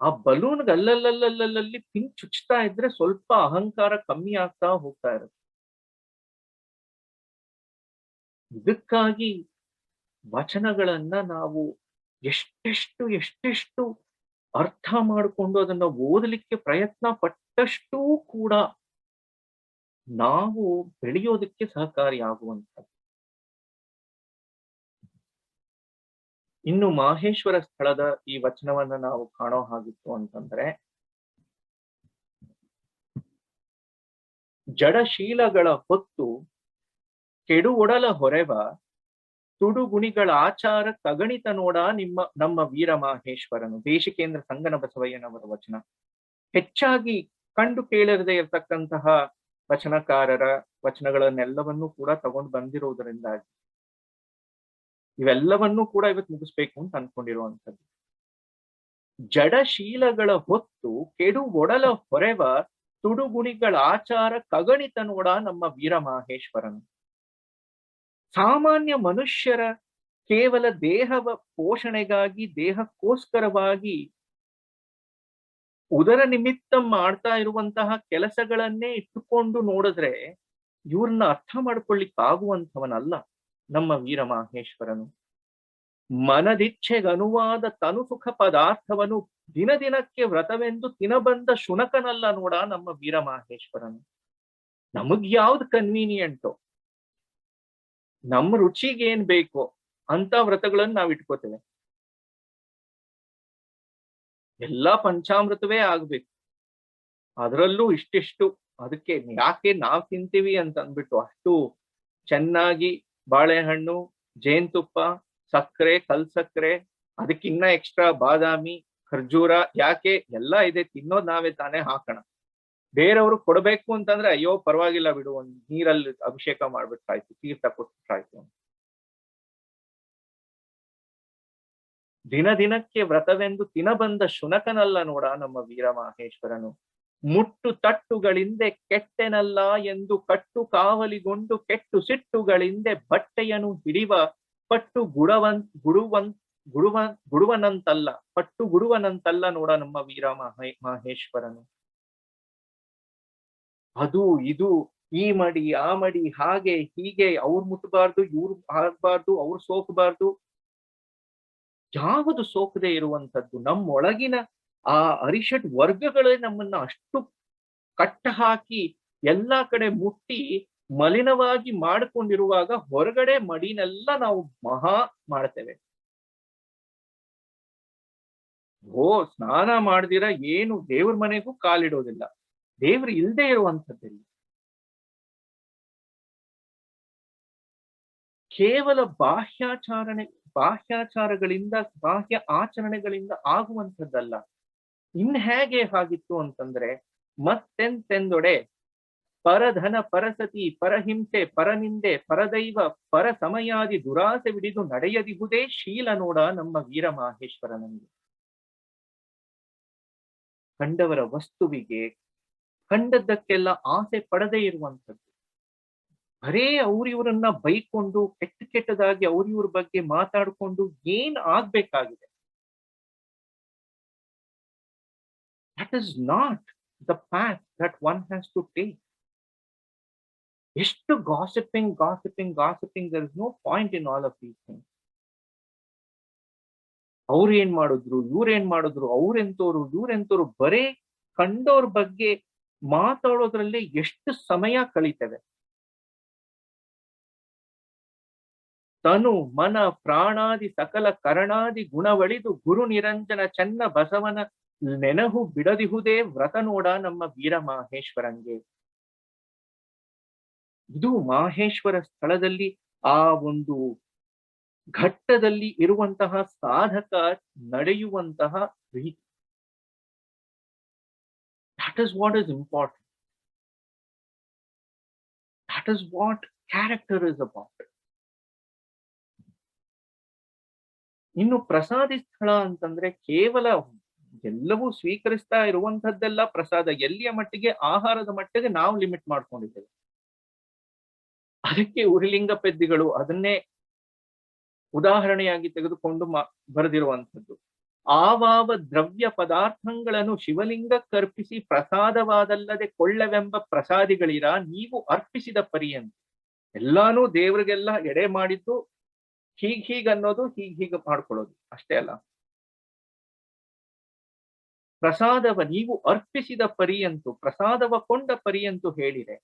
ಆ ಬಲೂನ್ಗೆ ಅಲ್ಲಲ್ಲಿ ಪಿನ್ ಚುಚ್ತಾ ಇದ್ರೆ ಸ್ವಲ್ಪ ಅಹಂಕಾರ ಕಮ್ಮಿ ಆಗ್ತಾ ಹೋಗ್ತಾ ಇರುತ್ತೆ. ಇದಕ್ಕಾಗಿ ವಚನಗಳನ್ನ ನಾವು ಎಷ್ಟೆಷ್ಟು ಅರ್ಥ ಮಾಡಿಕೊಂಡು ಅದನ್ನ ಓದಲಿಕ್ಕೆ ಪ್ರಯತ್ನ ಪಟ್ಟಷ್ಟೂ ಕೂಡ ನಾವು ಬೆಳೆಯೋದಕ್ಕೆ ಸಹಕಾರಿಯಾಗುವಂಥದ್ದು. ಇನ್ನು ಮಾಹೇಶ್ವರ ಸ್ಥಳದ ಈ ವಚನವನ್ನ ನಾವು ಕಾಣೋ ಹಾಗಿತ್ತು ಅಂತಂದ್ರೆ, ಜಡಶೀಲಗಳ ಹೊತ್ತು ಕೆಡು ಒಡಲ ಹೊರೆವ ತುಡುಗುಣಿಗಳ ಆಚಾರ ಕಗಣಿತ ನೋಡ ನಮ್ಮ ವೀರ ಮಾಹೇಶ್ವರನು. ದೇಶಿಕೇಂದ್ರ ಸಂಗನ ಬಸವಯ್ಯನವರ ವಚನ. ಹೆಚ್ಚಾಗಿ ಕಂಡು ಕೇಳರದೆ ಇರತಕ್ಕಂತಹ ವಚನಕಾರರ ವಚನಗಳನ್ನೆಲ್ಲವನ್ನೂ ಕೂಡ ತಗೊಂಡು ಬಂದಿರುವುದರಿಂದಾಗಿ ಇವೆಲ್ಲವನ್ನೂ ಕೂಡ ಇವತ್ತು ಮುಗಿಸ್ಬೇಕು ಅಂತ ಅನ್ಕೊಂಡಿರುವಂಥದ್ದು. ಜಡಶೀಲಗಳ ಹೊತ್ತು ಕೆಡು ಒಡಲ ಹೊರೆವ ತುಡುಗುಣಿಗಳ ಆಚಾರ ಕಗಣಿತ ನೋಡ ನಮ್ಮ ವೀರ ಮಾಹೇಶ್ವರನು. ಸಾಮಾನ್ಯ ಮನುಷ್ಯರ ಕೇವಲ ದೇಹವ ಪೋಷಣೆಗಾಗಿ, ದೇಹಕ್ಕೋಸ್ಕರವಾಗಿ ಉದರ ನಿಮಿತ್ತ ಮಾಡ್ತಾ ಇರುವಂತಹ ಕೆಲಸಗಳನ್ನೇ ಇಟ್ಟುಕೊಂಡು ನೋಡಿದ್ರೆ ಇವ್ರನ್ನ ಅರ್ಥ ಮಾಡ್ಕೊಳ್ಳಿಕ್ಕಾಗುವಂಥವನಲ್ಲ ನಮ್ಮ ವೀರ ಮಾಹೇಶ್ವರನು. ಮನದಿಚ್ಛೆಗನುವಾದ ತನು ಸುಖ ಪದಾರ್ಥವನ್ನು ದಿನಕ್ಕೆ ವ್ರತವೆಂದು ತಿನಬಂದ ಶುನಕನಲ್ಲ ನೋಡ ನಮ್ಮ ವೀರ ಮಾಹೇಶ್ವರನು. ನಮಗ್ ಯಾವ್ದು ಕನ್ವೀನಿಯಂಟೋ, ನಮ್ಮ ರುಚಿಗೆ ಏನ್ ಬೇಕೋ ಅಂತ ವ್ರತಗಳನ್ನು ನಾವ್ ಇಟ್ಕೋತೇವೆ. ಎಲ್ಲಾ ಪಂಚಾಮೃತವೇ ಆಗ್ಬೇಕು, ಅದರಲ್ಲೂ ಇಷ್ಟಿಷ್ಟು, ಅದಕ್ಕೆ ಯಾಕೆ ನಾವ್ ತಿಂತೀವಿ ಅಂತ ಅಂದ್ಬಿಟ್ಟು ಅಷ್ಟು ಚೆನ್ನಾಗಿ ಬಾಳೆಹಣ್ಣು, ಜೇನುತುಪ್ಪ, ಸಕ್ಕರೆ, ಕಲ್ ಸಕ್ಕರೆ, ಅದಕ್ಕಿನ್ನ ಎಕ್ಸ್ಟ್ರಾ ಬಾದಾಮಿ, ಖರ್ಜೂರ, ಯಾಕೆ ಎಲ್ಲ ಇದೆ, ತಿನ್ನೋದ್ ನಾವೇ ತಾನೇ ಹಾಕೋಣ. ಬೇರೆಯವ್ರು ಕೊಡ್ಬೇಕು ಅಂತಂದ್ರೆ ಅಯ್ಯೋ ಪರವಾಗಿಲ್ಲ ಬಿಡು, ಒಂದ್ ನೀರಲ್ಲಿ ಅಭಿಷೇಕ ಮಾಡ್ಬಿಟ್ರಾಯ್ತು, ತೀರ್ಥ ಕೊಟ್ಬಿಟ್ರಾಯ್ತು. ದಿನ ದಿನಕ್ಕೆ ವ್ರತವೆಂದು ತಿನಬಂದ ಶುನಕನಲ್ಲ ನೋಡ ನಮ್ಮ ವೀರಮಾಹೇಶ್ವರನು. ಮುಟ್ಟು ತಟ್ಟುಗಳಿಂದೆ ಕೆಟ್ಟೆನಲ್ಲ ಎಂದು ಕಟ್ಟು ಕಾವಲಿಗೊಂಡು ಕೆಟ್ಟು ಸಿಟ್ಟುಗಳಿಂದೆ ಬಟ್ಟೆಯನ್ನು ಹಿಡಿವ ಪಟ್ಟು ಗುಡುವನಂತಲ್ಲ ಪಟ್ಟು ಗುಡುವನಂತಲ್ಲ ನೋಡ ನಮ್ಮ ಮಾಹೇಶ್ವರನು. ಅದು ಇದು ಈ ಮಡಿ ಆ ಮಡಿ ಹಾಗೆ ಹೀಗೆ ಅವ್ರು ಮುಟ್ಟಬಾರ್ದು, ಇವ್ರು ಆಗ್ಬಾರ್ದು, ಅವ್ರು ಸೋಕಬಾರ್ದು, ಯಾವುದು ಸೋಕದೆ ಇರುವಂತದ್ದು. ನಮ್ಮೊಳಗಿನ ಆ ಅರಿಷಟ್ ವರ್ಗಗಳೇ ನಮ್ಮನ್ನ ಅಷ್ಟು ಕಟ್ಟ ಹಾಕಿ ಎಲ್ಲಾ ಕಡೆ ಮುಟ್ಟಿ ಮಲಿನವಾಗಿ ಮಾಡಿಕೊಂಡಿರುವಾಗ ಹೊರಗಡೆ ಮಡಿನೆಲ್ಲ ನಾವು ಮಹಾ ಮಾಡ್ತೇವೆ. ಸ್ನಾನ ಮಾಡ್ದಿರ ಏನು ದೇವ್ರ ಮನೆಗೂ ಕಾಲಿಡೋದಿಲ್ಲ, ದೇವ್ರು ಇಲ್ದೇ ಇರುವಂಥದ್ದಿಲ್ಲ. ಕೇವಲ ಬಾಹ್ಯಾಚಾರಗಳಿಂದ ಬಾಹ್ಯ ಆಚರಣೆಗಳಿಂದ ಆಗುವಂಥದ್ದಲ್ಲ. ಇನ್ ಹೇಗೆ ಆಗಿತ್ತು ಅಂತಂದ್ರೆ, ಮತ್ತೆಂತೆಂದೊಡೆ ಪರಧನ ಪರಸತಿ ಪರಹಿಂಸೆ ಪರನಿಂದೆ ಪರದೈವ ಪರ ಸಮಯಾದಿ ದುರಾಸೆ ಬಿಡಿದು ನಡೆಯದಿಹುದೇ ಶೀಲ ನೋಡ ನಮ್ಮ ವೀರಮಾಹೇಶ್ವರನಿಗೆ. ಕಂಡವರ ವಸ್ತುವಿಗೆ ಕಂಡದ್ದಕ್ಕೆಲ್ಲ ಆಸೆ ಪಡದೇ ಇರುವಂಥದ್ದು. ಬರೇ ಅವ್ರಿವ್ರನ್ನ ಬೈಕೊಂಡು ಕೆಟ್ಟದಾಗಿ ಅವ್ರಿವ್ರ ಬಗ್ಗೆ ಮಾತಾಡ್ಕೊಂಡು ಏನ್ ಆಗ್ಬೇಕಾಗಿದೆ. That is not the path that one has to take. ಎಷ್ಟು gossiping there is no point in all of these things. ಅವ್ರೇನ್ ಮಾಡಿದ್ರು, ಇವ್ರೇನ್ ಮಾಡಿದ್ರು, ಅವ್ರೆಂತೋರು ಇವ್ರೆಂತೋರು, ಬರೇ ಕಂಡೋರ್ ಬಗ್ಗೆ ಮಾತಾಡೋದ್ರಲ್ಲಿ ಎಷ್ಟು ಸಮಯ ಕಳೀತೇವೆ. ತನು ಮನ ಪ್ರಾಣಾದಿ ಸಕಲ ಕರಣಾದಿ ಗುಣವಳಿದು ಗುರು ನಿರಂಜನ ಚೆನ್ನ ಬಸವನ ನೆನಹು ಬಿಡದಿಹುದೇ ವ್ರತ ನೋಡ ನಮ್ಮ ವೀರಮಾಹೇಶ್ವರಂಗೆ. ಇದು ಮಾಹೇಶ್ವರ ಸ್ಥಳದಲ್ಲಿ ಆ ಒಂದು ಘಟ್ಟದಲ್ಲಿ ಇರುವಂತಹ ಸಾಧಕ ನಡೆಯುವಂತಹ ರೀತಿ. That is what is important. That is what character is about. ಇನ್ನು ಪ್ರಸಾದಿ ಸ್ಥಳ ಅಂತಂದ್ರೆ ಕೇವಲ ಎಲ್ಲವೂ ಸ್ವೀಕರಿಸ್ತಾ ಇರುವಂತದ್ದೆಲ್ಲ ಪ್ರಸಾದ. ಎಲ್ಲಿಯ ಮಟ್ಟಿಗೆ, ಆಹಾರದ ಮಟ್ಟಿಗೆ ನಾವು ಲಿಮಿಟ್ ಮಾಡ್ಕೊಂಡಿದ್ದೇವೆ. ಅದಕ್ಕೆ ಉರಿಲಿಂಗ ಪೆದ್ದಿಗಳು ಅದನ್ನೇ ಉದಾಹರಣೆಯಾಗಿ ತೆಗೆದುಕೊಂಡು ಬರೆದಿರುವಂಥದ್ದು. ಆವಾವ ದ್ರವ್ಯ ಪದಾರ್ಥಗಳನ್ನು ಶಿವಲಿಂಗಕ್ಕರ್ಪಿಸಿ ಪ್ರಸಾದವಾದಲ್ಲದೆ ಕೊಳ್ಳವೆಂಬ ಪ್ರಸಾದಿಗಳಿರ ನೀವು ಅರ್ಪಿಸಿದ ಪರ್ಯಂತ. ಎಲ್ಲಾನು ದೇವ್ರಿಗೆಲ್ಲ ಎಡೆ ಮಾಡಿದ್ದು ಹೀಗ್ ಅನ್ನೋದು, ಹೀಗೆ ಮಾಡ್ಕೊಳ್ಳೋದು ಅಷ್ಟೇ ಅಲ್ಲ. ಪ್ರಸಾದವ ನೀವು ಅರ್ಪಿಸಿದ ಪರ್ಯಂತು, ಪ್ರಸಾದವ ಕೊಂಡ ಪರ್ಯಂತು ಹೇಳಿರೆ.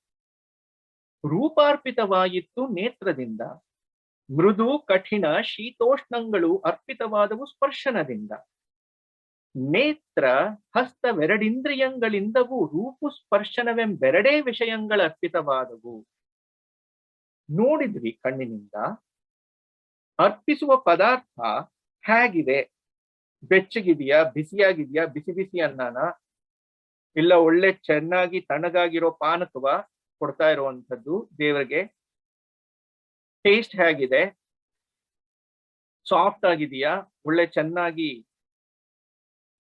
ರೂಪಾರ್ಪಿತವಾಯಿತು ನೇತ್ರದಿಂದ, ಮೃದು ಕಠಿಣ ಶೀತೋಷ್ಣಗಳು ಅರ್ಪಿತವಾದವು ಸ್ಪರ್ಶನದಿಂದ. ನೇತ್ರ ಹಸ್ತವೆರಡಿಂದ್ರಿಯಗಳಿಂದವೂ ರೂಪು ಸ್ಪರ್ಶನವೆಂಬೆರಡೇ ವಿಷಯಗಳ ಅರ್ಪಿತವಾದವು. ನೋಡಿದ್ವಿ ಕಣ್ಣಿನಿಂದ. ಅರ್ಪಿಸುವ ಪದಾರ್ಥ ಹೇಗಿದೆ, ಬೆಚ್ಚಗಿದೆಯಾ, ಬಿಸಿಯಾಗಿದೆಯಾ, ಬಿಸಿ ಬಿಸಿ ಅನ್ನನ, ಇಲ್ಲ ಒಳ್ಳೆ ಚೆನ್ನಾಗಿ ತಣ್ಣಗಾಗಿರೋ ಪಾನಕವ ಕೊಡ್ತಾ ಇರುವಂಥದ್ದು ದೇವರಿಗೆ. ಟೇಸ್ಟ್ ಹೇಗಿದೆ, ಸಾಫ್ಟ್ ಆಗಿದೆಯಾ, ಒಳ್ಳೆ ಚೆನ್ನಾಗಿ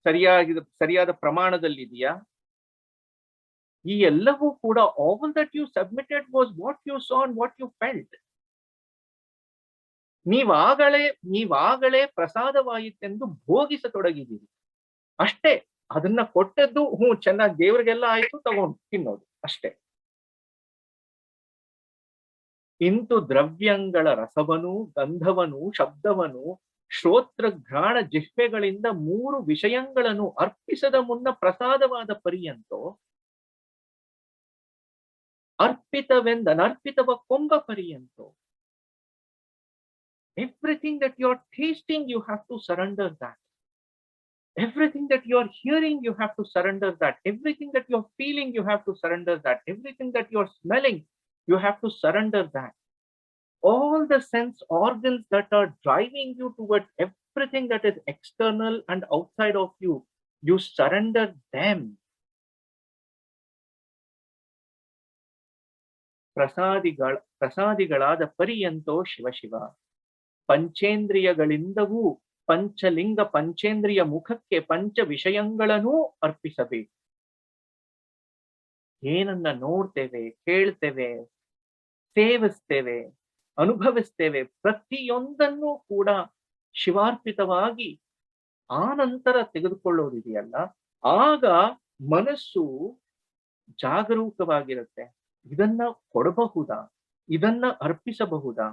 ಸರಿಯಾದ ಪ್ರಮಾಣದಲ್ಲಿದೆಯಾ. ಈ ಎಲ್ಲವೂ ಕೂಡ all that you submitted was what you saw and what you felt. ನೀವಾಗಲೇ ಪ್ರಸಾದವಾಯಿತೆಂದು ಭೋಗಿಸತೊಡಗಿದ್ದೀರಿ ಅಷ್ಟೇ. ಅದನ್ನ ಕೊಟ್ಟದ್ದು ಚೆನ್ನಾಗಿ ದೇವರಿಗೆಲ್ಲ ಆಯ್ತು, ತಗೊಂಡು ತಿನ್ನೋದು ಅಷ್ಟೇ. ಇಂತು ದ್ರವ್ಯಗಳ ರಸವನು, ಗಂಧವನು, ಶಬ್ದವನು, ಶ್ರೋತ್ರ ಘ್ರಾಣ ಜಿಹ್ವೆಗಳಿಂದ ಮೂರು ವಿಷಯಗಳನ್ನು ಅರ್ಪಿಸದ ಮುನ್ನ ಪ್ರಸಾದವಾದ ಪರ್ಯಂತೋ ಅರ್ಪಿತವೆಂದನರ್ಪಿತವ ಕೊಂಬ ಪರ್ಯಂತೋ. Everything that you are tasting, you have to surrender that. Everything that you are hearing, you have to surrender that. Everything that you are feeling, you have to surrender that. Everything that you are smelling, you have to surrender that. All the sense organs that are driving you towards everything that is external and outside of you, you surrender them. ಪ್ರಸಾದಿಗಳಾದ ಪರ್ಯಂತೋ Shiva Shiva. ಪಂಚೇಂದ್ರಿಯಗಳಿಂದವೂ Panchalinga ಪಂಚೇಂದ್ರಿಯ ಮುಖಕ್ಕೆ ಪಂಚ ವಿಷಯಗಳನ್ನೂ ಅರ್ಪಿಸಬೇಕು. ಏನನ್ನ ನೋಡ್ತೇವೆ, ಕೇಳ್ತೇವೆ, ಸೇವಿಸ್ತೇವೆ, ಅನುಭವಿಸ್ತೇವೆ, ಪ್ರತಿಯೊಂದನ್ನು ಕೂಡ ಶಿವಾರ್ಪಿತವಾಗಿ ಆ ನಂತರ ತೆಗೆದುಕೊಳ್ಳೋದಿದೆಯಲ್ಲ, ಆಗ ಮನಸ್ಸು ಜಾಗರೂಕವಾಗಿರುತ್ತೆ. ಇದನ್ನ ಕೊಡಬಹುದಾ, ಇದನ್ನ ಅರ್ಪಿಸಬಹುದಾ,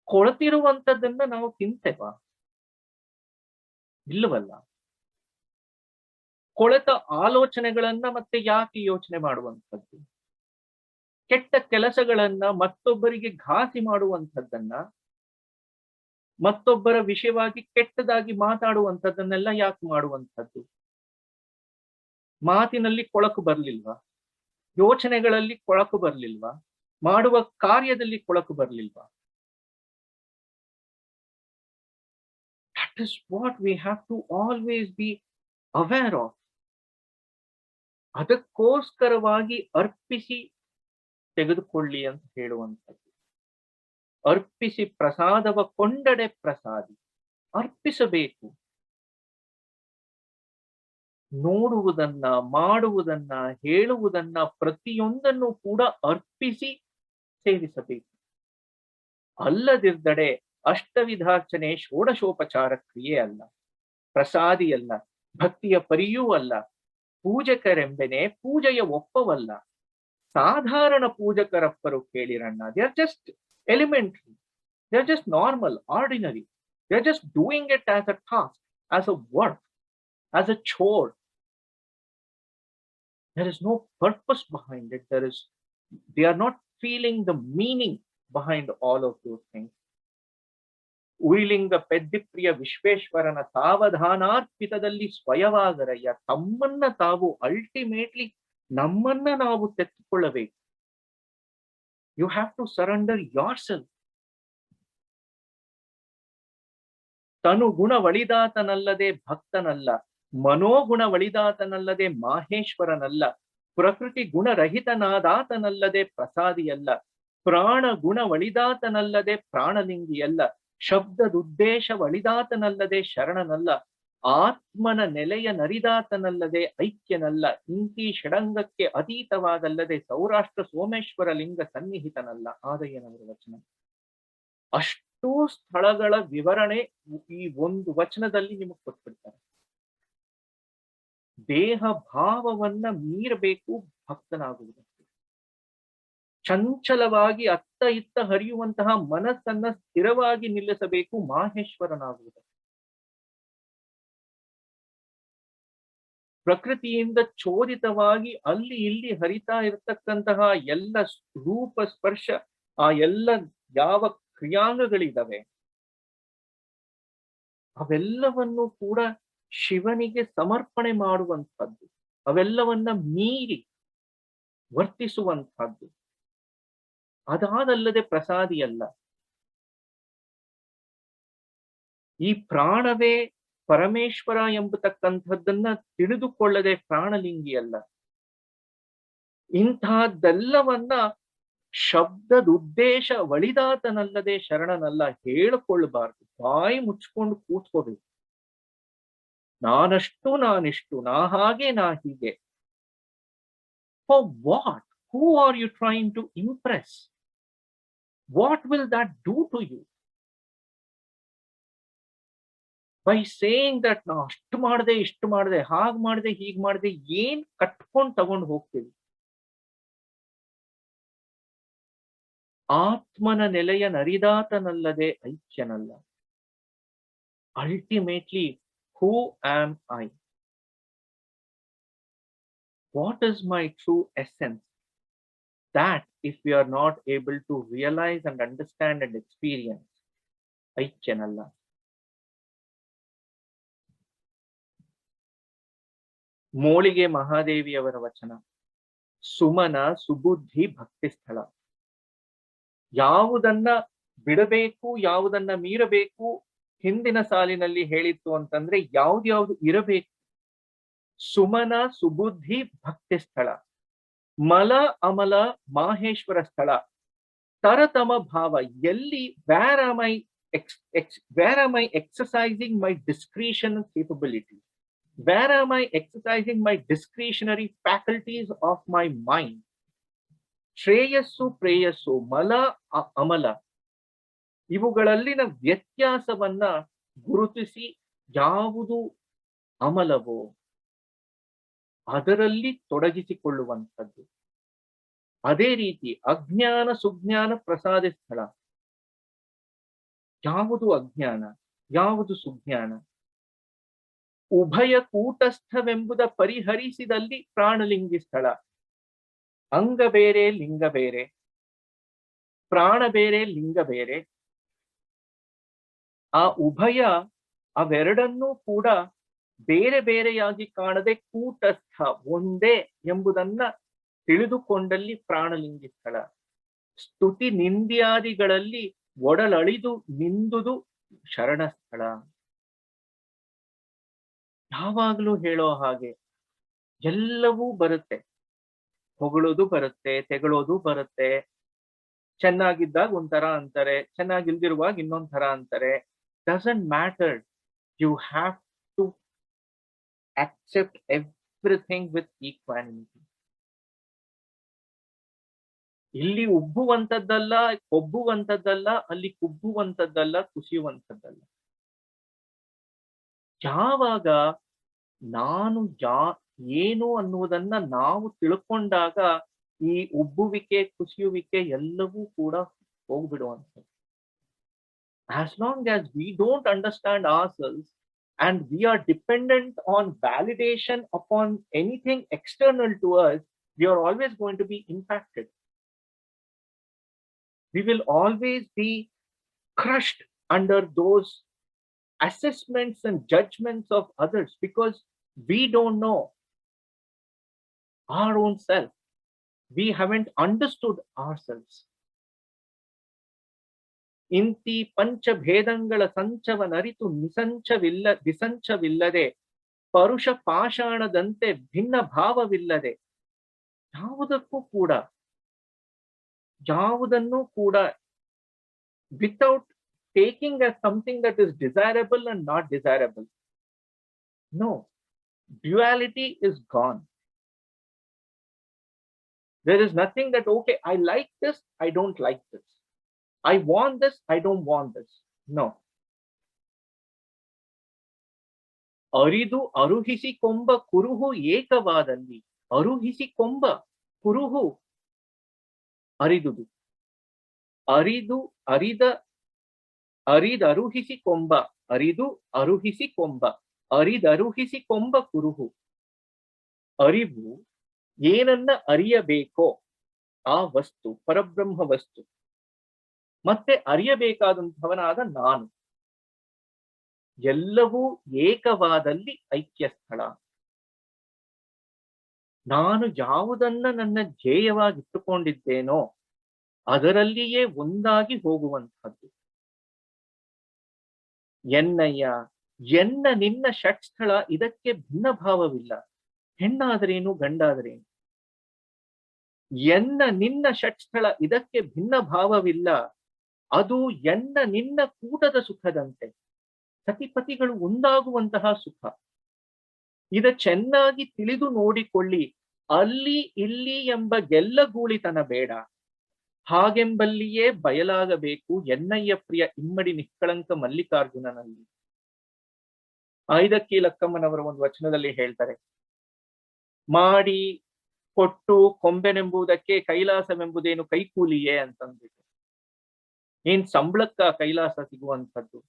ಕೊಳತಿರುವಂತದ್ದನ್ನ ನಾವು ತಿಂತೇವಾ? ಇಲ್ಲವಲ್ಲ. ಕೊಳೆತ ಆಲೋಚನೆಗಳನ್ನ ಮತ್ತೆ ಯಾಕೆ ಯೋಚನೆ ಮಾಡುವಂಥದ್ದು? ಕೆಟ್ಟ ಕೆಲಸಗಳನ್ನ, ಮತ್ತೊಬ್ಬರಿಗೆ ಘಾಸಿ ಮಾಡುವಂಥದ್ದನ್ನ, ಮತ್ತೊಬ್ಬರ ವಿಷಯವಾಗಿ ಕೆಟ್ಟದಾಗಿ ಮಾತಾಡುವಂಥದ್ದನ್ನೆಲ್ಲ ಯಾಕೆ ಮಾಡುವಂಥದ್ದು? ಮಾತಿನಲ್ಲಿ ಕೊಳಕು ಬರ್ಲಿಲ್ವಾ? ಯೋಚನೆಗಳಲ್ಲಿ ಕೊಳಕು ಬರ್ಲಿಲ್ವಾ? ಮಾಡುವ ಕಾರ್ಯದಲ್ಲಿ ಕೊಳಕು ಬರ್ಲಿಲ್ವಾ? That is what we have to always be aware of. ಅದಕ್ಕೋಸ್ಕರವಾಗಿ ಅರ್ಪಿಸಿ ತೆಗೆದುಕೊಳ್ಳಿ ಅಂತ ಹೇಳುವಂಥದ್ದು. ಅರ್ಪಿಸಿ ಪ್ರಸಾದವ ಕೊಂಡಡೆ ಪ್ರಸಾದಿ. ಅರ್ಪಿಸಬೇಕು. ನೋಡುವುದನ್ನ, ಮಾಡುವುದನ್ನ, ಹೇಳುವುದನ್ನ ಪ್ರತಿಯೊಂದನ್ನು ಕೂಡ ಅರ್ಪಿಸಿ ಸೇವಿಸಬೇಕು. ಅಲ್ಲದಿದ್ದಡೆ ಅಷ್ಟವಿಧಾರ್ಚನೆ ಷೋಡಶೋಪಚಾರ ಕ್ರಿಯೆ ಅಲ್ಲ, ಪ್ರಸಾದಿಯಲ್ಲ, ಭಕ್ತಿಯ ಪರಿಯೂ ಅಲ್ಲ, ಪೂಜಕರೆಂಬೆನೆ ಪೂಜೆಯ ಒಪ್ಪವಲ್ಲ. ಸಾಧಾರಣ ಪೂಜಕರಪ್ಪರು ಕೇಳಿರಣ್ಣ. They are just elementary, they are just normal, ordinary. They are just doing it as a task, as a work, as a chore. There is no purpose behind it. They are not feeling the meaning behind all of those things. ಉಯಿಲಿಂಗ ಪೆದ್ದಿಪ್ರಿಯ ವಿಶ್ವೇಶ್ವರನ ಸಾವಧಾನಾರ್ಪಿತದಲ್ಲಿ ಸ್ವಯವಾಗರಯ್ಯ. ತಮ್ಮನ್ನ ತಾವು, ultimately ನಮ್ಮನ್ನ ನಾವು ತೆತ್ತುಕೊಳ್ಳಬೇಕು. You have to surrender yourself. ತನು ಗುಣ ಒಳಿದಾತನಲ್ಲದೆ ಭಕ್ತನಲ್ಲ, ಮನೋಗುಣ ಒಳಿದಾತನಲ್ಲದೆ ಮಾಹೇಶ್ವರನಲ್ಲ, ಪ್ರಕೃತಿ ಗುಣರಹಿತನಾದಾತನಲ್ಲದೆ ಪ್ರಸಾದಿಯಲ್ಲ, ಪ್ರಾಣ ಗುಣ ಒಳಿದಾತನಲ್ಲದೆ ಪ್ರಾಣಲಿಂಗಿಯಲ್ಲ, ಶಬ್ದದುದ್ದೇಶ ಒಳಿದಾತನಲ್ಲದೆ ಶರಣನಲ್ಲ, ಆತ್ಮನ ನೆಲೆಯ ನರಿದಾತನಲ್ಲದೆ ಐಕ್ಯನಲ್ಲ, ಇಂತಿ ಷಡಂಗಕ್ಕೆ ಅತೀತವಾದಲ್ಲದೆ ಸೌರಾಷ್ಟ್ರ ಸೋಮೇಶ್ವರ ಲಿಂಗ ಸನ್ನಿಹಿತನಲ್ಲ. ಆದಯ್ಯನವರ ವಚನ. ಅಷ್ಟೂ ಸ್ಥಳಗಳ ವಿವರಣೆ ಈ ಒಂದು ವಚನದಲ್ಲಿ ನಿಮಗೆ ಕೊಟ್ಬಿಡ್ತಾರೆ. ದೇಹ ಭಾವವನ್ನ ಮೀರಬೇಕು ಭಕ್ತನಾಗುವುದಕ್ಕೆ. ಚಂಚಲವಾಗಿ ಅತ್ತ ಇತ್ತ ಹರಿಯುವಂತಹ ಮನಸ್ಸನ್ನ ಸ್ಥಿರವಾಗಿ ನಿಲ್ಲಿಸಬೇಕು ಮಾಹೇಶ್ವರನಾಗುವುದಕ್ಕೆ. ಪ್ರಕೃತಿಯಿಂದ ಚೋದಿತವಾಗಿ ಅಲ್ಲಿ ಇಲ್ಲಿ ಹರಿತಾ ಇರತಕ್ಕಂತಹ ಎಲ್ಲ ರೂಪ ಸ್ಪರ್ಶ, ಆ ಎಲ್ಲ ಯಾವ ಕ್ರಿಯಾಂಗಗಳಿದಾವೆ ಅವೆಲ್ಲವನ್ನು ಕೂಡ ಶಿವನಿಗೆ ಸಮರ್ಪಣೆ ಮಾಡುವಂಥದ್ದು, ಅವೆಲ್ಲವನ್ನ ಮೀರಿ ವರ್ತಿಸುವಂಥದ್ದು. ಅದಾದಲ್ಲದೆ ಪ್ರಸಾದಿಯಲ್ಲ. ಈ ಪ್ರಾಣವೇ ಪರಮೇಶ್ವರ ಎಂಬತಕ್ಕಂಥದ್ದನ್ನ ತಿಳಿದುಕೊಳ್ಳದೆ ಪ್ರಾಣಲಿಂಗಿಯಲ್ಲ. ಇಂತಹದ್ದೆಲ್ಲವನ್ನ ಶಬ್ದದುದ್ದೇಶ ಒಳಿದಾತನಲ್ಲದೆ ಶರಣನಲ್ಲ ಹೇಳಿಕೊಳ್ಳಬಾರ್ದು. ಬಾಯಿ ಮುಚ್ಕೊಂಡು ಕೂತ್ಕೋಬೇಕು. ನಾನಷ್ಟು, ನಾನಿಷ್ಟು, ನಾ ಹಾಗೆ, ನಾ ಹೀಗೆ. For what? Who are you trying to impress? What will that do to you? By saying that ನಾ ಅಷ್ಟು ಮಾಡಿದೆ, ಇಷ್ಟು ಮಾಡಿದೆ, ಹಾಗೆ ಮಾಡಿದೆ, ಹೀಗೆ ಮಾಡಿದೆ, ಏನ್ ಕಟ್ಕೊಂಡು ತಗೊಂಡು ಹೋಗ್ತೀವಿ? ಆತ್ಮನ ನೆಲೆಯ ನರಿದಾತನಲ್ಲದೆ ಐಕ್ಯನಲ್ಲ. Ultimately who am I? What is my true essence? That if we are not able to realize and understand and experience, ಐಕ್ಯನಲ್ಲ. Molige ಮಹಾದೇವಿಯವರ ವಚನ. ಸುಮನ ಸುಬುದ್ಧಿ ಭಕ್ತಿ ಸ್ಥಳ. ಯಾವುದನ್ನ ಬಿಡಬೇಕು, ಯಾವುದನ್ನ ಮೀರಬೇಕು, ಹಿಂದಿನ ಸಾಲಿನಲ್ಲಿ ಹೇಳಿತ್ತು ಅಂತಂದ್ರೆ ಯಾವ್ದ್ಯಾವ್ದು ಇರಬೇಕು. ಸುಮನ ಸುಬುದ್ಧಿ ಭಕ್ತಿ ಸ್ಥಳ, ಮಲ ಅಮಲ ಮಾಹೇಶ್ವರ ಸ್ಥಳ, ತರತಮ ಭಾವ. ಎಲ್ಲಿ, where am I where am I exercising my discretion capability? Where am I exercising my discretionary faculties of my mind? ಶ್ರೇಯಸ್ಸು ಪ್ರೇಯಸ್ಸು, ಮಲ ಅಮಲ, ಇವುಗಳಲ್ಲಿನ ವ್ಯತ್ಯಾಸವನ್ನ ಗುರುತಿಸಿ ಯಾವುದು ಅಮಲವೋ ಅದರಲ್ಲಿ ತೊಡಗಿಸಿಕೊಳ್ಳುವಂಥದ್ದು. ಅದೇ ರೀತಿ ಅಜ್ಞಾನ ಸುಜ್ಞಾನ ಪ್ರಸಾದ ಸ್ಥಳ, ಯಾವುದು ಅಜ್ಞಾನ ಯಾವುದು ಸುಜ್ಞಾನ, ಉಭಯ ಕೂಟಸ್ಥವೆಂಬುದ ಪರಿಹರಿಸಿದಲ್ಲಿ ಪ್ರಾಣಲಿಂಗಿ ಸ್ಥಳ. ಅಂಗ ಬೇರೆ ಲಿಂಗ ಬೇರೆ, ಪ್ರಾಣ ಬೇರೆ ಲಿಂಗ ಬೇರೆ. ಆ ಉಭಯ ಅವೆರಡನ್ನೂ ಕೂಡ ಬೇರೆ ಬೇರೆಯಾಗಿ ಕಾಣದೆ ಕೂಟಸ್ಥ ಒಂದೇ ಎಂಬುದನ್ನ ತಿಳಿದುಕೊಂಡಲ್ಲಿ ಪ್ರಾಣಲಿಂಗಿ ಸ್ಥಳ. ಸ್ತುತಿ ನಿಂದ್ಯಾದಿಗಳಲ್ಲಿ ಒಡಲಳಿದು ನಿಂದುದು ಶರಣಸ್ಥಳ. ಯಾವಾಗಲೂ ಹೇಳೋ ಹಾಗೆ ಎಲ್ಲವೂ ಬರುತ್ತೆ, ಹೊಗಳೋದು ಬರುತ್ತೆ, ತೆಗಳೋದು ಬರುತ್ತೆ. ಚೆನ್ನಾಗಿದ್ದಾಗ ಒಂಥರ ಅಂತಾರೆ, ಚೆನ್ನಾಗಿಲ್ದಿರುವಾಗ ಇನ್ನೊಂದ್ ತರ ಅಂತಾರೆ. Doesn't matter, you have to accept everything with equanimity. ಇಲ್ಲಿ ಉಬ್ಬುವಂಥದ್ದಲ್ಲ, ಕೊಬ್ಬುವಂಥದ್ದಲ್ಲ, ಅಲ್ಲಿ ಕುಬ್ಬುವಂಥದ್ದಲ್ಲ, ಕುಸಿಯುವಂಥದ್ದಲ್ಲ. ಯಾವಾಗ ನಾನು ಏನು ಅನ್ನುವುದನ್ನ ನಾವು ತಿಳ್ಕೊಂಡಾಗ ಈ ಉಬ್ಬುವಿಕೆ ಕುಸಿಯುವಿಕೆ ಎಲ್ಲವೂ ಕೂಡ ಹೋಗ್ಬಿಡುವಂಥದ್ದು. As long as we don't understand ourselves and we are dependent on validation upon anything external to us, we are always going to be impacted. We will always be crushed under those assessments and judgments of others because we don't know our own self. We haven't understood ourselves. ಇಂತಿ ಪಂಚಭೇದಂಗಳ ಸಂಚವನರಿತು ವಿಸಂಚವಿಲ್ಲದೆ ಪರುಷ ಪಾಷಾಣದಂತೆ ಭಿನ್ನ ಭಾವವಿಲ್ಲದೆ ಯಾವುದನ್ನು ಕೂಡ without taking as something that is desirable and not desirable. No, duality is gone. There is nothing that, okay, I like this, I don't like this. I want this, I don't want this. No. ಅರಿದು ಅರುಹಿಸಿಕೊಂಬ ಕುರುಹು ಏಕವಾದಲ್ಲಿ. ಅರುಹಿಸಿಕೊಂಬ ಕುರುಹು ಅರಿದುದು, ಅರಿದರುಹಿಸಿಕೊಂಬ ಅರಿದರುಹಿಸಿಕೊಂಬ ಕುರುಹು. ಅರಿವು ಏನನ್ನ ಅರಿಯಬೇಕೋ ಆ ವಸ್ತು, ಪರಬ್ರಹ್ಮ ವಸ್ತು, ಮತ್ತೆ ಅರಿಯಬೇಕಾದಂಥವನಾದ ನಾನು, ಎಲ್ಲವೂ ಏಕವಾದಲ್ಲಿ ಐಕ್ಯ ಸ್ಥಳ. ನಾನು ಯಾವುದನ್ನ ನನ್ನ ಧ್ಯೇಯವಾಗಿಟ್ಟುಕೊಂಡಿದ್ದೇನೋ ಅದರಲ್ಲಿಯೇ ಒಂದಾಗಿ ಹೋಗುವಂಥದ್ದು. ಎನ್ನ ನಿನ್ನ ಷಟ್ಸ್ಥಳ ಇದಕ್ಕೆ ಭಿನ್ನ ಭಾವವಿಲ್ಲ. ಹೆಣ್ಣಾದರೇನು ಗಂಡಾದರೇನು, ಎನ್ನ ನಿನ್ನ ಷಟ್ಸ್ಥಳ ಇದಕ್ಕೆ ಭಿನ್ನ ಭಾವವಿಲ್ಲ. ಅದು ಎನ್ನ ನಿನ್ನ ಕೂಟದ ಸುಖದಂತೆ, ಸತಿಪತಿಗಳು ಒಂದಾಗುವಂತಹ ಸುಖ. ಇದ ಚೆನ್ನಾಗಿ ತಿಳಿದು ನೋಡಿಕೊಳ್ಳಿ. ಅಲ್ಲಿ ಇಲ್ಲಿ ಎಂಬ ಗೆಲ್ಲಗೂಳಿತನ ಬೇಡ, ಹಾಗೆಂಬಲ್ಲಿಯೇ ಬಯಲಾಗಬೇಕು ಎನ್ನಯ್ಯ ಪ್ರಿಯ ಇಮ್ಮಡಿ ನಿಷ್ಕಳಂಕ ಮಲ್ಲಿಕಾರ್ಜುನನಲ್ಲಿ. ಐದಕ್ಕಿ ಲಕ್ಕಮ್ಮನವರ ಒಂದು ವಚನದಲ್ಲಿ ಹೇಳ್ತಾರೆ, ಮಾಡಿ ಕೊಟ್ಟು ಕೊಂಬೆನೆಂಬುದಕ್ಕೆ ಕೈಲಾಸವೆಂಬುದೇನು ಕೈಕೂಲಿಯೇ ಅಂತಂದ್ಬಿಟ್ಟು. ಏನ್ ಸಂಬಳಕ್ಕ ಕೈಲಾಸ ಸಿಗುವಂಥದ್ದು?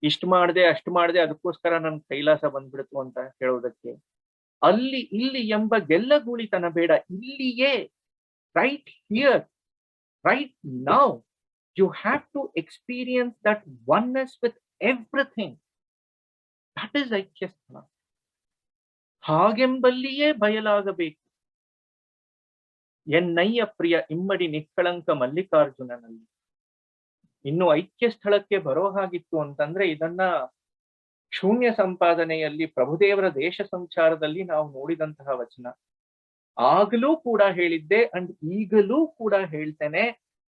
ಇಷ್ಟು ಮಾಡದೆ ಅಷ್ಟು ಮಾಡದೆ ಅದಕ್ಕೋಸ್ಕರ ನನ್ ಕೈಲಾಸ ಬಂದ್ಬಿಡ್ತು ಅಂತ ಹೇಳೋದಕ್ಕೆ. ಅಲ್ಲಿ ಇಲ್ಲಿ ಎಂಬ ಗೆಲ್ಲಗೂಳಿತನ ಬೇಡ, ಇಲ್ಲಿಯೇ, right here, right now, you have to experience that oneness with everything. That is ಐಕ್ಯ ಸ್ಥಳ. ಹಾಗೆಂಬಲ್ಲಿಯೇ ಬಯಲಾಗಬೇಕು ಎನ್ನಯ್ಯ ಪ್ರಿಯ ಇಮ್ಮಡಿ ನಿಷ್ಕಳಂಕ ಮಲ್ಲಿಕಾರ್ಜುನನಲ್ಲಿ. ಇನ್ನು ಐಕ್ಯ ಸ್ಥಳಕ್ಕೆ ಬರೋ ಹಾಗಿತ್ತು ಅಂತಂದ್ರೆ ಇದನ್ನ ಶೂನ್ಯ ಸಂಪಾದನೆಯಲ್ಲಿ ಪ್ರಭುದೇವರ ದೇಶ ಸಂಚಾರದಲ್ಲಿ ನಾವು ನೋಡಿದಂತಹ ವಚನ. ಆಗಲೂ ಕೂಡ ಹೇಳಿದ್ದೆ ಅಂಡ್ ಈಗಲೂ ಕೂಡ ಹೇಳ್ತೇನೆ,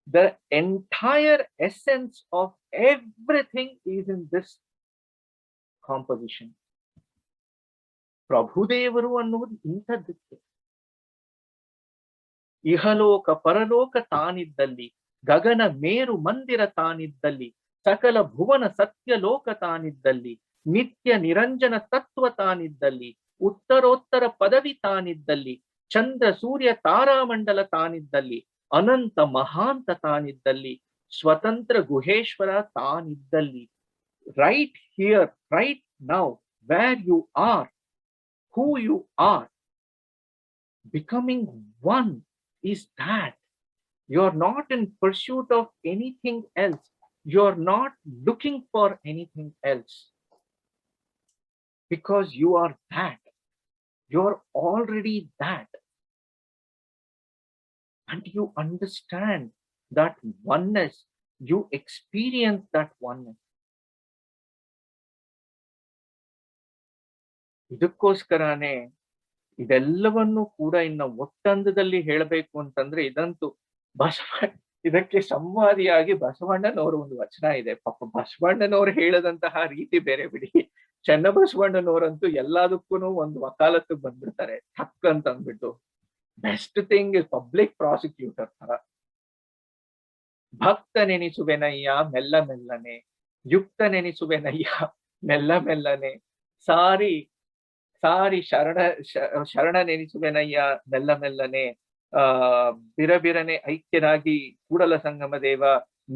The entire essence of everything is in this composition. ಪ್ರಭುದೇವರು ಅನ್ನುವುದು ಇಂಥದ್ದಕ್ಕೆ. ಇಹಲೋಕ ಪರಲೋಕ ತಾನಿದ್ದಲ್ಲಿ, ಗಗನ ಮೇರು ಮಂದಿರ ತಾನಿದ್ದಲ್ಲಿ, ಸಕಲ ಭುವನ ಸತ್ಯಲೋಕ ತಾನಿದ್ದಲ್ಲಿ, ನಿತ್ಯ ನಿರಂಜನ ತತ್ವ ತಾನಿದ್ದಲ್ಲಿ, ಉತ್ತರೋತ್ತರ ಪದವಿ ತಾನಿದ್ದಲ್ಲಿ, ಚಂದ್ರ ಸೂರ್ಯ ತಾರಾಮಂಡಲ ತಾನಿದ್ದಲ್ಲಿ, ಅನಂತ ಮಹಾಂತ ತಾನಿದ್ದಲ್ಲಿ, ಸ್ವತಂತ್ರ Guheshwara ತಾನಿದ್ದಲ್ಲಿ, right here, right now, where you are, who you are, becoming one is that. You are not in pursuit of anything else. You are not looking for anything else. Because you are that. You are already that. And you understand that oneness. You experience that oneness. ಇದಕ್ಕೋಸ್ಕರನೇ ಇದೆಲ್ಲವನ್ನು ಕೂಡ ಇನ್ನ ಒಟ್ಟಂದದಲ್ಲಿ ಹೇಳಬೇಕು ಅಂತಂದ್ರೆ ಇದಂತೂ ಇದಕ್ಕೆ ಸಂವಾದಿಯಾಗಿ ಬಸವಣ್ಣನವರು ಒಂದು ವಚನ ಇದೆ. ಪಾಪ ಬಸವಣ್ಣನವರು ಹೇಳದಂತಹ ರೀತಿ ಬೇರೆ ಬಿಡಿ. ಚನ್ನಬಸವಣ್ಣನವರಂತೂ ಎಲ್ಲದಕ್ಕೂ ಒಂದು ವಕಾಲತ್ತು ಬಂದ್ಬಿಡ್ತಾರೆ ಥಕ್ ಅಂತ ಅಂದ್ಬಿಟ್ಟು. Best thing is public prosecutor ತರ. ಭಕ್ತ ನೆನೆಸುವೆನಯ್ಯ ಮೆಲ್ಲ ಮೆಲ್ಲನೆ, ಯುಕ್ತ ನೆನೆಸುವೆನಯ್ಯ ಮೆಲ್ಲ ಮೆಲ್ಲನೆ, ಸಾರಿ ಶರಣ ನೆನೆಸುವೆನಯ್ಯ ಮೆಲ್ಲ ಮೆಲ್ಲನೆ, ಬಿರಬಿರನೆ ಐಕ್ಯನಾಗಿ ಕೂಡಲ ಸಂಗಮ ದೇವ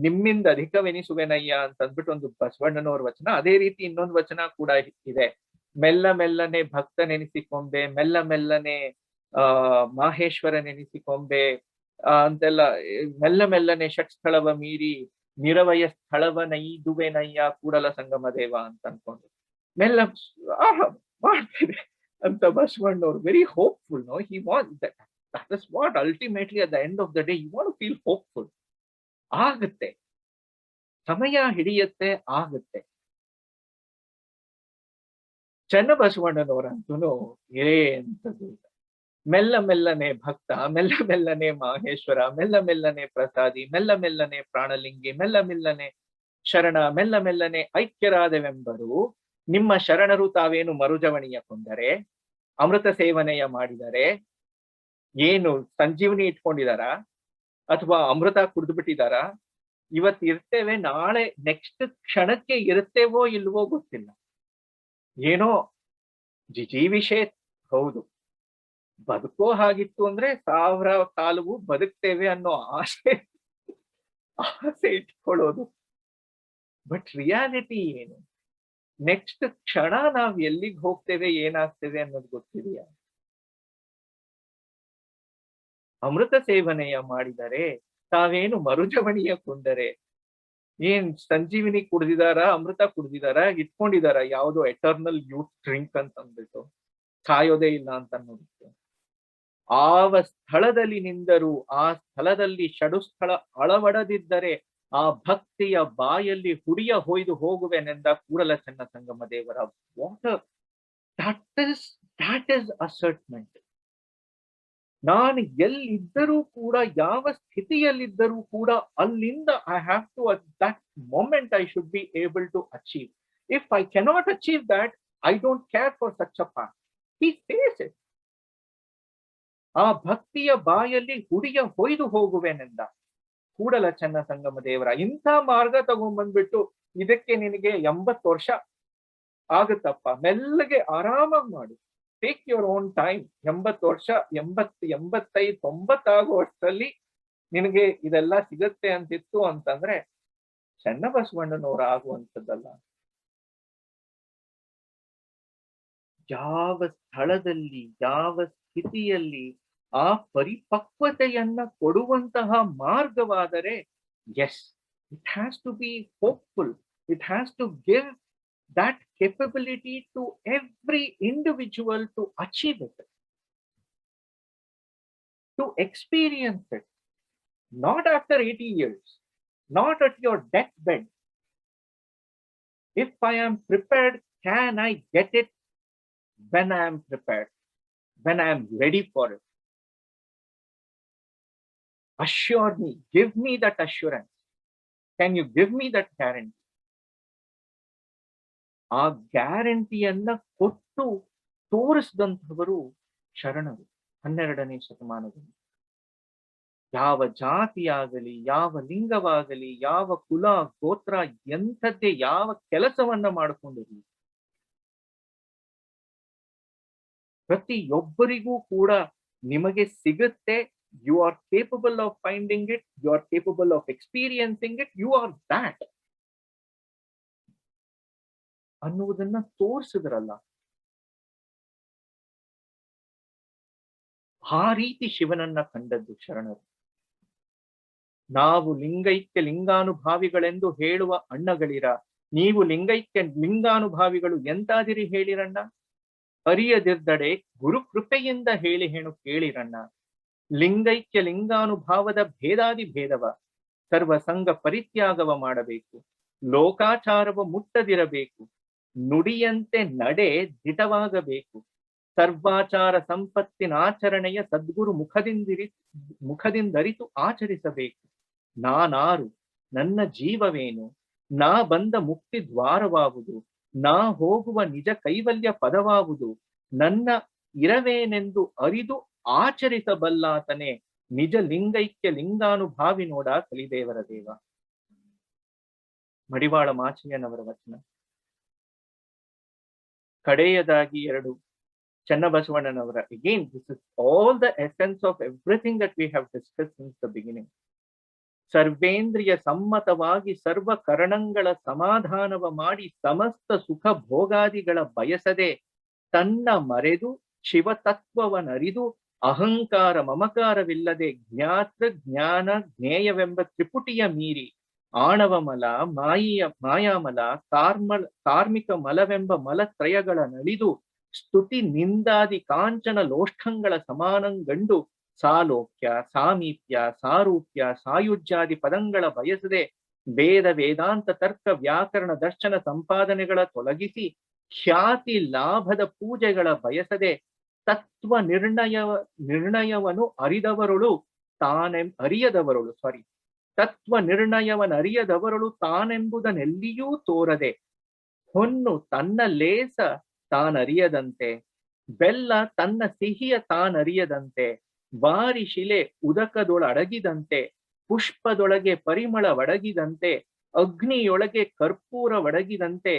ನಿಮ್ಮಿಂದ ಅಧಿಕವೆನಿಸುವೆನಯ್ಯ ಅಂತ ಅಂದ್ಬಿಟ್ಟು ಒಂದು ಬಸವಣ್ಣನವ್ರ ವಚನ. ಅದೇ ರೀತಿ ಇನ್ನೊಂದು ವಚನ ಕೂಡ ಇದೆ. ಮೆಲ್ಲ ಮೆಲ್ಲನೆ ಭಕ್ತ ನೆನೆಸಿಕೊಂಬೆ, ಮೆಲ್ಲ ಮೆಲ್ಲನೆ ಮಾಹೇಶ್ವರ ನೆನೆಸಿಕೊಂಬೆ ಅಂತೆಲ್ಲ, ಮೆಲ್ಲ ಮೆಲ್ಲನೆ ಷಟ್ ಸ್ಥಳವ ಮೀರಿ ನಿರವಯ ಸ್ಥಳವ ನೈದುವೆನಯ್ಯ ಕೂಡಲ ಸಂಗಮ ದೇವ ಅಂತ ಅನ್ಕೊಂಡು ಮೆಲ್ಲ ಮಾಡ್ತೇನೆ ಅಂತ ಬಸವಣ್ಣವ್ರು. Very hopeful. No, he want that. That is what ultimately at the end of the day you want to feel hopeful. ಆಗುತ್ತೆ, ಸಮಯ ಹಿಡಿಯುತ್ತೆ, ಆಗುತ್ತೆ. ಚನ್ನಬಸವಣ್ಣನವರಂತೂ ಎಂತದ್ದು ಇಲ್ಲ. ಮೆಲ್ಲ ಮೆಲ್ಲನೆ ಭಕ್ತ, ಮೆಲ್ಲ ಮೆಲ್ಲನೆ ಮಾಹೇಶ್ವರ, ಮೆಲ್ಲ ಮೆಲ್ಲನೆ ಪ್ರಸಾದಿ, ಮೆಲ್ಲ ಮೆಲ್ಲನೆ ಪ್ರಾಣಲಿಂಗಿ, ಮೆಲ್ಲ ಮೆಲ್ಲನೆ ಶರಣ, ಮೆಲ್ಲ ಮೆಲ್ಲನೆ ಐಕ್ಯರಾದವೆಂಬರು. ನಿಮ್ಮ ಶರಣರು ತಾವೇನು ಮರುಜವಣಿಯ ಕೊಂಡರೆ, ಅಮೃತ ಸೇವನೆಯ ಮಾಡಿದರೆ, ಏನು ಸಂಜೀವನಿ ಇಟ್ಕೊಂಡಿದಾರ ಅಥವಾ ಅಮೃತ ಕುಡಿದು ಬಿಟ್ಟಿದಾರ, ಇವತ್ತು ಇರ್ತೇವೆ, ನಾಳೆ ನೆಕ್ಸ್ಟ್ ಕ್ಷಣಕ್ಕೆ ಇರುತ್ತೇವೋ ಇಲ್ವೋ ಗೊತ್ತಿಲ್ಲ. ಏನೋ ಜಿಜೀವಿಷೆ ಹೌದು, ಬದುಕೋ ಹಾಗಿತ್ತು ಅಂದ್ರೆ 1000 ಕಾಲವು ಬದುಕ್ತೇವೆ ಅನ್ನೋ ಆಸೆ ಇಟ್ಕೊಳ್ಳೋದು. ಬಟ್ ರಿಯಾಲಿಟಿ ಏನು? ನೆಕ್ಸ್ಟ್ ಕ್ಷಣ ನಾವ್ ಎಲ್ಲಿಗೆ ಹೋಗ್ತೇವೆ, ಏನಾಗ್ತೇವೆ ಅನ್ನೋದು ಗೊತ್ತಿದೆಯಾ? ಅಮೃತ ಸೇವನೆಯ ಮಾಡಿದರೆ, ತಾವೇನು ಮರುಜವಣಿಯ ಕೊಂಡರೆ, ಏನ್ ಸಂಜೀವಿನಿ ಕುಡ್ದಿದಾರ, ಅಮೃತ ಕುಡ್ದಿದಾರ, ಇಟ್ಕೊಂಡಿದಾರ ಯಾವ್ದೋ ಎಟರ್ನಲ್ ಯೂತ್ ಡ್ರಿಂಕ್ ಅಂತ ಅಂದ್ಬಿಟ್ಟು, ಸಾಯೋದೇ ಇಲ್ಲ ಅಂತ ಅನ್ನೋದಕ್ಕೆ. ಆವ ಸ್ಥಳದಲ್ಲಿ ನಿಂದರು, ಆ ಸ್ಥಳದಲ್ಲಿ ಷಡುಸ್ಥಳ ಅಳವಡದಿದ್ದರೆ, ಆ ಭಕ್ತಿಯ ಬಾಯಲ್ಲಿ ಹುಡಿಯ ಹೊಯ್ದು ಹೋಗುವೆನೆಂದ ಕೂಡಲ ಚೆನ್ನ ಸಂಗಮ ದೇವರ. Water that is assertment. ನಾನು ಎಲ್ಲಿದ್ದರೂ ಕೂಡ, ಯಾವ ಸ್ಥಿತಿಯಲ್ಲಿದ್ದರೂ ಕೂಡ, ಅಲ್ಲಿಂದ I have to at that moment I should be able to achieve. If I cannot achieve that, I don't care for such a path. He says it. ಆ ಭಕ್ತಿಯ ಬಾಯಲ್ಲಿ ಹುಡಿಯ ಹೊಯ್ದು ಹೋಗುವೆನೆಂದ ಕೂಡಲ ಚೆನ್ನ ಸಂಗಮ ದೇವರ. ಇಂಥ ಮಾರ್ಗ ತಗೊಂಡ್ಬಂದ್ಬಿಟ್ಟು ಇದಕ್ಕೆ ನಿನಗೆ 80 ವರ್ಷ ಆಗುತ್ತಪ್ಪ, ಮೆಲ್ಲಗೆ ಆರಾಮಾಗಿ ಮಾಡು, ಟೇಕ್ ಯುವರ್ ಓನ್ ಟೈಮ್. 80 ವರ್ಷ, 80, 85, 90 ಆಗೋ ವರ್ಷದಲ್ಲಿ ನಿನಗೆ ಇದೆಲ್ಲ ಸಿಗತ್ತೆ ಅಂತಿತ್ತು ಅಂತಂದ್ರೆ ಚನ್ನಬಸವಣ್ಣನವರ ಆಗುವಂಥದ್ದಲ್ಲ. ಯಾವ ಸ್ಥಳದಲ್ಲಿ, ಯಾವ ಸ್ಥಿತಿಯಲ್ಲಿ ಆ ಪರಿಪಕ್ವತೆಯನ್ನ ಕೊಡುವಂತಹ ಮಾರ್ಗವಾದರೆ, yes, it has to be hopeful. It has to give that capability to every individual to achieve it, to experience it, not after 80 years, not at your deathbed. If I am prepared, can I get it? When I am prepared, when I am ready for it. assure me, give me that assurance. Can you give me that guarantee? ಆ ಗ್ಯಾರಂಟಿಯನ್ನ ಕೊಟ್ಟು ತೋರಿಸಿದಂಥವರು ಶರಣರು 12ನೇ ಶತಮಾನದಲ್ಲಿ. ಯಾವ ಜಾತಿಯಾಗಲಿ, ಯಾವ ಲಿಂಗವಾಗಲಿ, ಯಾವ ಕುಲ ಗೋತ್ರ, ಎಂಥದ್ದೇ ಯಾವ ಕೆಲಸವನ್ನ ಮಾಡಿಕೊಂಡಿರಲಿ, ಪ್ರತಿಯೊಬ್ಬರಿಗೂ ಕೂಡ ನಿಮಗೆ ಸಿಗುತ್ತೆ. You are capable of finding it, you are capable of experiencing it, you are that ಅನ್ನುವುದನ್ನ ತೋರಿಸಿದ್ರಲ್ಲ. ಆ ರೀತಿ ಶಿವನನ್ನ ಕಂಡದ್ದು ಶರಣರು. ನಾವು ಲಿಂಗೈಕ್ಯ ಲಿಂಗಾನುಭಾವಿಗಳೆಂದು ಹೇಳುವ ಅಣ್ಣಗಳಿರ, ನೀವು ಲಿಂಗೈಕ್ಯ ಲಿಂಗಾನುಭಾವಿಗಳು ಎಂತಾದಿರಿ ಹೇಳಿರಣ್ಣ. ಅರಿಯದಿರ್ದಡೆ ಗುರು ಕೃಪೆಯಿಂದ ಹೇಳಿ ಹೇಳು ಕೇಳಿರಣ್ಣ. ಲಿಂಗೈಕ್ಯ ಲಿಂಗಾನುಭಾವದ ಭೇದಾದಿ ಭೇದವ ಸರ್ವ ಸಂಘ ಪರಿತ್ಯಾಗವ ಮಾಡಬೇಕು. ಲೋಕಾಚಾರವ ಮುಟ್ಟದಿರಬೇಕು. ನುಡಿಯಂತೆ ನಡೆ ದಿಟವಾಗಬೇಕು. ಸರ್ವಾಚಾರ ಸಂಪತ್ತಿನ ಆಚರಣೆಯ ಸದ್ಗುರು ಮುಖದಿಂದರಿತು ಆಚರಿಸಬೇಕು. ನಾನಾರು, ನನ್ನ ಜೀವವೇನು, ನಾ ಬಂದ ಮುಕ್ತಿ ದ್ವಾರವಾವುದು, ನಾ ಹೋಗುವ ನಿಜ ಕೈವಲ್ಯ ಪದವಾವುದು, ನನ್ನ ಇರವೇನೆಂದು ಅರಿದು ಆಚರಿಸಬಲ್ಲಾತನೇ ನಿಜ ಲಿಂಗೈಕ್ಯ ಲಿಂಗಾನುಭಾವಿ ನೋಡ ಕಲಿದೇವರ ದೇವ. ಮಡಿವಾಳ ಮಾಚಿಯ್ಯನವರ ವಚನ. ಕಡೆಯದಾಗಿ 2 ಚನ್ನಬಸವಣ್ಣನವರ. Again, this is all the essence of everything that we have discuss since the beginning. ಸರ್ವೇಂದ್ರಿಯ ಸಮ್ಮತವಾಗಿ ಸರ್ವ ಕರಣಗಳ ಸಮಾಧಾನವ ಮಾಡಿ ಸಮಸ್ತ ಸುಖ ಭೋಗಾದಿಗಳ ಬಯಸದೆ ತನ್ನ ಮರೆದು ಶಿವತತ್ವವನರಿದು ಅಹಂಕಾರ ಮಮಕಾರವಿಲ್ಲದೆ ಜ್ಞಾತೃ ಜ್ಞಾನ ಜ್ಞೇಯವೆಂಬ ತ್ರಿಪುಟಿಯ ಮೀರಿ ಆಣವ ಮಲ, ಮಾಯಾಮಲ, ಕಾರ್ಮಿಕ ಮಲವೆಂಬ ಮಲತ್ರಯಗಳ ನಳಿದು ಸ್ತುತಿ ನಿಂದಾದಿ ಕಾಂಚನ ಲೋಷ್ಠಂಗಳ ಸಮಾನಂಗಂಡು ಸಾಲೋಕ್ಯ, ಸಾಮೀಪ್ಯ, ಸಾರೂಪ್ಯ, ಸಾಯುಜ್ಯಾದಿ ಪದಂಗಳ ಬಯಸದೆ ವೇದ ವೇದಾಂತ ತರ್ಕ ವ್ಯಾಕರಣ ದರ್ಶನ ಸಂಪಾದನೆಗಳ ತೊಲಗಿಸಿ ಖ್ಯಾತಿ ಲಾಭದ ಪೂಜೆಗಳ ಬಯಸದೆ ತತ್ವ ನಿರ್ಣಯವನು ತತ್ವ ನಿರ್ಣಯವನರಿಯದವರಳು ತಾನೆಂಬುದನ್ನೆಲ್ಲಿಯೂ ತೋರದೆ ಹೊನ್ನು ತನ್ನ ಲೇಸ ತಾನರಿಯದಂತೆ, ಬೆಲ್ಲ ತನ್ನ ಸಿಹಿಯ ತಾನರಿಯದಂತೆ, ಬಾರಿ ಶಿಲೆ ಉದಕದೊಳಡಗಿದಂತೆ, ಪುಷ್ಪದೊಳಗೆ ಪರಿಮಳವಡಗಿದಂತೆ, ಅಗ್ನಿಯೊಳಗೆ ಕರ್ಪೂರವಡಗಿದಂತೆ,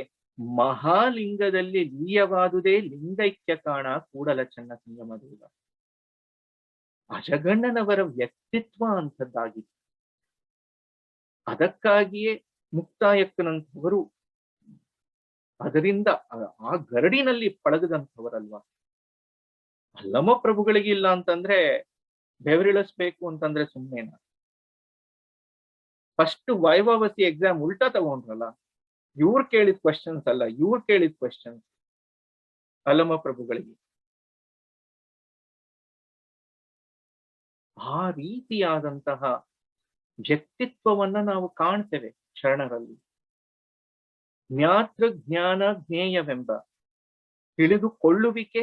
ಮಹಾಲಿಂಗದಲ್ಲಿ ಲೀಯವಾದುದೇ ಲಿಂಗೈಕ್ಯ ಕಾಣ ಕೂಡಲ ಚೆನ್ನ ಸಂಗಮದೇವ. ಅಜಗಣ್ಣನವರ ವ್ಯಕ್ತಿತ್ವ ಅಂಥದ್ದಾಗಿತ್ತು. ಅದಕ್ಕಾಗಿಯೇ ಮುಕ್ತಾಯಕ್ಕನಂಥವರು ಅದರಿಂದ ಆ ಗರಡಿನಲ್ಲಿ ಪಳಗದಂಥವರಲ್ವಾ. ಅಲ್ಲಮ ಪ್ರಭುಗಳಿಗೆ ಇಲ್ಲ ಅಂತಂದ್ರೆ ಬೆವರಿಳಿಸ್ಬೇಕು ಅಂತಂದ್ರೆ ಸುಮ್ಮನೆನ. ಫಸ್ಟ್ ವೈಭವಸಿ ಎಕ್ಸಾಮ್ ಉಲ್ಟಾ ತಗೊಂಡ್ರಲ್ಲ. ಇವ್ರು ಕೇಳಿದ ಕ್ವಶನ್ಸ್ ಅಲ್ಲ, ಇವ್ರು ಕೇಳಿದ ಕ್ವಶನ್ಸ್ ಅಲ್ಲಮ ಪ್ರಭುಗಳಿಗೆ. ಆ ರೀತಿಯಾದಂತಹ ವ್ಯಕ್ತಿತ್ವವನ್ನ ನಾವು ಕಾಣ್ತೇವೆ ಶರಣರಲ್ಲಿ. ಜ್ಞಾತೃ ಜ್ಞಾನ ಜ್ಞೇಯವೆಂಬ ತಿಳಿದುಕೊಳ್ಳುವಿಕೆ,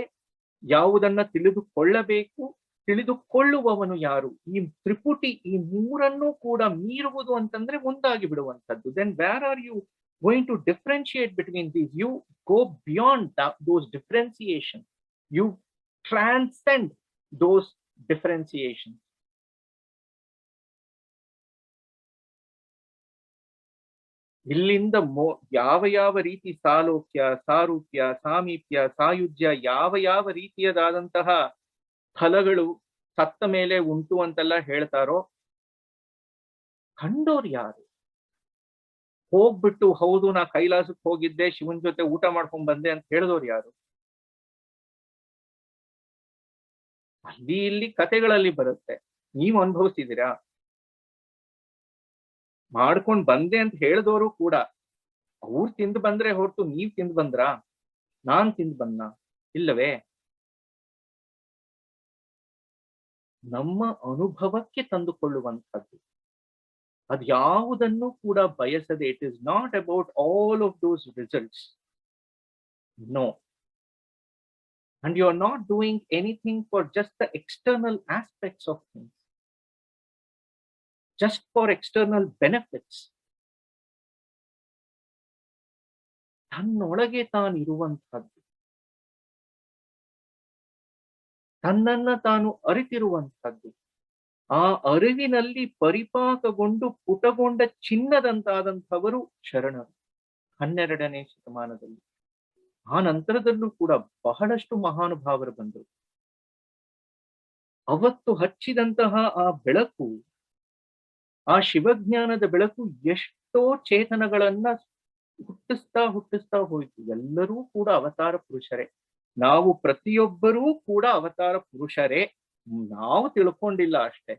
ಯಾವುದನ್ನ ತಿಳಿದುಕೊಳ್ಳಬೇಕು, ತಿಳಿದುಕೊಳ್ಳುವವನು ಯಾರು, ಈ ತ್ರಿಪುಟಿ, ಈ ಮೂರನ್ನೂ ಕೂಡ ಮೀರುವುದು ಅಂತಂದ್ರೆ ಒಂದಾಗಿ ಬಿಡುವಂಥದ್ದು. Then where are you going to differentiate between these? You go beyond those differentiation, you transcend those differentiation. ಇಲ್ಲಿಂದ ಯಾವ ರೀತಿ ಸಾಲೋಕ್ಯ, ಸಾರೂಪ್ಯ, ಸಾಮೀಪ್ಯ, ಸಾಯುಜ್ಯ, ಯಾವ ರೀತಿಯದಾದಂತಹ ಫಲಗಳು ಸತ್ತ ಮೇಲೆ ಉಂಟು ಅಂತೆಲ್ಲ ಹೇಳ್ತಾರೋ, ಕಂಡೋರು ಯಾರು? ಹೋಗ್ಬಿಟ್ಟು ಹೌದು ನಾ ಕೈಲಾಸಕ್ಕೆ ಹೋಗಿದ್ದೆ, ಶಿವನ್ ಜೊತೆ ಊಟ ಮಾಡ್ಕೊಂಡ್ ಬಂದೆ ಅಂತ ಹೇಳಿದವ್ರು ಯಾರು? ಅಲ್ಲಿ ಇಲ್ಲಿ ಕತೆಗಳಲ್ಲಿ ಬರುತ್ತೆ. ನೀವು ಅನುಭವಿಸಿದ್ದೀರಾ? ಮಾಡ್ಕೊಂಡ್ ಬಂದೆ ಅಂತ ಹೇಳಿದವರು ಕೂಡ ಅವ್ರು ತಿಂದು ಬಂದ್ರೆ ಹೊರತು ನೀವ್ ತಿಂದು ಬಂದ್ರಾ, ನಾನ್ ತಿಂದು ಬಂದ್ನಾ? ಇಲ್ಲವೇ? ನಮ್ಮ ಅನುಭವಕ್ಕೆ ತಂದುಕೊಳ್ಳುವಂಥದ್ದು, ಅದ್ಯಾವುದನ್ನು ಕೂಡ ಬಯಸದೆ. It is not about all of those results, no. And you are not doing anything for just the external aspects of things. just for external benefits. ತನ್ನೊಳಗೆ ತಾನಿರುವಂತಹದ್ದು, ತನ್ನನ್ನ ತಾನು ಅರಿತಿರುವಂತಹದ್ದು, ಆ ಅರಿವಿನಲ್ಲಿ ಪರಿಪಾಕಗೊಂಡು ಪುಟಗೊಂಡ ಚಿನ್ನದಂತಾದಂಥವರು ಶರಣರು 12ನೇ ಶತಮಾನದಲ್ಲಿ. ಆ ನಂತರದಲ್ಲೂ ಕೂಡ ಬಹಳಷ್ಟು ಮಹಾನುಭಾವರು ಬಂದರು. ಅವತ್ತು ಹಚ್ಚಿದಂತಹ ಆ ಬೆಳಕು, ಆ ಶಿವಜ್ಞಾನದ ಬೆಳಕು ಎಷ್ಟೋ ಚೇತನಗಳನ್ನ ಹುಟ್ಟಿಸ್ತಾ ಹೋಯಿತು. ಎಲ್ಲರೂ ಕೂಡ ಅವತಾರ ಪುರುಷರೇ. ನಾವು ಪ್ರತಿಯೊಬ್ಬರೂ ಕೂಡ ಅವತಾರ ಪುರುಷರೇ. ನಾವು ತಿಳ್ಕೊಂಡಿಲ್ಲ ಅಷ್ಟೇ.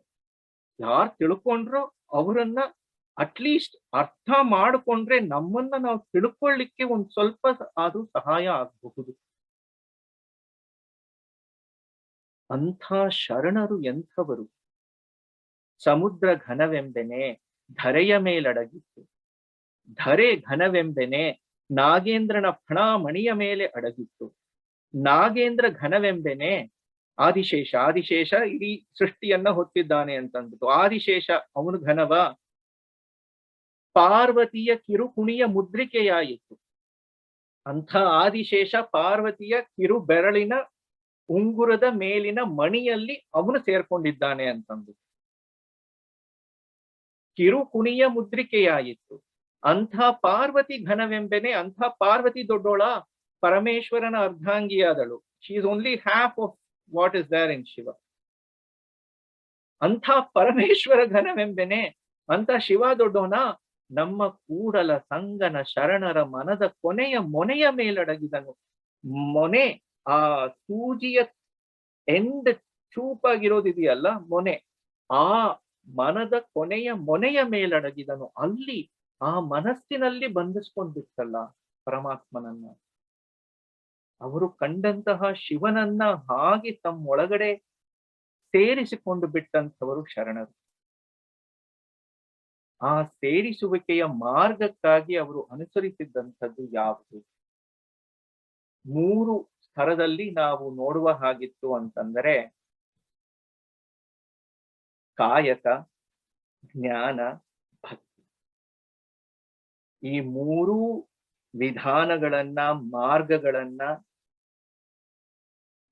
ಯಾರು ತಿಳ್ಕೊಂಡ್ರೋ ಅವರನ್ನ ಅಟ್ಲೀಸ್ಟ್ ಅರ್ಥ ಮಾಡಿಕೊಂಡ್ರೆ ನಮ್ಮನ್ನ ನಾವು ತಿಳ್ಕೊಳ್ಳಿಕ್ಕೆ ಒಂದ್ ಸ್ವಲ್ಪ ಅದು ಸಹಾಯ ಆಗಬಹುದು. ಅಂಥ ಶರಣರು ಎಂಥವರು? ಸಮುದ್ರ ಘನವೆಂಬೆನೆ ಧರೆಯ ಮೇಲಡಗಿತ್ತು, ಧರೆ ಘನವೆಂಬೆನೆ ನಾಗೇಂದ್ರನ ಫಣಾಮಣಿಯ ಮೇಲೆ ಅಡಗಿತ್ತು. ನಾಗೇಂದ್ರ ಘನವೆಂಬೆನೆ ಆದಿಶೇಷ ಇಡೀ ಸೃಷ್ಟಿಯನ್ನ ಹೊತ್ತಿದ್ದಾನೆ ಅಂತಂದ್ಬಿಟ್ಟು. ಆದಿಶೇಷ ಅವನು ಘನವ. ಪಾರ್ವತಿಯ ಕಿರುಕುಣಿಯ ಮುದ್ರಿಕೆಯಾಯಿತು. ಅಂಥ ಆದಿಶೇಷ ಪಾರ್ವತಿಯ ಕಿರು ಬೆರಳಿನ ಉಂಗುರದ ಮೇಲಿನ ಮಣಿಯಲ್ಲಿ ಅವನು ಸೇರ್ಕೊಂಡಿದ್ದಾನೆ ಅಂತಂದು. ಕಿರುಕುಣಿಯ ಮುದ್ರಿಕೆಯಾಯಿತು. ಅಂಥ ಪಾರ್ವತಿ ಘನವೆಂಬೆನೆ. ಅಂಥ ಪಾರ್ವತಿ ದೊಡ್ಡೋಳ, ಪರಮೇಶ್ವರನ ಅರ್ಧಾಂಗಿಯಾದಳು. She is only half of what is there in Shiva. ಅಂಥ ಪರಮೇಶ್ವರ ಘನವೆಂಬೆನೆ. ಅಂಥ ಶಿವ ದೊಡ್ಡೋನ. ನಮ್ಮ ಕೂಡಲ ಸಂಗನ ಶರಣರ ಮನದ ಕೊನೆಯ ಮೊನೆಯ ಮೇಲಡಗಿದನು. ಮೊನೆ, ಆ ಸೂಜಿಯ ಎಂಡ್ ಚೂಪಾಗಿರೋದಿದೆಯಲ್ಲ ಮೊನೆ, ಆ ಮನದ ಕೊನೆಯ ಮೊನೆಯ ಮೇಲಡಗಿದನು. ಅಲ್ಲಿ ಆ ಮನಸ್ಸಿನಲ್ಲಿ ಬಂಧಿಸ್ಕೊಂಡ್ಬಿಟ್ಟಲ್ಲ ಪರಮಾತ್ಮನನ್ನ. ಅವರು ಕಂಡಂತಹ ಶಿವನನ್ನ ಹಾಗೆ ತಮ್ಮೊಳಗಡೆ ಸೇರಿಸಿಕೊಂಡು ಬಿಟ್ಟಂಥವರು ಶರಣರು. ಆ ಸೇರಿಸುವಿಕೆಯ ಮಾರ್ಗಕ್ಕಾಗಿ ಅವರು ಅನುಸರಿಸಿದ್ದಂಥದ್ದು ಯಾವುದು? 3 ಸ್ತರದಲ್ಲಿ ನಾವು ನೋಡುವ ಹಾಗಿತ್ತು ಅಂತಂದರೆ, ಕಾಯಕ, ಜ್ಞಾನ, ಭಕ್ತಿ. ಈ 3 ವಿಧಾನಗಳನ್ನ, ಮಾರ್ಗಗಳನ್ನ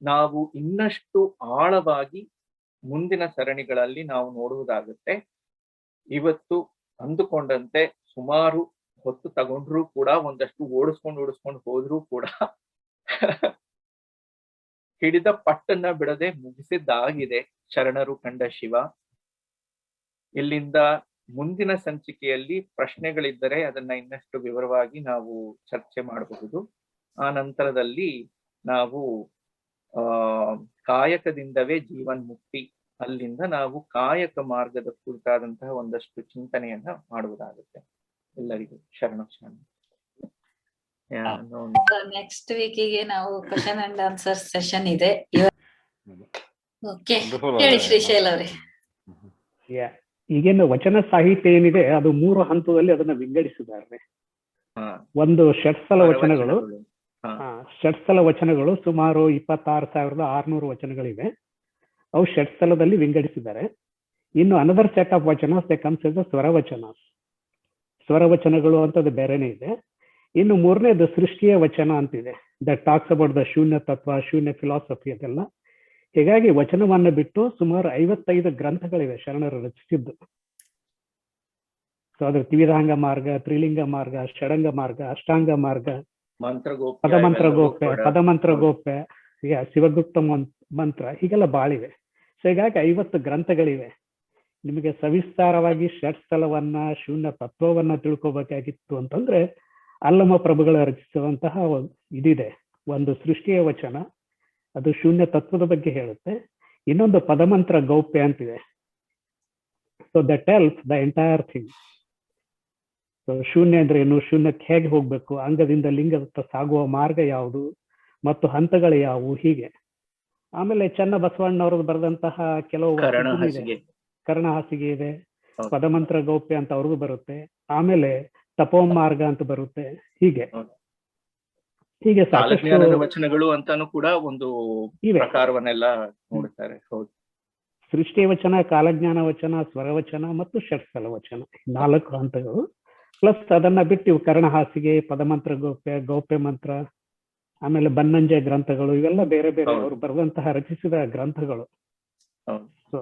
ನಾವು ಇನ್ನಷ್ಟು ಆಳವಾಗಿ ಮುಂದಿನ ಸರಣಿಗಳಲ್ಲಿ ನಾವು ನೋಡುವುದಾಗುತ್ತೆ. ಇವತ್ತು ಅಂದುಕೊಂಡಂತೆ ಸುಮಾರು ಹೊತ್ತು ತಗೊಂಡ್ರೂ ಕೂಡ, ಒಂದಷ್ಟು ಓಡಿಸ್ಕೊಂಡು ಹೋದ್ರೂ ಕೂಡ ಹಿಡಿದ ಪಟ್ಟನ್ನ ಬಿಡದೆ ಮುಗಿಸಿದ್ದಾಗಿದೆ ಶರಣರು ಕಂಡ ಶಿವ. ಇಲ್ಲಿಂದ ಮುಂದಿನ ಸಂಚಿಕೆಯಲ್ಲಿ ಪ್ರಶ್ನೆಗಳಿದ್ದರೆ ಅದನ್ನ ಇನ್ನಷ್ಟು ವಿವರವಾಗಿ ನಾವು ಚರ್ಚೆ ಮಾಡಬಹುದು. ಆ ನಂತರದಲ್ಲಿ ನಾವು ಕಾಯಕದಿಂದವೇ ಜೀವನ್ ಮುಕ್ತಿ, ಅಲ್ಲಿಂದ ನಾವು ಕಾಯಕ ಮಾರ್ಗದ ಕುರಿತಾದಂತಹ ಒಂದಷ್ಟು ಚಿಂತನೆಯನ್ನ ಮಾಡುವುದಾಗುತ್ತೆ. ಎಲ್ಲರಿಗೂ ಶರಣ. ನೆಕ್ಸ್ಟ್ ವೀಕಿಗೆ ನಾವು ಕ್ವಶನ್ ಅಂಡ್ ಆನ್ಸರ್ ಸೆಷನ್ ಇದೆ. ಓಕೆ, ಹೇಳಿ ಶ್ರೀಶೈಲ್ ಅವರೇ. ಈಗಿನ ವಚನ ಸಾಹಿತ್ಯ ಏನಿದೆ ಅದು 3 ಹಂತದಲ್ಲಿ ಅದನ್ನ ವಿಂಗಡಿಸಿದ್ದಾರೆ. ಒಂದು ಷಟ್ಸ್ಥಲ ವಚನಗಳು. ಷಟ್ಸ್ಥಲ ವಚನಗಳು ಸುಮಾರು 26,600 ವಚನಗಳಿವೆ. ಅವು ಷಟ್ಸ್ಥಲದಲ್ಲಿ ವಿಂಗಡಿಸಿದ್ದಾರೆ. ಇನ್ನು ಅನದರ್ ಸೆಟ್ ಆಫ್ ವಚನ ಸ್ವರವಚನಗಳು ಅಂತದ್ದು ಬೇರೆನೆ ಇದೆ. ಇನ್ನು 3ನೇದು ಸೃಷ್ಟಿಯ ವಚನ ಅಂತಿದೆ. ದಟ್ ಟಾಕ್ಸ್ ಅಬೌಟ್ ದ ಶೂನ್ಯ ತತ್ವ, ಶೂನ್ಯ ಫಿಲಾಸಫಿ ಅದೆಲ್ಲ. ಹೀಗಾಗಿ ವಚನವನ್ನ ಬಿಟ್ಟು ಸುಮಾರು 55 ಗ್ರಂಥಗಳಿವೆ ಶರಣರು ರಚಿಸಿದ್ದು. ಸೊ ಅದ್ರ ತ್ರಿವಿಧಾಂಗ ಮಾರ್ಗ, ತ್ರಿಲಿಂಗ ಮಾರ್ಗ, ಷಡಂಗ ಮಾರ್ಗ, ಅಷ್ಟಾಂಗ ಮಾರ್ಗ, ಪದಮಂತ್ರ ಗೋಪ್ಯ, ಶಿವಗುಪ್ತ ಮಂತ್ರ, ಹೀಗೆಲ್ಲ ಬಾಳಿವೆ. ಸೊ ಹೀಗಾಗಿ 50 ಗ್ರಂಥಗಳಿವೆ. ನಿಮಗೆ ಸವಿಸ್ತಾರವಾಗಿ ಷಟ್ಸ್ಥಲವನ್ನ, ಶೂನ್ಯ ತತ್ವವನ್ನ ತಿಳ್ಕೊಬೇಕಾಗಿತ್ತು ಅಂತಂದ್ರೆ ಅಲ್ಲಮ ಪ್ರಭುಗಳ ರಚಿಸುವಂತಹ ಇದಿದೆ. ಒಂದು ಸೃಷ್ಟಿಯ ವಚನ, ಅದು ಶೂನ್ಯ ತತ್ವದ ಬಗ್ಗೆ ಹೇಳುತ್ತೆ. ಇನ್ನೊಂದು ಪದಮಂತ್ರ ಗೌಪ್ಯ ಅಂತಿದೆ. So that tells the entire thing. So ಶೂನ್ಯ ಅಂದ್ರೆ ಏನು, ಶೂನ್ಯಕ್ಕೆ ಹೇಗೆ ಹೋಗ್ಬೇಕು, ಅಂಗದಿಂದ ಲಿಂಗದತ್ತ ಸಾಗುವ ಮಾರ್ಗ ಯಾವುದು ಮತ್ತು ಹಂತಗಳು ಯಾವುವು, ಹೀಗೆ. ಆಮೇಲೆ ಚನ್ನ ಬಸವಣ್ಣವ್ರದ್ದು ಬರೆದಂತಹ ಕೆಲವು ಕರ್ಣಹಾಸಿಗೆ ಇದೆ. ಪದಮಂತ್ರ ಗೌಪ್ಯ ಅಂತ ಅವ್ರದ್ದು ಬರುತ್ತೆ. ಆಮೇಲೆ ತಪೋಮಾರ್ಗ ಅಂತ ಬರುತ್ತೆ. ಹೀಗೆ ಕಾಲಜ್ಞಾನದ ವಚನಗಳು ಅಂತಾನು ಕೂಡ ಒಂದು ಪ್ರಕಾರವನ್ನೆಲ್ಲ ನೋಡುತ್ತಾರೆ. ಸೃಷ್ಟಿ ವಚನ, ಕಾಲಜ್ಞಾನ ವಚನ, ಸ್ವರವಚನ ಮತ್ತು ಷಟ್ಸ್ಥಲ ವಚನ, 4 ಹಂತಗಳು. ಪ್ಲಸ್ ಅದನ್ನ ಬಿಟ್ಟು ಇವು ಕರ್ಣಹಾಸಿಗೆ, ಪದಮಂತ್ರ ಗೌಪ್ಯ, ಗೌಪ್ಯ ಮಂತ್ರ, ಆಮೇಲೆ ಬನ್ನಂಜೆ ಗ್ರಂಥಗಳು, ಇವೆಲ್ಲ ಬೇರೆ ಬೇರೆ ಹೌದು. ಅವರು ಬರೆದಂತಹ ರಚಿಸಿದ ಗ್ರಂಥಗಳು. ಹೌದು. ಸೊ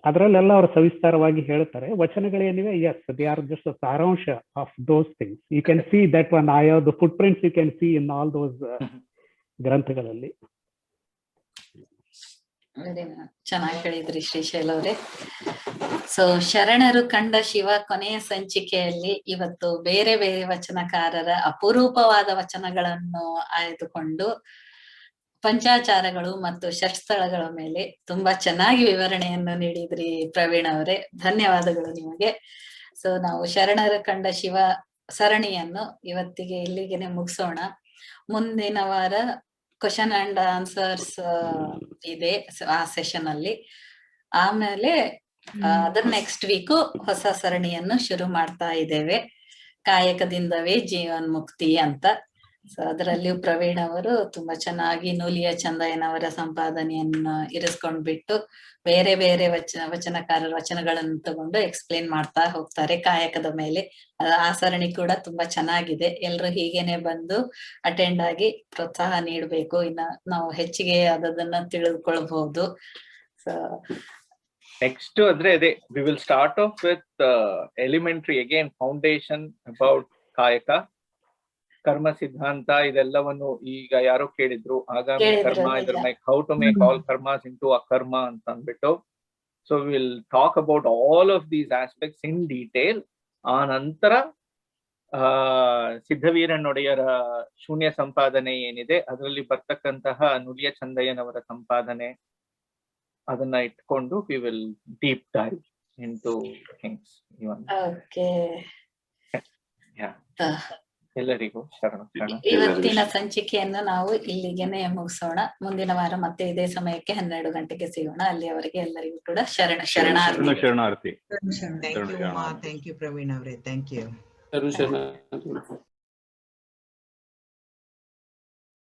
ಅದರಲ್ಲೆಲ್ಲ ಅವರು ಸವಿಸ್ತಾರವಾಗಿ ಹೇಳ್ತಾರೆ. ವಚನಗಳೇನಿವೆ, ಎಸ್ ದೇ ಆರ್ ಜಸ್ಟ್ ಸಾರಾಂಶ of those things. You can see that one the footprints you can see in all those ಗ್ರಂಥಗಳಲ್ಲಿ. ಚೆನ್ನಾಗಿ ಹೇಳಿದ್ರಿ ಶ್ರೀಶೈಲ್ ಅವರೇ. ಸೊ ಶರಣರು ಕಂಡ ಶಿವ ಕೊನೆಯ ಸಂಚಿಕೆಯಲ್ಲಿ ಇವತ್ತು ಬೇರೆ ಬೇರೆ ವಚನಕಾರರ ಅಪರೂಪವಾದ ವಚನಗಳನ್ನು ಆಯ್ದುಕೊಂಡು ಪಂಚಾಚಾರಗಳು ಮತ್ತು ಷಟ್ಸ್ಥಳಗಳ ಮೇಲೆ ತುಂಬಾ ಚೆನ್ನಾಗಿ ವಿವರಣೆಯನ್ನು ನೀಡಿದ್ರಿ ಪ್ರವೀಣ್ ಅವರೇ, ಧನ್ಯವಾದಗಳು ನಿಮಗೆ. ಸೊ ನಾವು ಶರಣರು ಕಂಡ ಶಿವ ಸರಣಿಯನ್ನು ಇವತ್ತಿಗೆ ಇಲ್ಲಿಗೆನೆ ಮುಗಿಸೋಣ. ಮುಂದಿನ ವಾರ ಕ್ವಶನ್ ಅಂಡ್ ಆನ್ಸರ್ಸ್ ಇದೆ ಆ ಸೆಷನ್ ಅಲ್ಲಿ. ಆಮೇಲೆ ಅದರ ನೆಕ್ಸ್ಟ್ ವೀಕು ಹೊಸ ಸರಣಿಯನ್ನು ಶುರು ಮಾಡ್ತಾ ಇದ್ದೇವೆ, ಕಾಯಕದಿಂದವೇ ಜೀವನ್ ಮುಕ್ತಿ ಅಂತ. ಸೊ ಅದರಲ್ಲಿಯೂ ಪ್ರವೀಣ್ ಅವರು ತುಂಬಾ ಚೆನ್ನಾಗಿ ನೂಲಿಯ ಚಂದಯ್ಯನವರ ಸಂಪಾದನೆಯನ್ನ ಇರಿಸ್ಕೊಂಡ್ಬಿಟ್ಟು ಬೇರೆ ಬೇರೆ ವಚನಕಾರರ ವಚನಗಳನ್ನು ತಗೊಂಡು ಎಕ್ಸ್ಪ್ಲೇನ್ ಮಾಡ್ತಾ ಹೋಗ್ತಾರೆ ಕಾಯಕದ ಮೇಲೆ. ಆ ಸರಣಿ ಕೂಡ ತುಂಬಾ ಚೆನ್ನಾಗಿದೆ. ಎಲ್ರು ಹೀಗೇನೆ ಬಂದು ಅಟೆಂಡ್ ಆಗಿ ಪ್ರೋತ್ಸಾಹ ನೀಡಬೇಕು. ಇನ್ನ ನಾವು ಹೆಚ್ಚಿಗೆ ಅದನ್ನ ತಿಳಿದುಕೊಳ್ಬಹುದು. ಸೊ ನೆಕ್ಸ್ಟ್ ಅಂದ್ರೆ ಅದೇ we will start of with elementary again foundation about ಕಾಯಕ, ಕರ್ಮ ಸಿದ್ಧಾಂತ, ಇದೆಲ್ಲವನ್ನು ಈಗ ಯಾರೋ ಕೇಳಿದ್ರು ಆಗಾಮಿ ಕರ್ಮ, ಇದ್ರ make how to make all karmas into akarma ಅಂತ ಅಂದ್ಬಿಟ್ಟು. So will talk about all of these aspects in detail. ಆ ನಂತರ ಸಿದ್ಧವೀರಣ್ಣೊಡೆಯರ ಶೂನ್ಯ ಸಂಪಾದನೆ ಏನಿದೆ, ಅದರಲ್ಲಿ ಬರ್ತಕ್ಕಂತಹ ನುಲಿಯ ಚಂದಯ್ಯನವರ ಸಂಪಾದನೆ, ಅದನ್ನ ಇಟ್ಕೊಂಡು we will deep dive into things. Okay, ಎಲ್ಲರಿಗೂ ಶರಣ. ಇವತ್ತಿನ ಸಂಚಿಕೆಯನ್ನು ನಾವು ಇಲ್ಲಿಗೆನೆ ಮುಗಿಸೋಣ. ಮುಂದಿನ ವಾರ ಮತ್ತೆ ಇದೇ ಸಮಯಕ್ಕೆ 12 ಗಂಟೆಗೆ ಸಿಗೋಣ. ಅಲ್ಲಿಯವರೆಗೆ ಎಲ್ಲರಿಗೂ ಕೂಡ ಶರಣಾರ್ಥಿ. Thank you, Uma. Thank you, Praveen avre. Thank you.